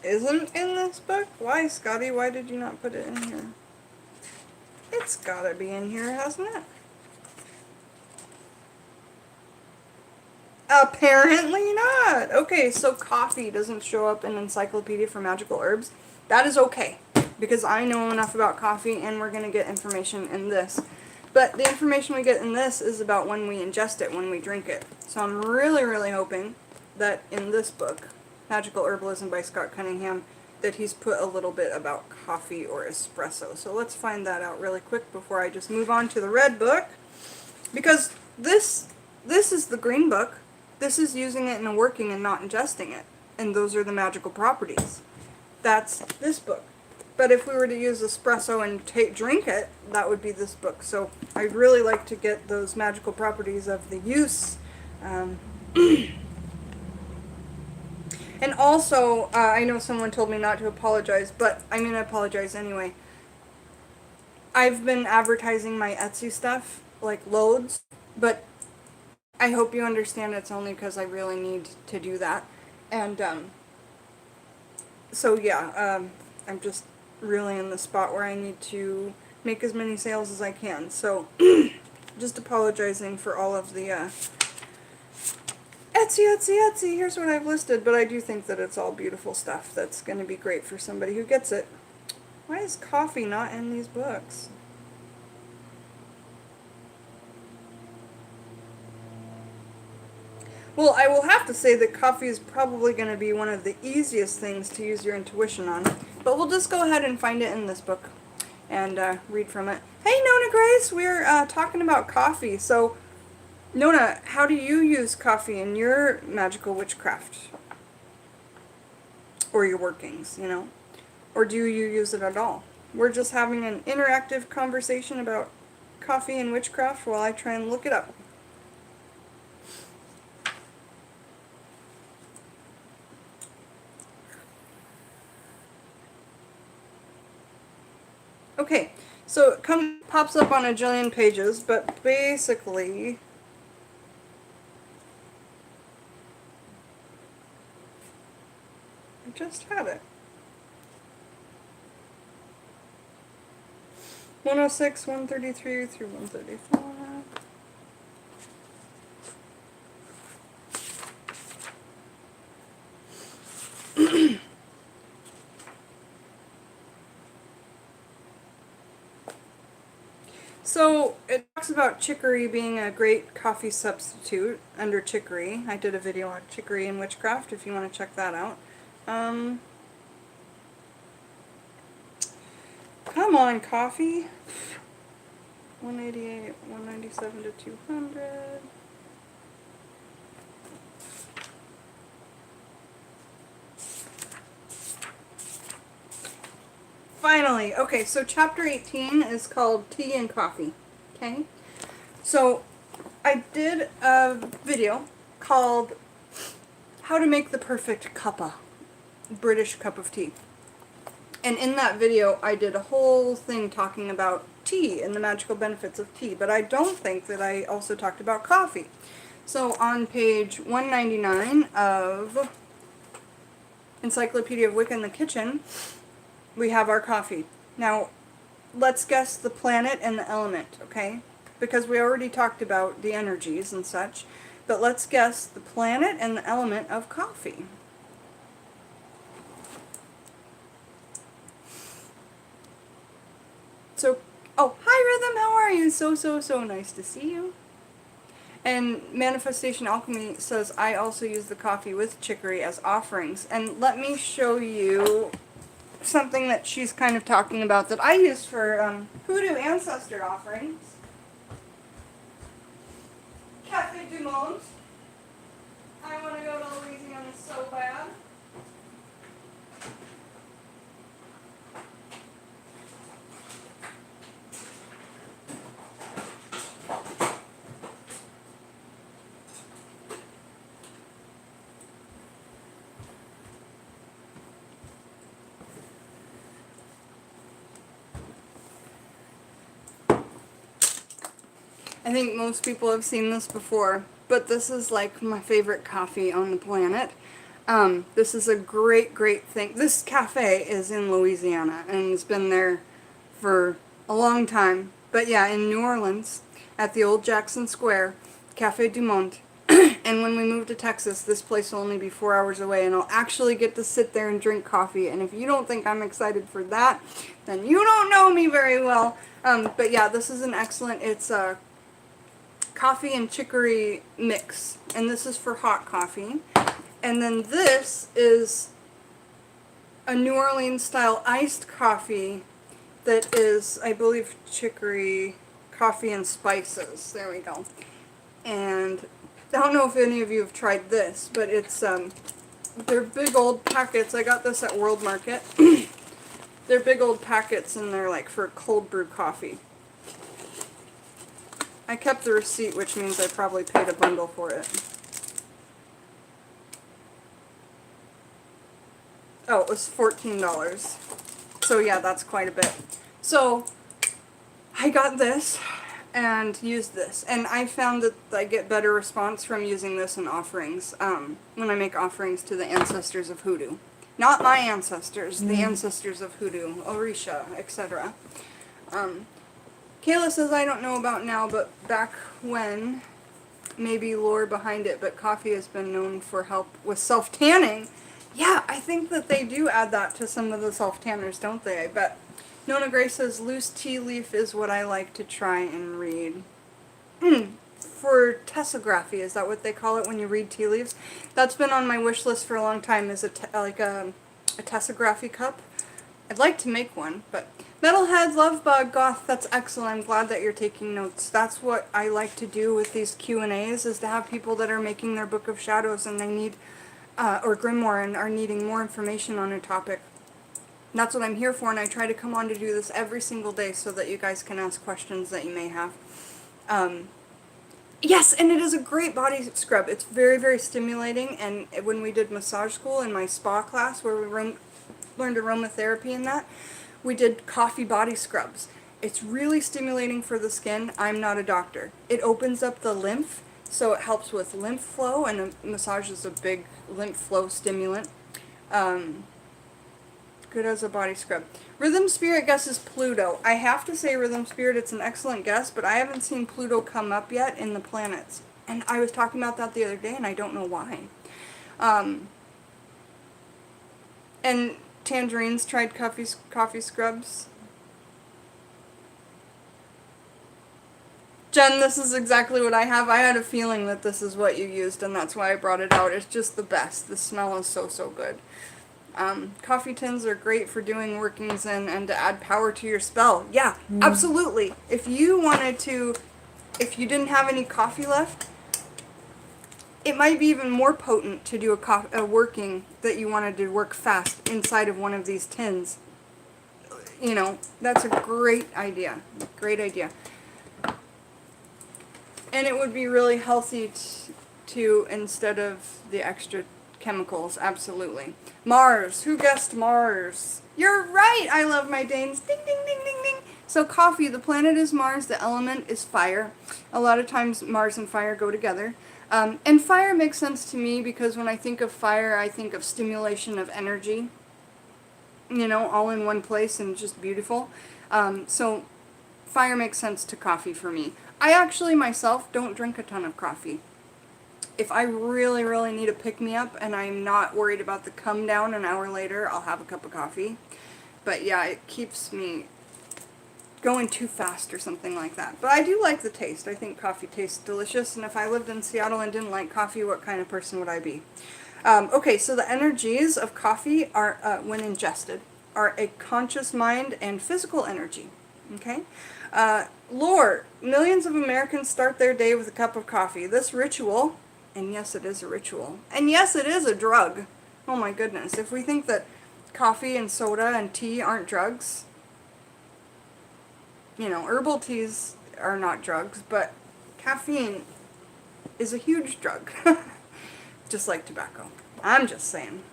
isn't in this book. Why, Scotty? Why did you not put it in here? It's gotta be in here, hasn't it? Apparently not. Okay, so coffee doesn't show up in Encyclopedia for Magical Herbs. That is okay, because I know enough about coffee, and we're going to get information in this. But the information we get in this is about when we ingest it, when we drink it. So I'm really, really hoping that in this book, Magical Herbalism by Scott Cunningham, that he's put a little bit about coffee or espresso. So let's find that out really quick before I just move on to the red book. Because this is the green book. This is using it and working and not ingesting it. And those are the magical properties. That's this book. But if we were to use espresso and drink it, that would be this book. So I'd really like to get those magical properties of the use. And also, I know someone told me not to apologize, but I'm going to apologize anyway. I've been advertising my Etsy stuff, like loads, but I hope you understand it's only because I really need to do that. And so yeah, I'm just really in the spot where I need to make as many sales as I can. So just apologizing for all of the Etsy, here's what I've listed, but I do think that it's all beautiful stuff that's going to be great for somebody who gets it. Why is coffee not in these books? Well, I will have to say that coffee is probably going to be one of the easiest things to use your intuition on. But we'll just go ahead and find it in this book and read from it. Hey, Nona Grace, we're talking about coffee. So, Nona, how do you use coffee in your magical witchcraft? Or your workings, you know? Or do you use it at all? We're just having an interactive conversation about coffee and witchcraft while I try and look it up. Okay, so it pops up on a jillion pages, but basically, I just had it. 106, 133 through 134. So, it talks about chicory being a great coffee substitute under chicory. I did a video on chicory and witchcraft if you want to check that out. Come on, coffee. 188, 197 to 200. Finally, okay, so chapter 18 is called Tea and Coffee, okay? So, I did a video called How to Make the Perfect Cuppa, British Cup of Tea. And in that video, I did a whole thing talking about tea and the magical benefits of tea, but I don't think that I also talked about coffee. So, on page 199 of Encyclopedia of Wicca in the Kitchen, we have our coffee. Now, let's guess the planet and the element, okay? Because we already talked about the energies and such. But let's guess the planet and the element of coffee. So, oh, hi Rhythm, how are you? So nice to see you. And Manifestation Alchemy says, I also use the coffee with chicory as offerings. And let me show you something that she's kind of talking about that I use for hoodoo ancestor offerings. Cafe du Monde. I want to go to Louisiana so bad. I think most people have seen this before, but this is like my favorite coffee on the planet. This is a great thing. This cafe is in Louisiana and it's been there for a long time. But yeah, in New Orleans, at the old Jackson Square, Cafe du Monde. And when we move to Texas, this place will only be 4 hours away, and I'll actually get to sit there and drink coffee. And if you don't think I'm excited for that, then you don't know me very well. But yeah, this is an excellent, it's a coffee and chicory mix, and this is for hot coffee. And then this is a New Orleans style iced coffee that is, I believe, chicory, coffee, and spices. There we go. And I don't know if any of you have tried this, but it's they're big old packets. I got this at World Market. They're big old packets, and they're like for cold brew coffee. I kept the receipt, which means I probably paid a bundle for it. Oh, it was $14. So yeah, that's quite a bit. So, I got this and used this. And I found that I get better response from using this in offerings, when I make offerings to the ancestors of hoodoo. Not my ancestors, the ancestors of hoodoo, Orisha, etc. Kayla says, I don't know about now, but back when, maybe lore behind it, but coffee has been known for help with self-tanning. Yeah, I think that they do add that to some of the self-tanners, don't they? I bet. Nona Grace says, loose tea leaf is what I like to try and read. for tessography. Is that what they call it when you read tea leaves? That's been on my wish list for a long time, is a tessography cup. I'd like to make one, but Metalhead, Lovebug, Goth, that's excellent. I'm glad that you're taking notes. That's what I like to do with these Q&As, is to have people that are making their Book of Shadows and they need, or Grimoire, and are needing more information on a topic. That's what I'm here for, and I try to come on to do this every single day so that you guys can ask questions that you may have. Yes, and it is a great body scrub. It's very, very stimulating, and when we did massage school in my spa class where we learned aromatherapy and that, we did coffee body scrubs. It's really stimulating for the skin. I'm not a doctor. It opens up the lymph, so it helps with lymph flow, and a massage is a big lymph flow stimulant. Good as a body scrub. Rhythm Spirit guesses Pluto. I have to say, Rhythm Spirit, it's an excellent guess, but I haven't seen Pluto come up yet in the planets. And I was talking about that the other day, and I don't know why. And Tangerine's tried coffee scrubs. Jen, this is exactly what I have. I had a feeling that this is what you used, and that's why I brought it out. It's just the best. The smell is so, so good. Coffee tins are great for doing workings and to add power to your spell. Yeah, absolutely. If you wanted to, if you didn't have any coffee left, it might be even more potent to do a working that you wanted to work fast inside of one of these tins. You know, that's a great idea. Great idea. And it would be really healthy to instead of the extra chemicals, absolutely. Mars. Who guessed Mars? You're right! I love my Danes. Ding, ding, ding, ding, ding. So coffee, the planet is Mars, the element is fire. A lot of times Mars and fire go together. And fire makes sense to me because when I think of fire, I think of stimulation of energy. You know, all in one place and just beautiful. So fire makes sense to coffee for me. I actually myself don't drink a ton of coffee. If I really, really need a pick-me-up and I'm not worried about the come down an hour later, I'll have a cup of coffee. But yeah, it keeps me going too fast or something like that. But I do like the taste. I think coffee tastes delicious, and if I lived in Seattle and didn't like coffee, what kind of person would I be? Okay, so the energies of coffee are, when ingested, are a conscious mind and physical energy. Okay? Lore. Millions of Americans start their day with a cup of coffee. This ritual... And yes, it is a ritual. And yes, it is a drug. Oh my goodness. If we think that coffee and soda and tea aren't drugs, you know, herbal teas are not drugs, but caffeine is a huge drug. Just like tobacco. I'm just saying.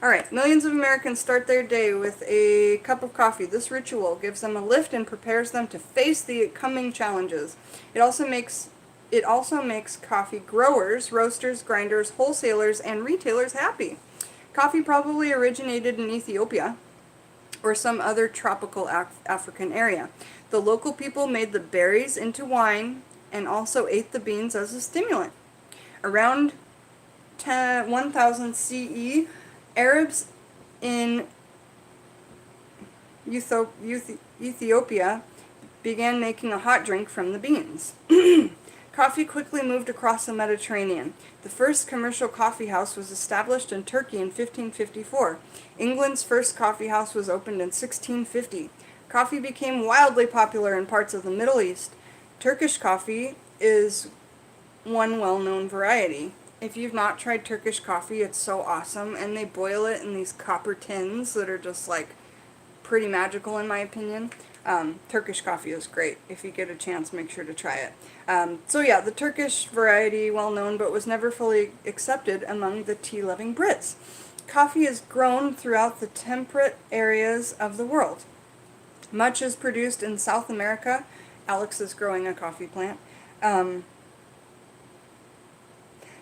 Alright, millions of Americans start their day with a cup of coffee. This ritual gives them a lift and prepares them to face the coming challenges. It also makes coffee growers, roasters, grinders, wholesalers, and retailers happy. Coffee probably originated in Ethiopia or some other tropical African area. The local people made the berries into wine and also ate the beans as a stimulant. Around 1000 CE, Arabs in Ethiopia began making a hot drink from the beans. Coffee quickly moved across the Mediterranean. The first commercial coffee house was established in Turkey in 1554. England's first coffee house was opened in 1650. Coffee became wildly popular in parts of the Middle East. Turkish coffee is one well-known variety. If you've not tried Turkish coffee, it's so awesome, and they boil it in these copper tins that are just like pretty magical in my opinion. Turkish coffee is great. If you get a chance, make sure to try it. So yeah, the Turkish variety, well known, but was never fully accepted among the tea-loving Brits. Coffee is grown throughout the temperate areas of the world. Much is produced in South America. Alex is growing a coffee plant.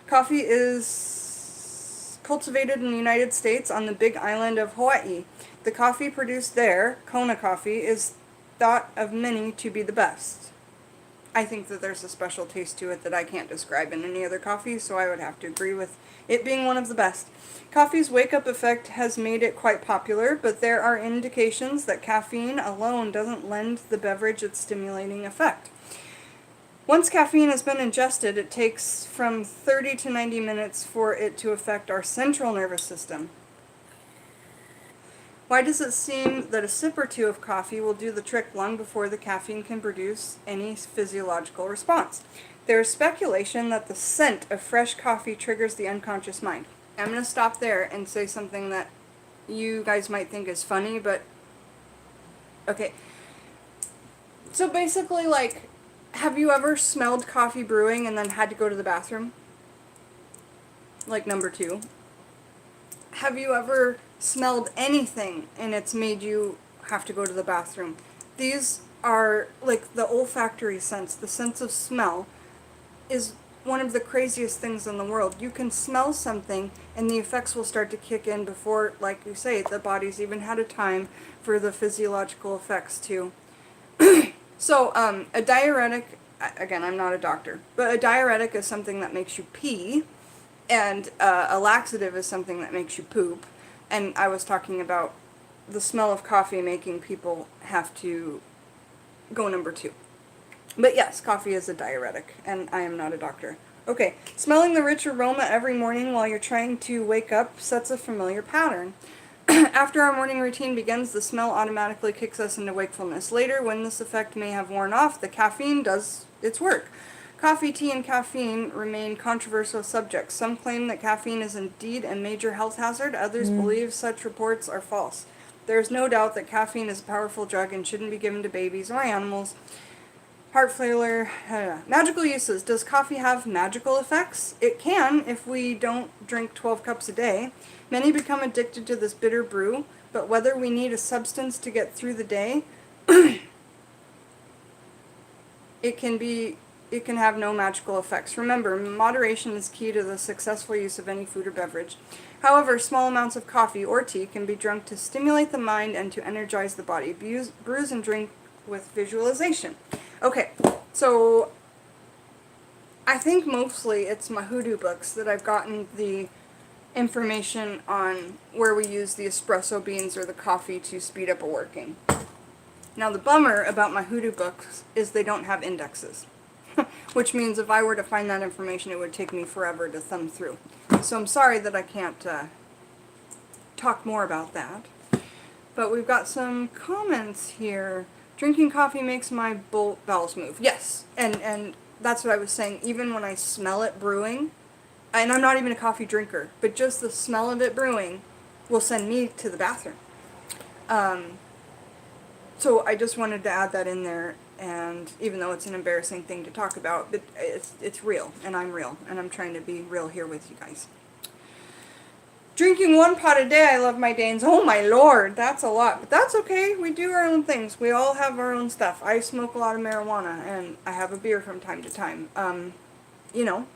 Coffee is cultivated in the United States on the big island of Hawaii. The coffee produced there, Kona coffee, is thought of many to be the best. I think that there's a special taste to it that I can't describe in any other coffee, so I would have to agree with it being one of the best. Coffee's wake-up effect has made it quite popular, but there are indications that caffeine alone doesn't lend the beverage its stimulating effect. Once caffeine has been ingested, it takes from 30 to 90 minutes for it to affect our central nervous system. Why does it seem that a sip or two of coffee will do the trick long before the caffeine can produce any physiological response? There is speculation that the scent of fresh coffee triggers the unconscious mind. I'm going to stop there and say something that you guys might think is funny, but okay. So basically, like, have you ever smelled coffee brewing and then had to go to the bathroom? Like number 2. Have you ever smelled anything and it's made you have to go to the bathroom? These are like the olfactory sense, the sense of smell is one of the craziest things in the world. You can smell something and the effects will start to kick in before, like you say, the body's even had a time for the physiological effects to. So, a diuretic, again, I'm not a doctor, but a diuretic is something that makes you pee, and a laxative is something that makes you poop. And I was talking about the smell of coffee making people have to go number 2. But yes, coffee is a diuretic, and I am not a doctor. Okay, smelling the rich aroma every morning while you're trying to wake up sets a familiar pattern. After our morning routine begins, the smell automatically kicks us into wakefulness. Later, when this effect may have worn off, the caffeine does its work. Coffee, tea, and caffeine remain controversial subjects. Some claim that caffeine is indeed a major health hazard. Others believe such reports are false. There is no doubt that caffeine is a powerful drug and shouldn't be given to babies or animals. Heart failure, magical uses. Does coffee have magical effects? It can if we don't drink 12 cups a day. Many become addicted to this bitter brew, but whether we need a substance to get through the day, it can have no magical effects. Remember, moderation is key to the successful use of any food or beverage. However, small amounts of coffee or tea can be drunk to stimulate the mind and to energize the body. Brews and drink with visualization. Okay, so I think mostly it's my hoodoo books that I've gotten the information on where we use the espresso beans or the coffee to speed up a working. Now the bummer about my hoodoo books is they don't have indexes, which means if I were to find that information it would take me forever to thumb through. So I'm sorry that I can't talk more about that. But we've got some comments here. Drinking coffee makes my bowels move. Yes, and that's what I was saying. Even when I smell it brewing, and I'm not even a coffee drinker, but just the smell of it brewing will send me to the bathroom. So I just wanted to add that in there, and even though it's an embarrassing thing to talk about, but it's real, and I'm real, and I'm trying to be real here with you guys. Drinking 1 pot a day, I love my Danes. Oh my lord, that's a lot. But that's okay, we do our own things. We all have our own stuff. I smoke a lot of marijuana, and I have a beer from time to time. You know,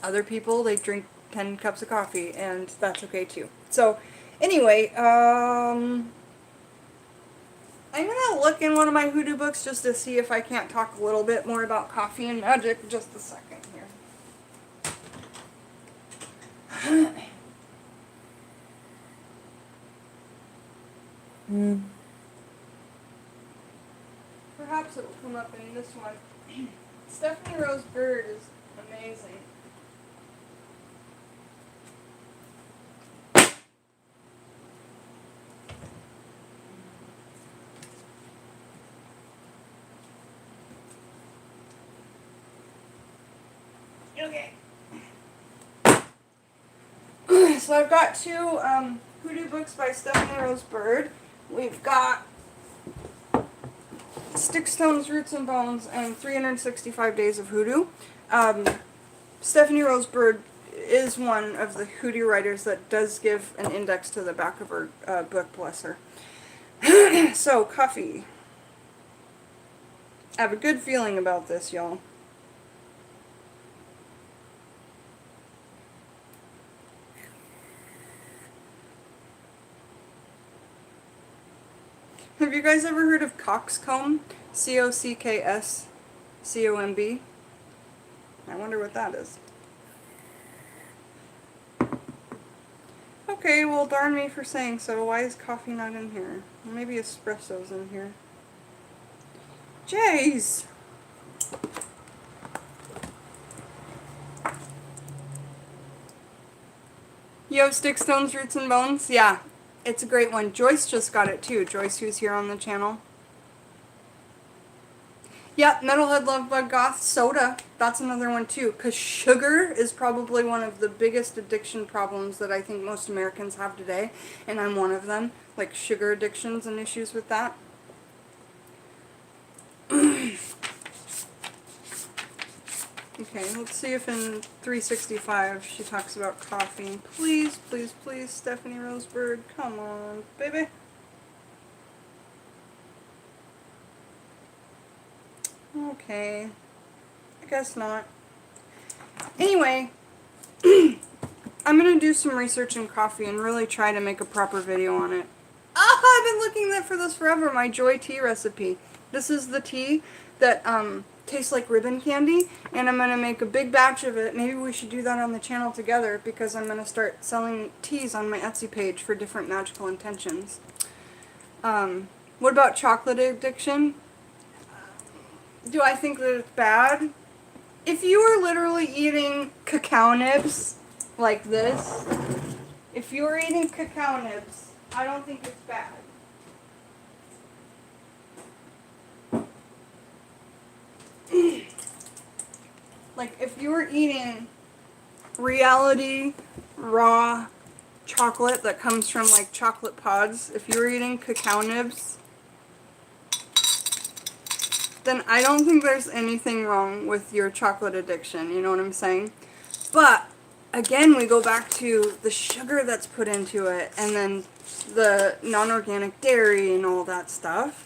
other people, they drink 10 cups of coffee, and that's okay too. So, anyway, I'm going to look in one of my hoodoo books just to see if I can't talk a little bit more about coffee and magic. Just a second here. Perhaps it will come up in this one. Stephanie Rose Bird is amazing. Okay. So I've got 2 hoodoo books by Stephanie Rose Bird. We've got Sticks, Stones, Roots, and Bones, and 365 Days of Hoodoo. Stephanie Rose Bird is one of the hoodoo writers that does give an index to the back of her book, bless her. So, coffee. I have a good feeling about this, y'all. Have you guys ever heard of coxcomb? C-O-C-K-S-C-O-M-B? I wonder what that is. Okay, well darn me for saying so. Why is coffee not in here? Maybe espresso's in here. Jeez! You have stick stones, roots, and bones? Yeah, it's a great one. Joyce just got it too. Joyce, who's here on the channel. Yep, Metalhead Love Bug Goth soda. That's another one too. Because sugar is probably one of the biggest addiction problems that I think most Americans have today. And I'm one of them. Like sugar addictions and issues with that. Okay, let's see if in 365 she talks about coffee. Please, please, please, Stephanie Rosebird. Come on, baby. Okay. I guess not. Anyway, I'm going to do some research in coffee and really try to make a proper video on it. I've been looking for this forever, my Joy tea recipe. This is the tea that tastes like ribbon candy, and I'm going to make a big batch of it. Maybe we should do that on the channel together, because I'm going to start selling teas on my Etsy page for different magical intentions. What about chocolate addiction? Do I think that it's bad? If you were literally eating cacao nibs like this, if you were eating cacao nibs, I don't think it's bad. Like, if you were eating reality raw chocolate that comes from, like, chocolate pods, if you were eating cacao nibs, then I don't think there's anything wrong with your chocolate addiction, you know what I'm saying? But, again, we go back to the sugar that's put into it, and then the non-organic dairy and all that stuff.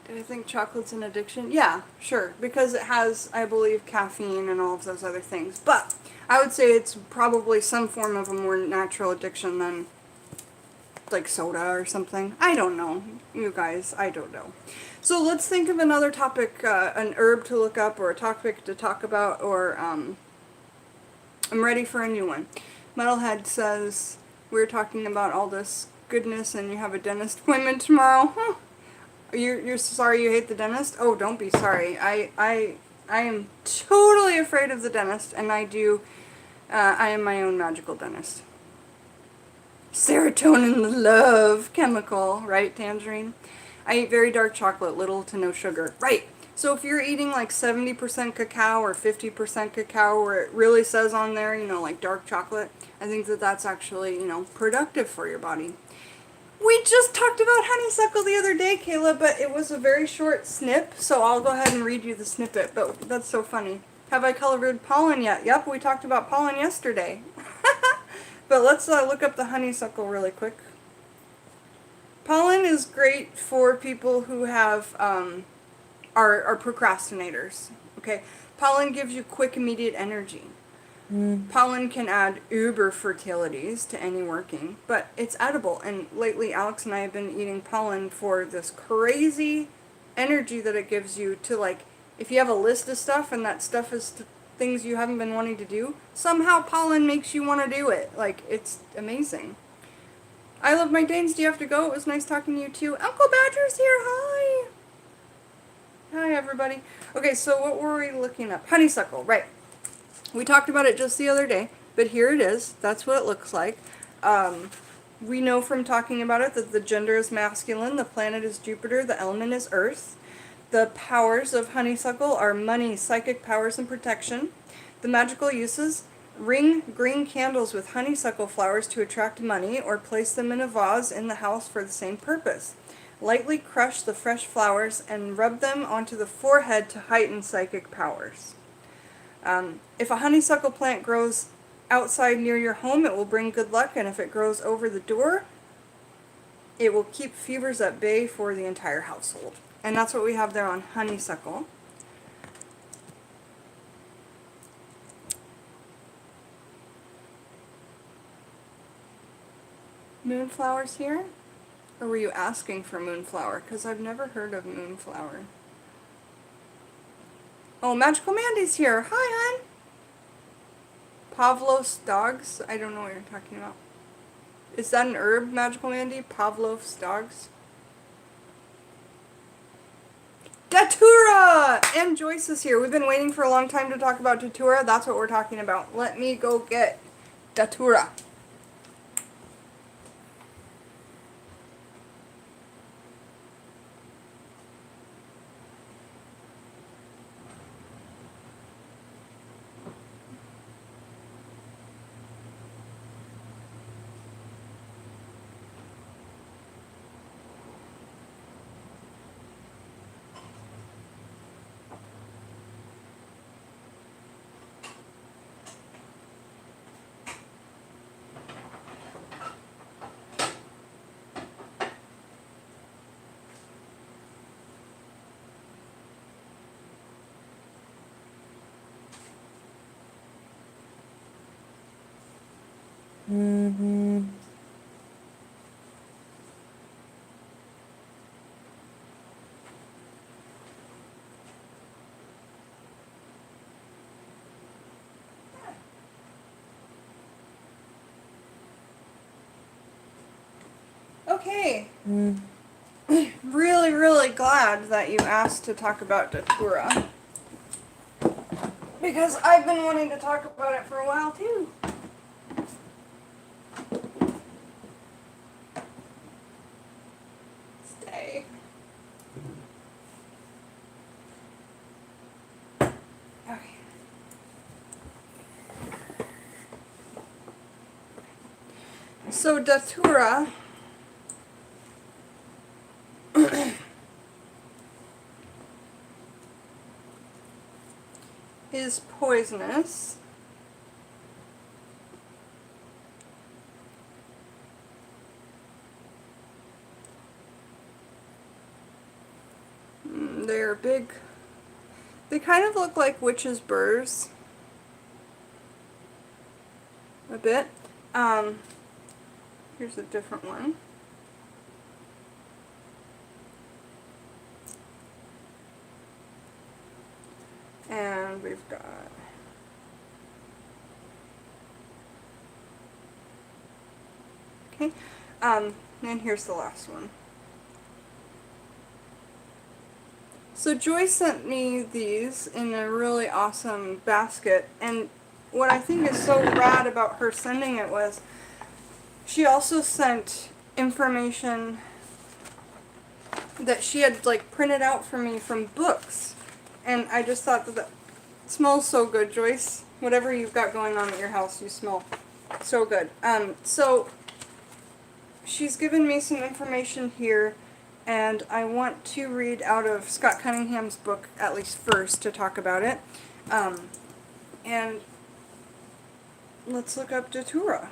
Do I think chocolate's an addiction? Yeah, sure, because it has, I believe, caffeine and all of those other things. But I would say it's probably some form of a more natural addiction than, like, soda or something. I don't know, you guys, I don't know. So let's think of another topic, an herb to look up, or a topic to talk about, or I'm ready for a new one. Metalhead says, we're talking about all this goodness and you have a dentist appointment tomorrow. Huh. You're sorry you hate the dentist? Oh, don't be sorry. I am totally afraid of the dentist, and I am my own magical dentist. Serotonin, the love chemical, right, Tangerine? I eat very dark chocolate, little to no sugar. Right. So if you're eating like 70% cacao or 50% cacao, where it really says on there, you know, like dark chocolate, I think that that's actually, you know, productive for your body. We just talked about honeysuckle the other day, Kayla, but it was a very short snip, so I'll go ahead and read you the snippet, but that's so funny. Have I colored pollen yet? Yep, we talked about pollen yesterday. But let's look up the honeysuckle really quick. Pollen is great for people who have, are procrastinators, okay? Pollen gives you quick, immediate energy. Pollen can add uber fertilities to any working, but it's edible, and lately Alex and I have been eating pollen for this crazy energy that it gives you to, like, if you have a list of stuff and that stuff is things you haven't been wanting to do, somehow pollen makes you want to do it. Like, it's amazing. I love my Danes. Do you have to go? It was nice talking to you too. Uncle Badger's here. Hi. Hi, everybody. Okay, so what were we looking up? Honeysuckle, right. We talked about it just the other day, but here it is. That's what it looks like. We know from talking about it that the gender is masculine, the planet is Jupiter, the element is Earth. The powers of honeysuckle are money, psychic powers, and protection. The magical uses: ring green candles with honeysuckle flowers to attract money, or place them in a vase in the house for the same purpose. Lightly crush the fresh flowers and rub them onto the forehead to heighten psychic powers. If a honeysuckle plant grows outside near your home, it will bring good luck, and if it grows over the door, it will keep fevers at bay for the entire household. And that's what we have there on honeysuckle. Moonflower's here? Or were you asking for moonflower? Because I've never heard of moonflower. Oh, Magical Mandy's here. Hi, hon. Pavlov's dogs? I don't know what you're talking about. Is that an herb, Magical Mandy? Pavlov's dogs? Datura! And Joyce is here. We've been waiting for a long time to talk about Datura. That's what we're talking about. Let me go get Datura. Mm-hmm. Okay. Really, really glad that you asked to talk about Datura. Because I've been wanting to talk about it for a while too. Stay. Okay. So Datura is poisonous. They're big. They kind of look like witches' burrs. A bit. Here's a different one. And we've got okay. And here's the last one. So Joy sent me these in a really awesome basket, and what I think is so rad about her sending it was she also sent information that she had like printed out for me from books, and I just thought that smells so good, Joyce. Whatever you've got going on at your house, you smell so good. So she's given me some information here, and I want to read out of Scott Cunningham's book at least first to talk about it. And let's look up Datura.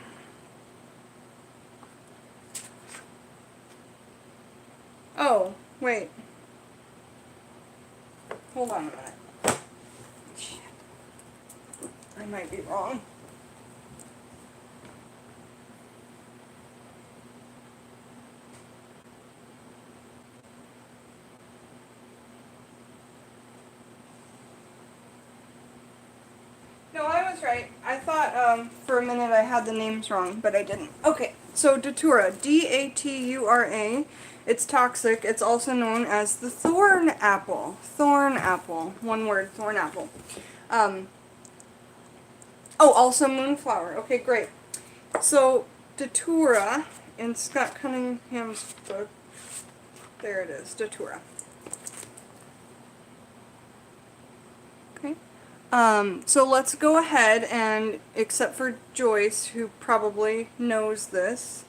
Oh, wait. Hold on a minute. Shit. I might be wrong. No, I was right. I thought for a minute I had the names wrong, but I didn't. Okay, so Datura, D-A-T-U-R-A. It's toxic. It's also known as the thorn apple. Thorn apple. One word, thorn apple. Oh, also moonflower. Okay, great. So Datura, in Scott Cunningham's book, there it is, Datura. Okay. So let's go ahead and, except for Joyce, who probably knows this,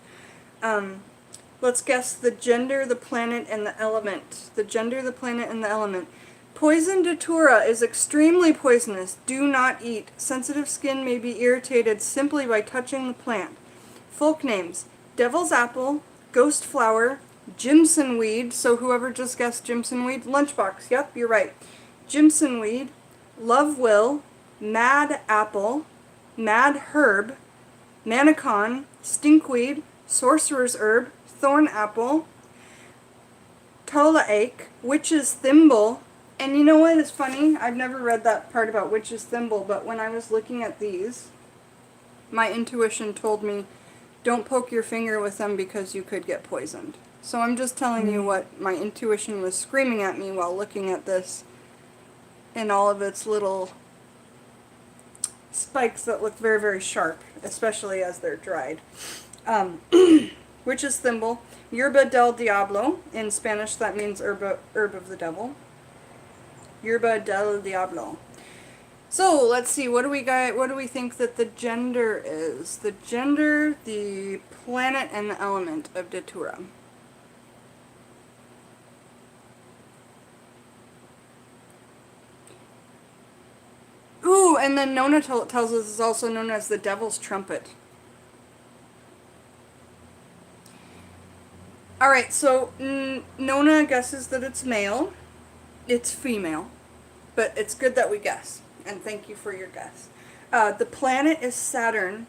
let's guess the gender, the planet, and the element. The gender, the planet, and the element. Poison Datura is extremely poisonous. Do not eat. Sensitive skin may be irritated simply by touching the plant. Folk names: devil's apple, ghost flower, Jimson weed, so whoever just guessed Jimson weed, lunchbox, yep, you're right. Jimson weed, love will, mad apple, mad herb, manicon, stinkweed, sorcerer's herb, thorn apple, tolaake, witch's thimble. And you know what is funny? I've never read that part about witch's thimble, but when I was looking at these, my intuition told me, don't poke your finger with them because you could get poisoned. So I'm just telling you what my intuition was screaming at me while looking at this in all of its little spikes that look very, very sharp, especially as they're dried. Witch's thimble, Yerba del Diablo. In Spanish, that means herb of the devil. Yerba del Diablo. So let's see, what do we got? What do we think that the gender is? The gender, the planet, and the element of Datura. Ooh, and then Nona tells us it's also known as the devil's trumpet. Alright, so Nona guesses that it's male. It's female. But it's good that we guess. And thank you for your guess. The planet is Saturn,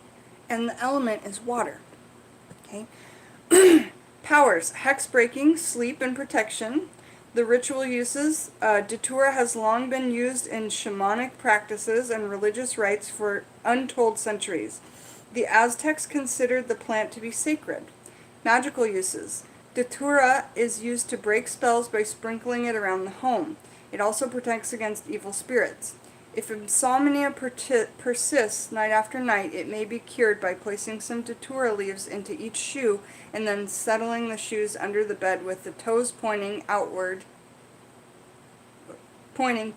and the element is water. Okay. Powers, hex breaking, sleep, and protection. The ritual uses, Datura has long been used in shamanic practices and religious rites for untold centuries. The Aztecs considered the plant to be sacred. Magical uses, Datura is used to break spells by sprinkling it around the home. It also protects against evil spirits. If insomnia persists night after night, it may be cured by placing some Datura leaves into each shoe and then settling the shoes under the bed with the toes pointing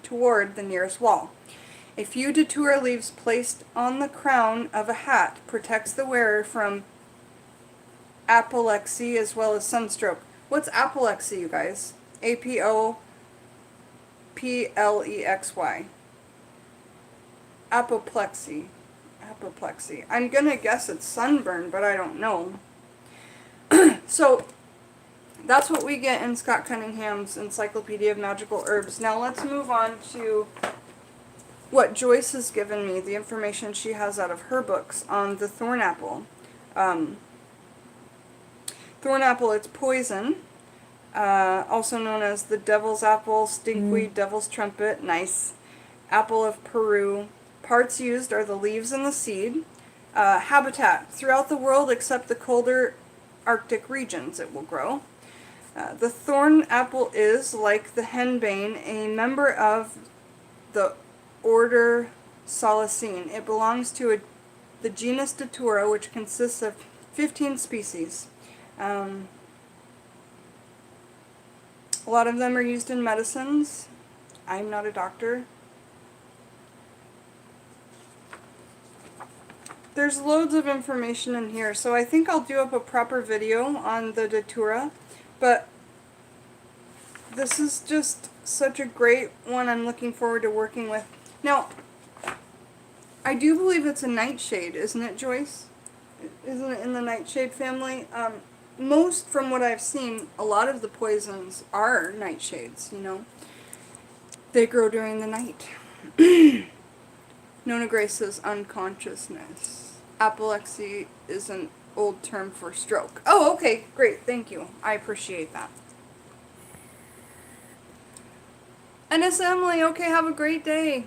toward the nearest wall. A few Datura leaves placed on the crown of a hat protects the wearer from apoplexy as well as sunstroke. What's apoplexy, you guys? Apoplexy. Apoplexy. I'm gonna guess it's sunburn, but I don't know. So, that's what we get in Scott Cunningham's Encyclopedia of Magical Herbs. Now let's move on to what Joyce has given me, the information she has out of her books on the thorn apple. Thorn apple, it's poison. Also known as the devil's apple, stinkweed, devil's trumpet, nice. Apple of Peru. Parts used are the leaves and the seed. Habitat. Throughout the world except the colder Arctic regions it will grow. The thorn apple is, like the henbane, a member of the order Solacine. It belongs to the genus Datura, which consists of 15 species. A lot of them are used in medicines. I'm not a doctor. There's loads of information in here, so I think I'll do up a proper video on the Datura, but this is just such a great one I'm looking forward to working with. Now, I do believe it's a nightshade, isn't it, Joyce? Isn't it in the nightshade family? Most, from what I've seen, a lot of the poisons are nightshades, you know. They grow during the night. Nona Grace says unconsciousness. Apoplexy is an old term for stroke. Oh, okay, great, thank you. I appreciate that. And it's Emily, okay, have a great day.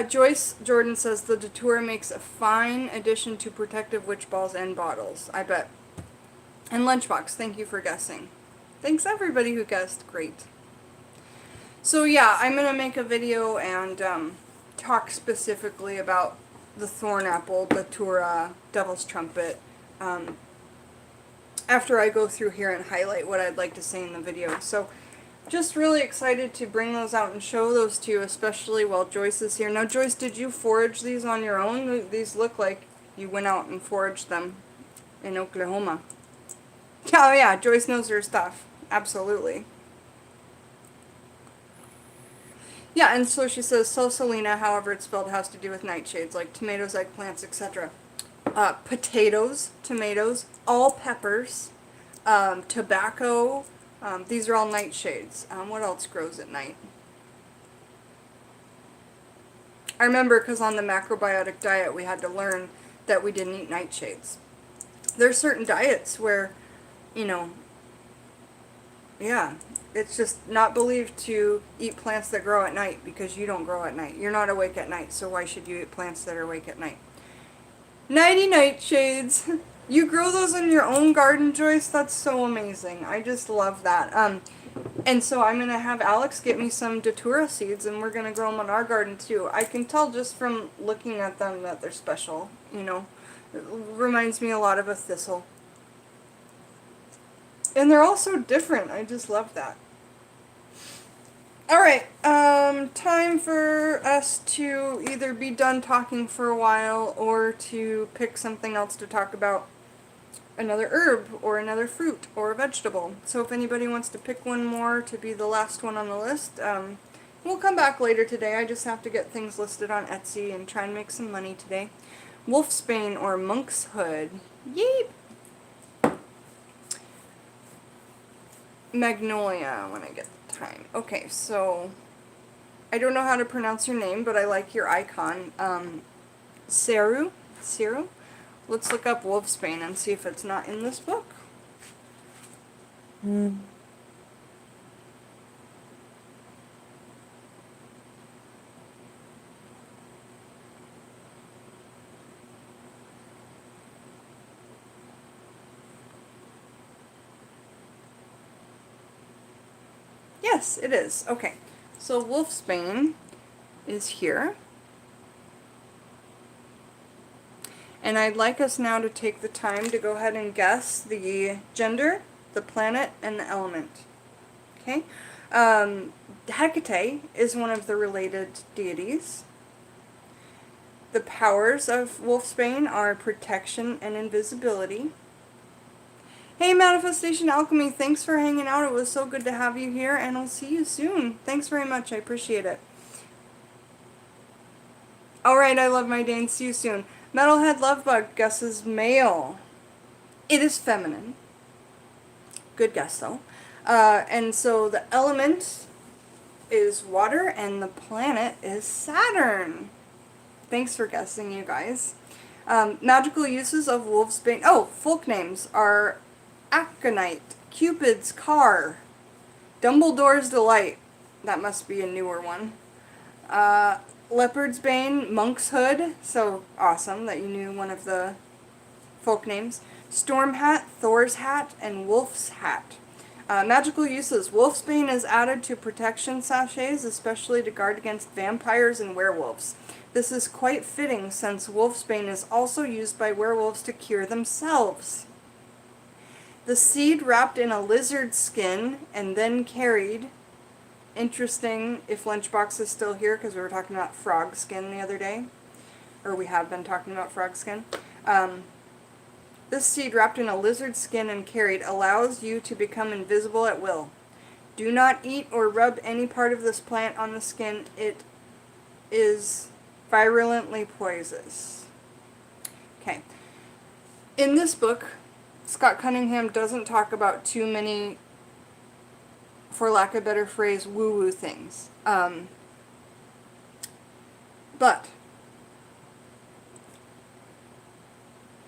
Joyce Jordan says the Datura makes a fine addition to protective witch balls and bottles. I bet. And Lunchbox, thank you for guessing. Thanks everybody who guessed, great. So yeah, I'm going to make a video and talk specifically about the thorn apple, Datura, devil's trumpet, after I go through here and highlight what I'd like to say in the video. So just really excited to bring those out and show those to you, especially while Joyce is here. Now Joyce, did you forage these on your own? These look like you went out and foraged them in Oklahoma. Oh yeah, Joyce knows her stuff. Absolutely. Yeah, and so she says, Salsalina, however it's spelled, has to do with nightshades, like tomatoes, eggplants, etc. Potatoes, tomatoes, all peppers, tobacco, these are all nightshades. What else grows at night? I remember because on the macrobiotic diet we had to learn that we didn't eat nightshades. There's certain diets where, you know, yeah, it's just not believed to eat plants that grow at night because you don't grow at night. You're not awake at night, so why should you eat plants that are awake at night? Nighty nightshades. You grow those in your own garden, Joyce? That's so amazing. I just love that. And so I'm going to have Alex get me some Datura seeds, and we're going to grow them in our garden too. I can tell just from looking at them that they're special, you know. It reminds me a lot of a thistle. And they're all so different. I just love that. Alright, time for us to either be done talking for a while or to pick something else to talk about. Another herb or another fruit or a vegetable. So if anybody wants to pick one more to be the last one on the list, we'll come back later today. I just have to get things listed on Etsy and try and make some money today. Wolfsbane or monk's hood. Yeep! Magnolia when I get the time. Okay, so I don't know how to pronounce your name, but I like your icon. Seru? Let's look up Wolfsbane and see if it's not in this book. Yes, it is. Okay, so Wolfsbane is here. And I'd like us now to take the time to go ahead and guess the gender, the planet, and the element. Okay? Hecate is one of the related deities. The powers of Wolfsbane are protection and invisibility. Hey, Manifestation Alchemy, thanks for hanging out. It was so good to have you here, and I'll see you soon. Thanks very much. I appreciate it. Alright, I love my Dane. See you soon. Metalhead Lovebug guesses male. It is feminine. Good guess, though. And so the element is water, and the planet is Saturn. Thanks for guessing, you guys. Magical uses of Wolfsbane. Oh, folk names are Aconite, Cupid's Car, Dumbledore's Delight. That must be a newer one. Leopard's Bane, Monk's Hood. So awesome that you knew one of the folk names. Storm Hat, Thor's Hat, and Wolf's Hat. Magical uses. Wolfsbane is added to protection sachets, especially to guard against vampires and werewolves. This is quite fitting since Wolfsbane is also used by werewolves to cure themselves. The seed wrapped in a lizard skin and then carried. Interesting if Lunchbox is still here, because we were talking about frog skin the other day. Or we have been talking about frog skin. This seed wrapped in a lizard skin and carried allows you to become invisible at will. Do not eat or rub any part of this plant on the skin. It is virulently poisonous. Okay. In this book, Scott Cunningham doesn't talk about too many, for lack of a better phrase, woo-woo things. But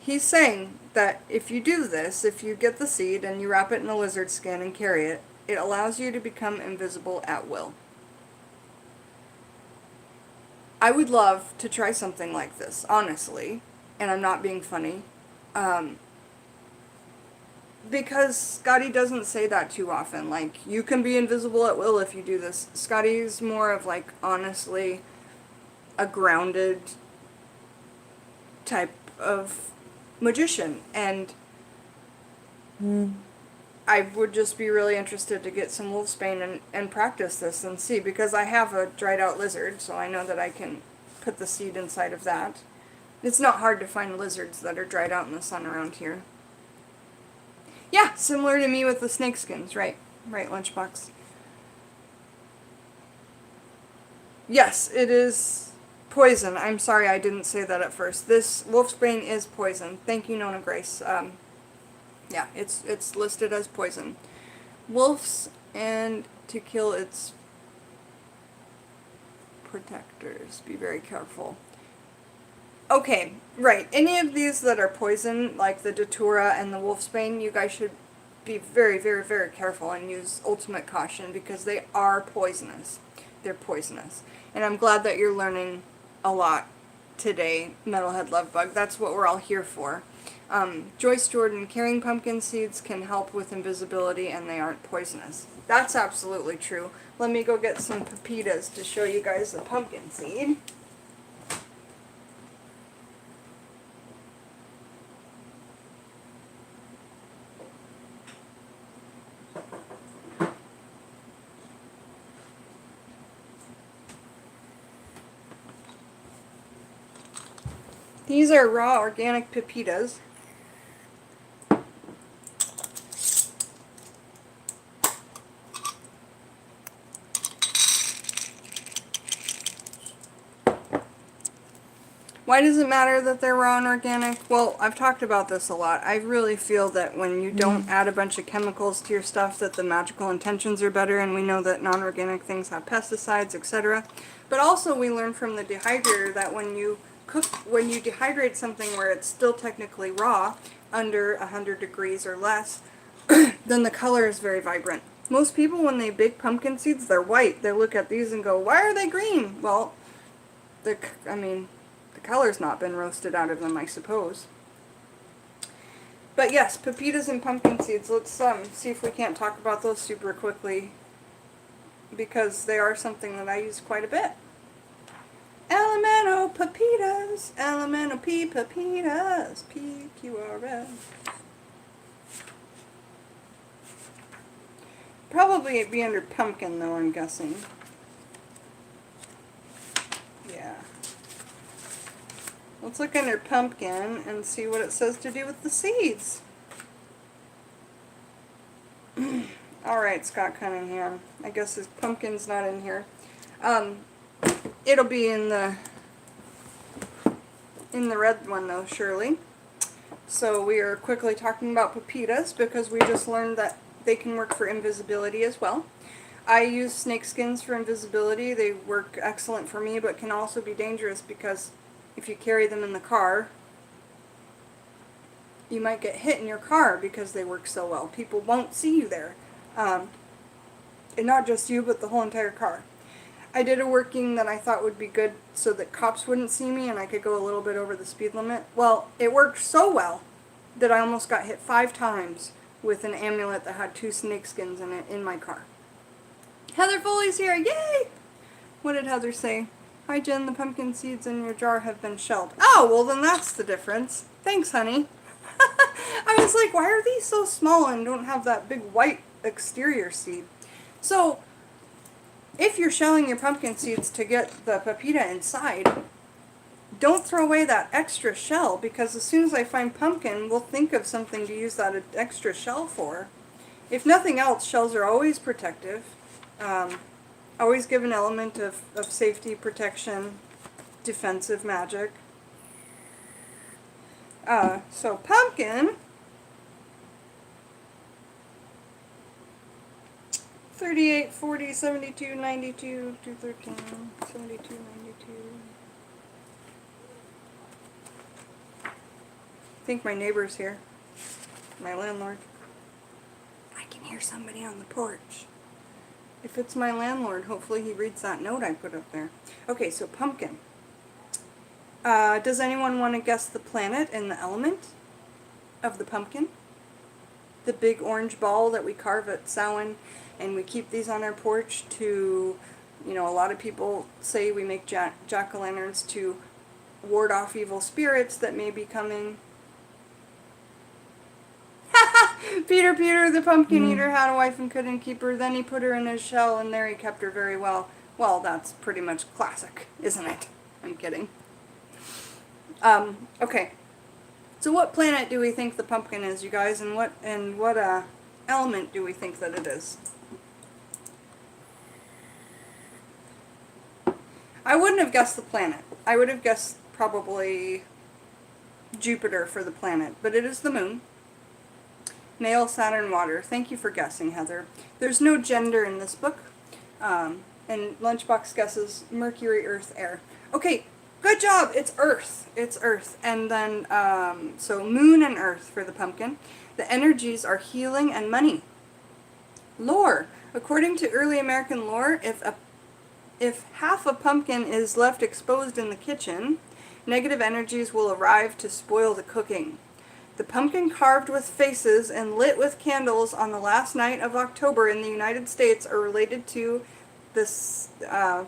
he's saying that if you do this, if you get the seed and you wrap it in a lizard skin and carry it, it allows you to become invisible at will. I would love to try something like this, honestly, and I'm not being funny. Because Scotty doesn't say that too often. Like, you can be invisible at will if you do this. Scotty's more of, like, honestly, a grounded type of magician. And I would just be really interested to get some Wolfsbane and practice this and see. Because I have a dried out lizard, so I know that I can put the seed inside of that. It's not hard to find lizards that are dried out in the sun around here. Yeah, similar to me with the snakeskins, right. Right, Lunchbox. Yes, it is poison. I'm sorry I didn't say that at first. This Wolfsbane is poison. Thank you, Nona Grace. Yeah, it's listed as poison. Wolves, and to kill its protectors. Be very careful. Okay, right. Any of these that are poison, like the Datura and the Wolfsbane, you guys should be very, very, very careful and use ultimate caution because they are poisonous. They're poisonous. And I'm glad that you're learning a lot today, Metalhead Lovebug. That's what we're all here for. Joyce Jordan, carrying pumpkin seeds can help with invisibility and they aren't poisonous. That's absolutely true. Let me go get some pepitas to show you guys the pumpkin seed. These are raw organic pepitas. Why does it matter that they're raw and organic? Well, I've talked about this a lot. I really feel that when you don't add a bunch of chemicals to your stuff, that the magical intentions are better, and we know that non-organic things have pesticides, etc. But also we learned from the dehydrator that when you dehydrate something where it's still technically raw, under 100 degrees or less, then the color is very vibrant. Most people, when they bake pumpkin seeds, they're white. They look at these and go, why are they green? Well, the color's not been roasted out of them, I suppose. But yes, pepitas and pumpkin seeds. Let's see if we can't talk about those super quickly, because they are something that I use quite a bit. Elemental pepitas, elemental pepitas, PQRS. Probably it'd be under pumpkin though, I'm guessing. Yeah. Let's look under pumpkin and see what it says to do with the seeds. Alright, Scott Cunningham. I guess his pumpkin's not in here. It'll be in the red one though, surely. So we are quickly talking about pepitas because we just learned that they can work for invisibility as well. I use snake skins for invisibility. They work excellent for me, but can also be dangerous because if you carry them in the car, you might get hit in your car because they work so well. People won't see you there. And not just you, but the whole entire car. I did a working that I thought would be good so that cops wouldn't see me and I could go a little bit over the speed limit. Well, it worked so well that I almost got hit 5 times with an amulet that had 2 snake skins in it in my car. Heather Foley's here, yay! What did Heather say? Hi Jen, the pumpkin seeds in your jar have been shelled. Oh, well then that's the difference. Thanks, honey. I was like, why are these so small and don't have that big white exterior seed? So, if you're shelling your pumpkin seeds to get the pepita inside, don't throw away that extra shell, because as soon as I find pumpkin, we'll think of something to use that extra shell for. If nothing else, shells are always protective. Always give an element of safety, protection, defensive magic. So pumpkin, 38, 40, 72, 92, 213, 72, 92. I think my neighbor's here, my landlord. I can hear somebody on the porch. If it's my landlord, hopefully he reads that note I put up there. Okay, so pumpkin. Does anyone want to guess the planet and the element of the pumpkin? The big orange ball that we carve at Samhain, and we keep these on our porch to, you know, a lot of people say we make jack-o'-lanterns to ward off evil spirits that may be coming. Peter, the pumpkin eater, had a wife and couldn't keep her. Then he put her in his shell, and there he kept her very well. Well, that's pretty much classic, isn't it? I'm kidding. Okay. So what planet do we think the pumpkin is, you guys, and what element do we think that it is? I wouldn't have guessed the planet. I would have guessed probably Jupiter for the planet, but it is the moon. Male, Saturn, water. Thank you for guessing, Heather. There's no gender in this book. And Lunchbox guesses Mercury, Earth, air. Okay, good job. It's Earth. It's Earth. And then, so moon and Earth for the pumpkin. The energies are healing and money. Lore. According to early American lore, if half a pumpkin is left exposed in the kitchen, negative energies will arrive to spoil the cooking. The pumpkin carved with faces and lit with candles on the last night of October in the United States are related to this, the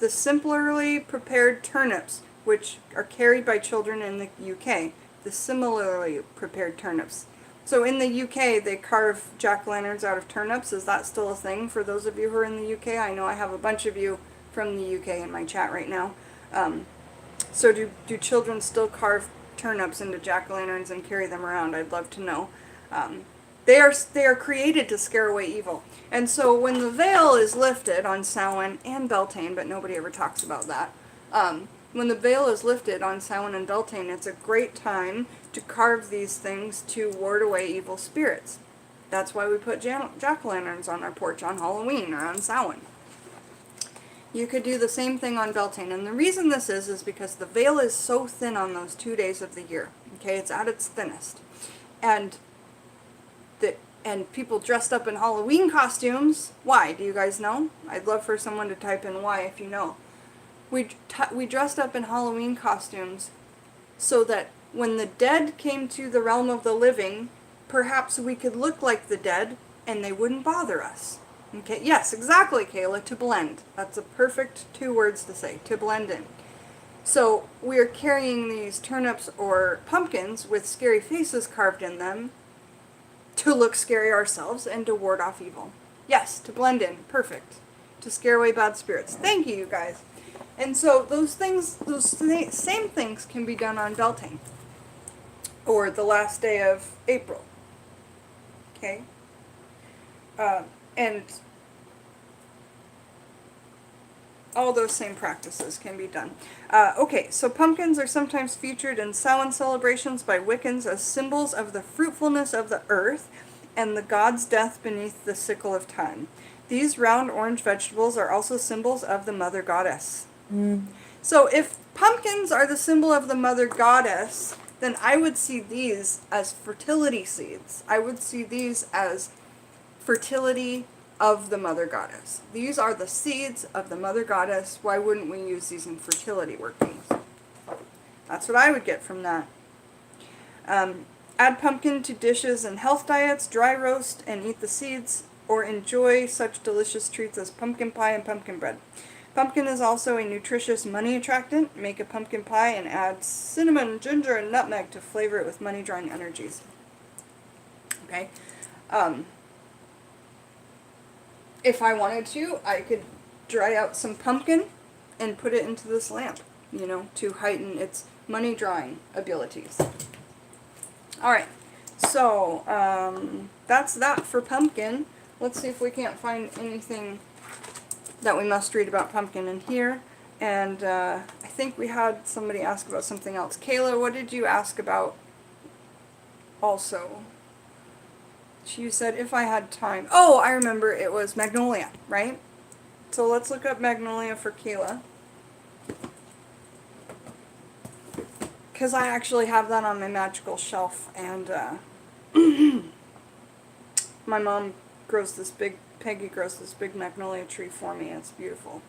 simplerly prepared turnips, which are carried by children in the UK. The similarly prepared turnips. So in the UK, they carve jack-o'-lanterns out of turnips. Is that still a thing for those of you who are in the UK? I know I have a bunch of you from the UK in my chat right now. So do children still carve turnips into jack-o'-lanterns and carry them around? I'd love to know. They are created to scare away evil. And so when the veil is lifted on Samhain and Beltane, but nobody ever talks about that, when the veil is lifted on Samhain and Beltane, it's a great time to carve these things to ward away evil spirits. That's why we put jack-o'-lanterns on our porch on Halloween or on Samhain. You could do the same thing on Beltane. And the reason this is because the veil is so thin on those 2 days of the year. Okay, it's at its thinnest. And people dressed up in Halloween costumes. Why? Do you guys know? I'd love for someone to type in why if you know. We dressed up in Halloween costumes so that when the dead came to the realm of the living, perhaps we could look like the dead and they wouldn't bother us. Okay, yes, exactly, Kayla, to blend. That's a perfect 2 words to say, to blend in. So we're carrying these turnips or pumpkins with scary faces carved in them to look scary ourselves and to ward off evil. Yes, to blend in, perfect. To scare away bad spirits. Thank you, you guys. And so those things, those same things can be done on Beltane. Or the last day of April. Okay? And all those same practices can be done. Okay, so pumpkins are sometimes featured in Samhain celebrations by Wiccans as symbols of the fruitfulness of the earth and the god's death beneath the sickle of time. These round orange vegetables are also symbols of the mother goddess. So if pumpkins are the symbol of the mother goddess, then I would see these as fertility seeds. I would see these as fertility of the mother goddess. These are the seeds of the mother goddess. Why wouldn't we use these in fertility workings? That's what I would get from that. Add pumpkin to dishes and health diets, dry roast and eat the seeds, or enjoy such delicious treats as pumpkin pie and pumpkin bread. Pumpkin is also a nutritious money attractant. Make a pumpkin pie and add cinnamon, ginger, and nutmeg to flavor it with money-drawing energies. Okay? If I wanted to, I could dry out some pumpkin and put it into this lamp, you know, to heighten its money-drawing abilities. Alright, so that's that for pumpkin. Let's see if we can't find anything that we must read about pumpkin in here. And I think we had somebody ask about something else. Kayla, what did you ask about also? She said, if I had time. Oh, I remember, it was magnolia, right? So let's look up magnolia for Kayla. Because I actually have that on my magical shelf. And my mom grows this big, Peggy grows this big magnolia tree for me. And it's beautiful.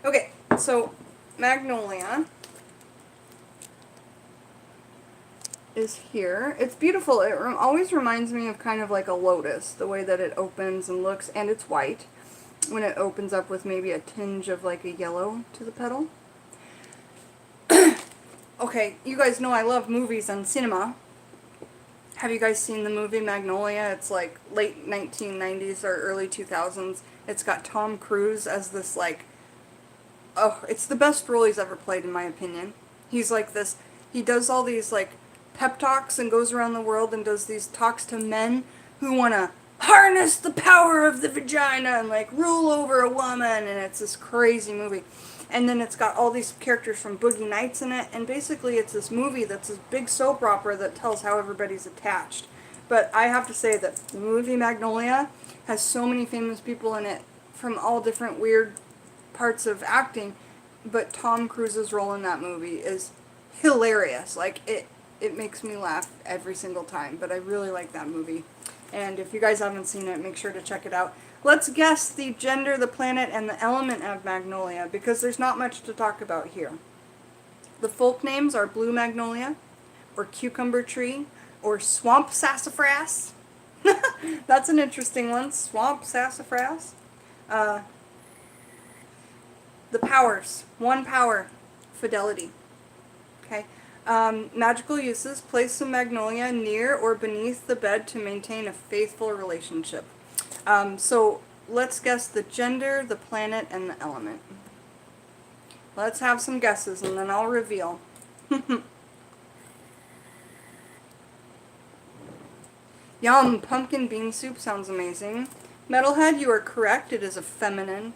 Okay, so magnolia is here. It's beautiful. It always reminds me of kind of like a lotus, the way that it opens and looks, and it's white when it opens up with maybe a tinge of like a yellow to the petal. Okay, you guys know I love movies and cinema. Have you guys seen the movie Magnolia? It's like late 1990s or early 2000s. It's got Tom Cruise as this like, oh, it's the best role he's ever played in my opinion. He's like this, he does all these like pep talks and goes around the world and does these talks to men who want to harness the power of the vagina and like rule over a woman, and it's this crazy movie. And then it's got all these characters from Boogie Nights in it, and basically it's this movie that's this big soap opera that tells how everybody's attached. But I have to say that the movie Magnolia has so many famous people in it from all different weird parts of acting, but Tom Cruise's role in that movie is hilarious. Like, it makes me laugh every single time, but I really like that movie. And if you guys haven't seen it, make sure to check it out. Let's guess the gender, the planet, and the element of magnolia, because there's not much to talk about here. The folk names are blue magnolia, or cucumber tree, or swamp sassafras. That's an interesting one, swamp sassafras. The powers. One power, fidelity. Okay. Magical uses. Place some magnolia near or beneath the bed to maintain a faithful relationship. So let's guess the gender, the planet, and the element. Let's have some guesses and then I'll reveal. Yum! Pumpkin bean soup sounds amazing. Metalhead, you are correct. It is a feminine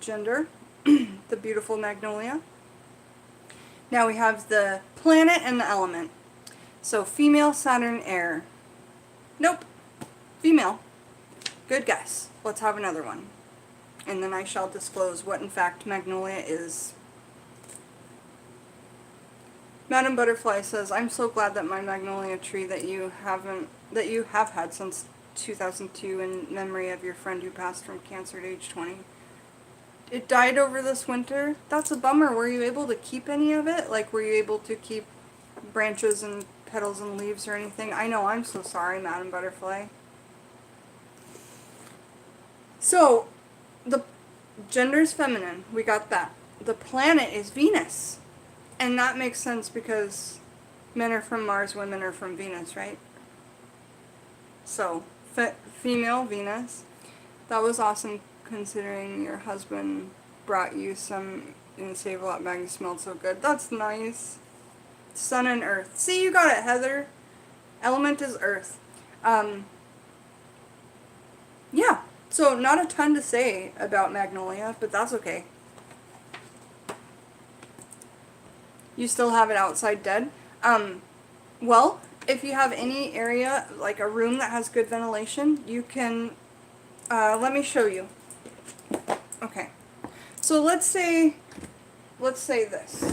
gender. The beautiful magnolia. Now we have the planet and the element. So female, Saturn, air. Nope. Female. Good guess. Let's have another one. And then I shall disclose what in fact magnolia is. Madam Butterfly says, I'm so glad that my magnolia tree that you have had since 2002 in memory of your friend who passed from cancer at age 20. It died over this winter. That's a bummer. Were you able to keep any of it? Like, were you able to keep branches and petals and leaves or anything? I know, I'm so sorry, Madam Butterfly. So, the gender's feminine. We got that. The planet is Venus. And that makes sense because men are from Mars, women are from Venus, right? So, female, Venus. That was awesome considering your husband brought you some in the Save-A-Lot bag. You smelled so good. That's nice. Sun and Earth. See, you got it, Heather. Element is Earth. Yeah. So, not a ton to say about magnolia, but that's okay. You still have it outside dead? Well, if you have any area, like a room that has good ventilation, you can, let me show you. Okay. So let's say this.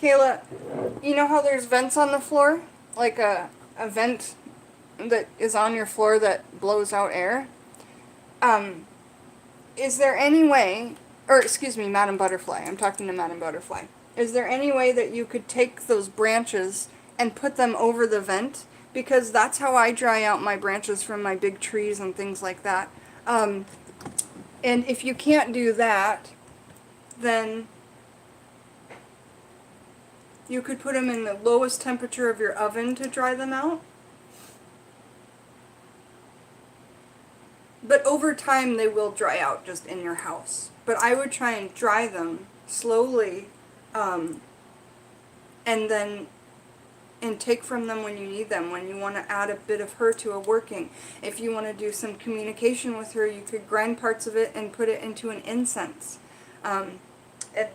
Kayla, you know how there's vents on the floor? Like a vent that is on your floor that blows out air? Is there any way, or excuse me, Madam Butterfly, I'm talking to Madam Butterfly. Is there any way that you could take those branches and put them over the vent? Because that's how I dry out my branches from my big trees and things like that. And if you can't do that, then you could put them in the lowest temperature of your oven to dry them out. But over time they will dry out just in your house. But I would try and dry them slowly, and take from them when you need them, when you want to add a bit of her to a working. If you want to do some communication with her, you could grind parts of it and put it into an incense. And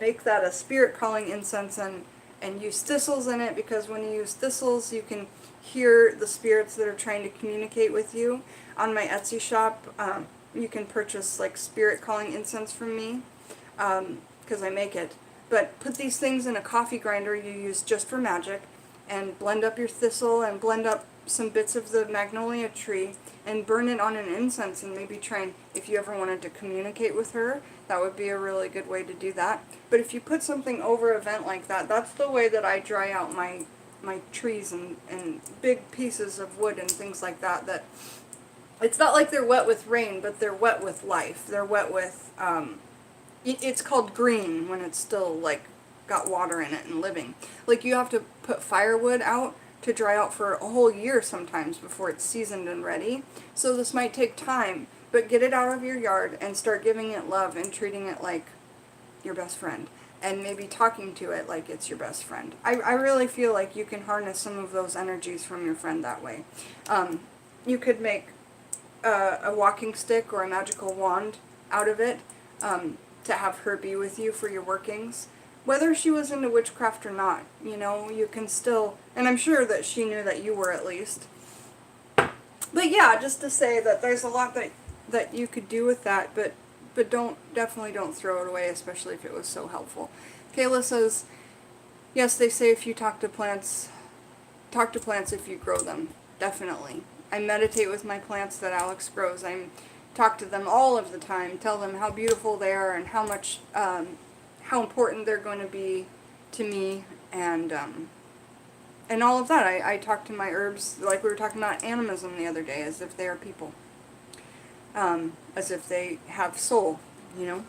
make that a spirit calling incense and use thistles in it, because when you use thistles you can hear the spirits that are trying to communicate with you. On my Etsy shop, you can purchase like spirit calling incense from me, because I make it. But put these things in a coffee grinder you use just for magic, and blend up your thistle and blend up some bits of the magnolia tree and burn it on an incense, and maybe try and, if you ever wanted to communicate with her, that would be a really good way to do that. But if you put something over a vent like that, that's the way that I dry out my trees and big pieces of wood and things like that. That it's not like they're wet with rain, but they're wet with life. They're wet with, it's called green when it's still like got water in it and living. Like, you have to put firewood out to dry out for a whole year sometimes before it's seasoned and ready. So this might take time, but get it out of your yard and start giving it love and treating it like your best friend. And maybe talking to it like it's your best friend. I really feel like you can harness some of those energies from your friend that way. You could make a walking stick or a magical wand out of it, to have her be with you for your workings. Whether she was into witchcraft or not, you know, you can still, and I'm sure that she knew that you were at least. But yeah, just to say that there's a lot that you could do with that, but but definitely don't throw it away, especially if it was so helpful. Kayla says, yes, they say if you talk to plants if you grow them. Definitely. I meditate with my plants that Alex grows. I talk to them all of the time, tell them how beautiful they are and how much, how important they're going to be to me, and all of that. I talk to my herbs like we were talking about animism the other day, as if they are people. As if they have soul, you know?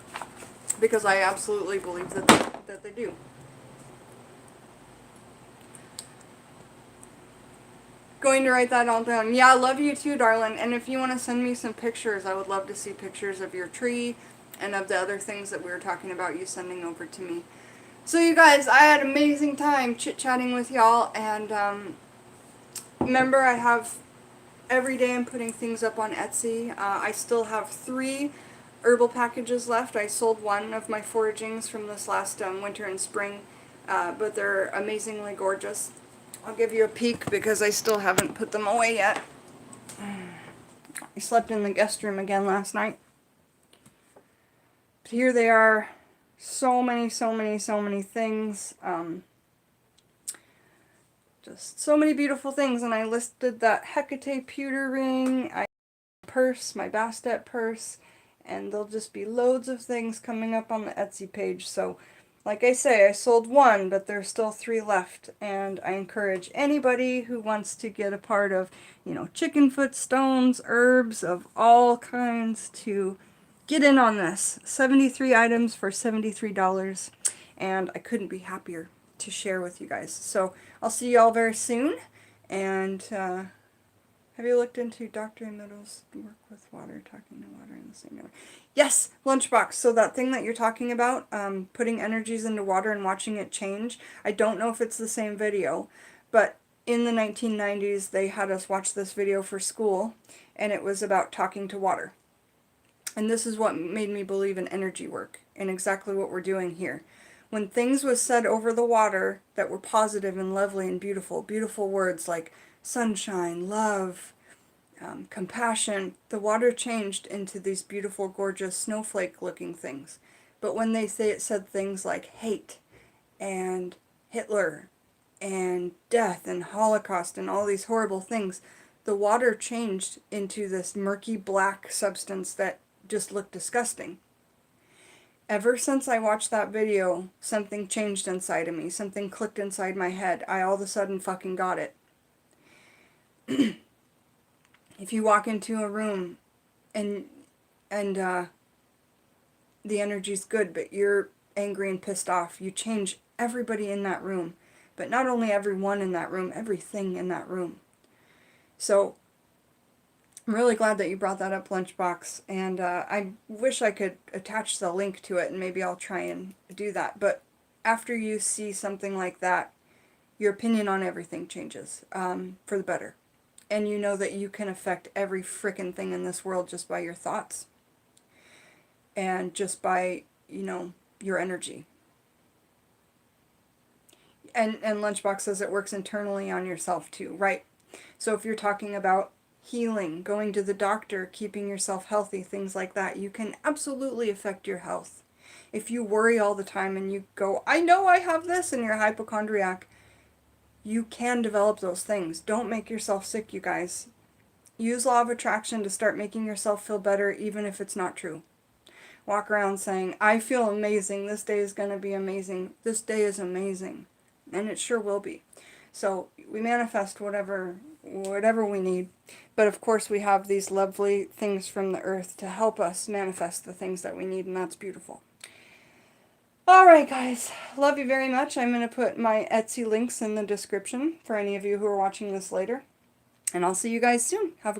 Because I absolutely believe that they do. Going to write that all down. Yeah, I love you too, darling. And if you want to send me some pictures, I would love to see pictures of your tree and of the other things that we were talking about you sending over to me. So you guys, I had an amazing time chit-chatting with y'all. And remember, I have every day I'm putting things up on Etsy. I still have 3 herbal packages left. I sold one of my foragings from this last winter and spring, but they're amazingly gorgeous. I'll give you a peek because I still haven't put them away yet. I slept in the guest room again last night. But here they are. So many things. Just so many beautiful things. And I listed that Hecate pewter ring, purse, my Bastet purse, and there'll just be loads of things coming up on the Etsy page. So like I say, I sold one, but there's still 3 left, and I encourage anybody who wants to get a part of, you know, chicken foot stones, herbs of all kinds, to get in on this. 73 items for $73, and I couldn't be happier to share with you guys. So I'll see you all very soon, and have you looked into Dr. Middle's work with water, talking to water in the same manner? Yes, Lunchbox. So that thing that you're talking about, putting energies into water and watching it change, I don't know if it's the same video, but in the 1990s they had us watch this video for school, and it was about talking to water. And this is what made me believe in energy work, and exactly what we're doing here. When things was said over the water that were positive and lovely and beautiful, beautiful words like sunshine, love, compassion, the water changed into these beautiful, gorgeous, snowflake-looking things. But when they said things like hate and Hitler and death and Holocaust and all these horrible things, the water changed into this murky black substance that just looked disgusting. Ever since I watched that video, something changed inside of me. Something clicked inside my head. I all of a sudden fucking got it. If you walk into a room and the energy's good, but you're angry and pissed off, you change everybody in that room. But not only everyone in that room, everything in that room. So I'm really glad that you brought that up, Lunchbox, and I wish I could attach the link to it, and maybe I'll try and do that. But after you see something like that, your opinion on everything changes for the better. And you know that you can affect every frickin' thing in this world just by your thoughts. And just by, you know, your energy. And Lunchbox says it works internally on yourself too, right? So if you're talking about healing, going to the doctor, keeping yourself healthy, things like that, you can absolutely affect your health. If you worry all the time and you go, I know I have this, and you're a hypochondriac, you can develop those things. Don't make yourself sick, you guys. Use law of attraction to start making yourself feel better, even if it's not true. Walk around saying, I feel amazing. This day is going to be amazing. This day is amazing. And it sure will be. So we manifest whatever we need. But of course we have these lovely things from the earth to help us manifest the things that we need, and that's beautiful. Alright guys, love you very much. I'm going to put my Etsy links in the description for any of you who are watching this later. And I'll see you guys soon. Have a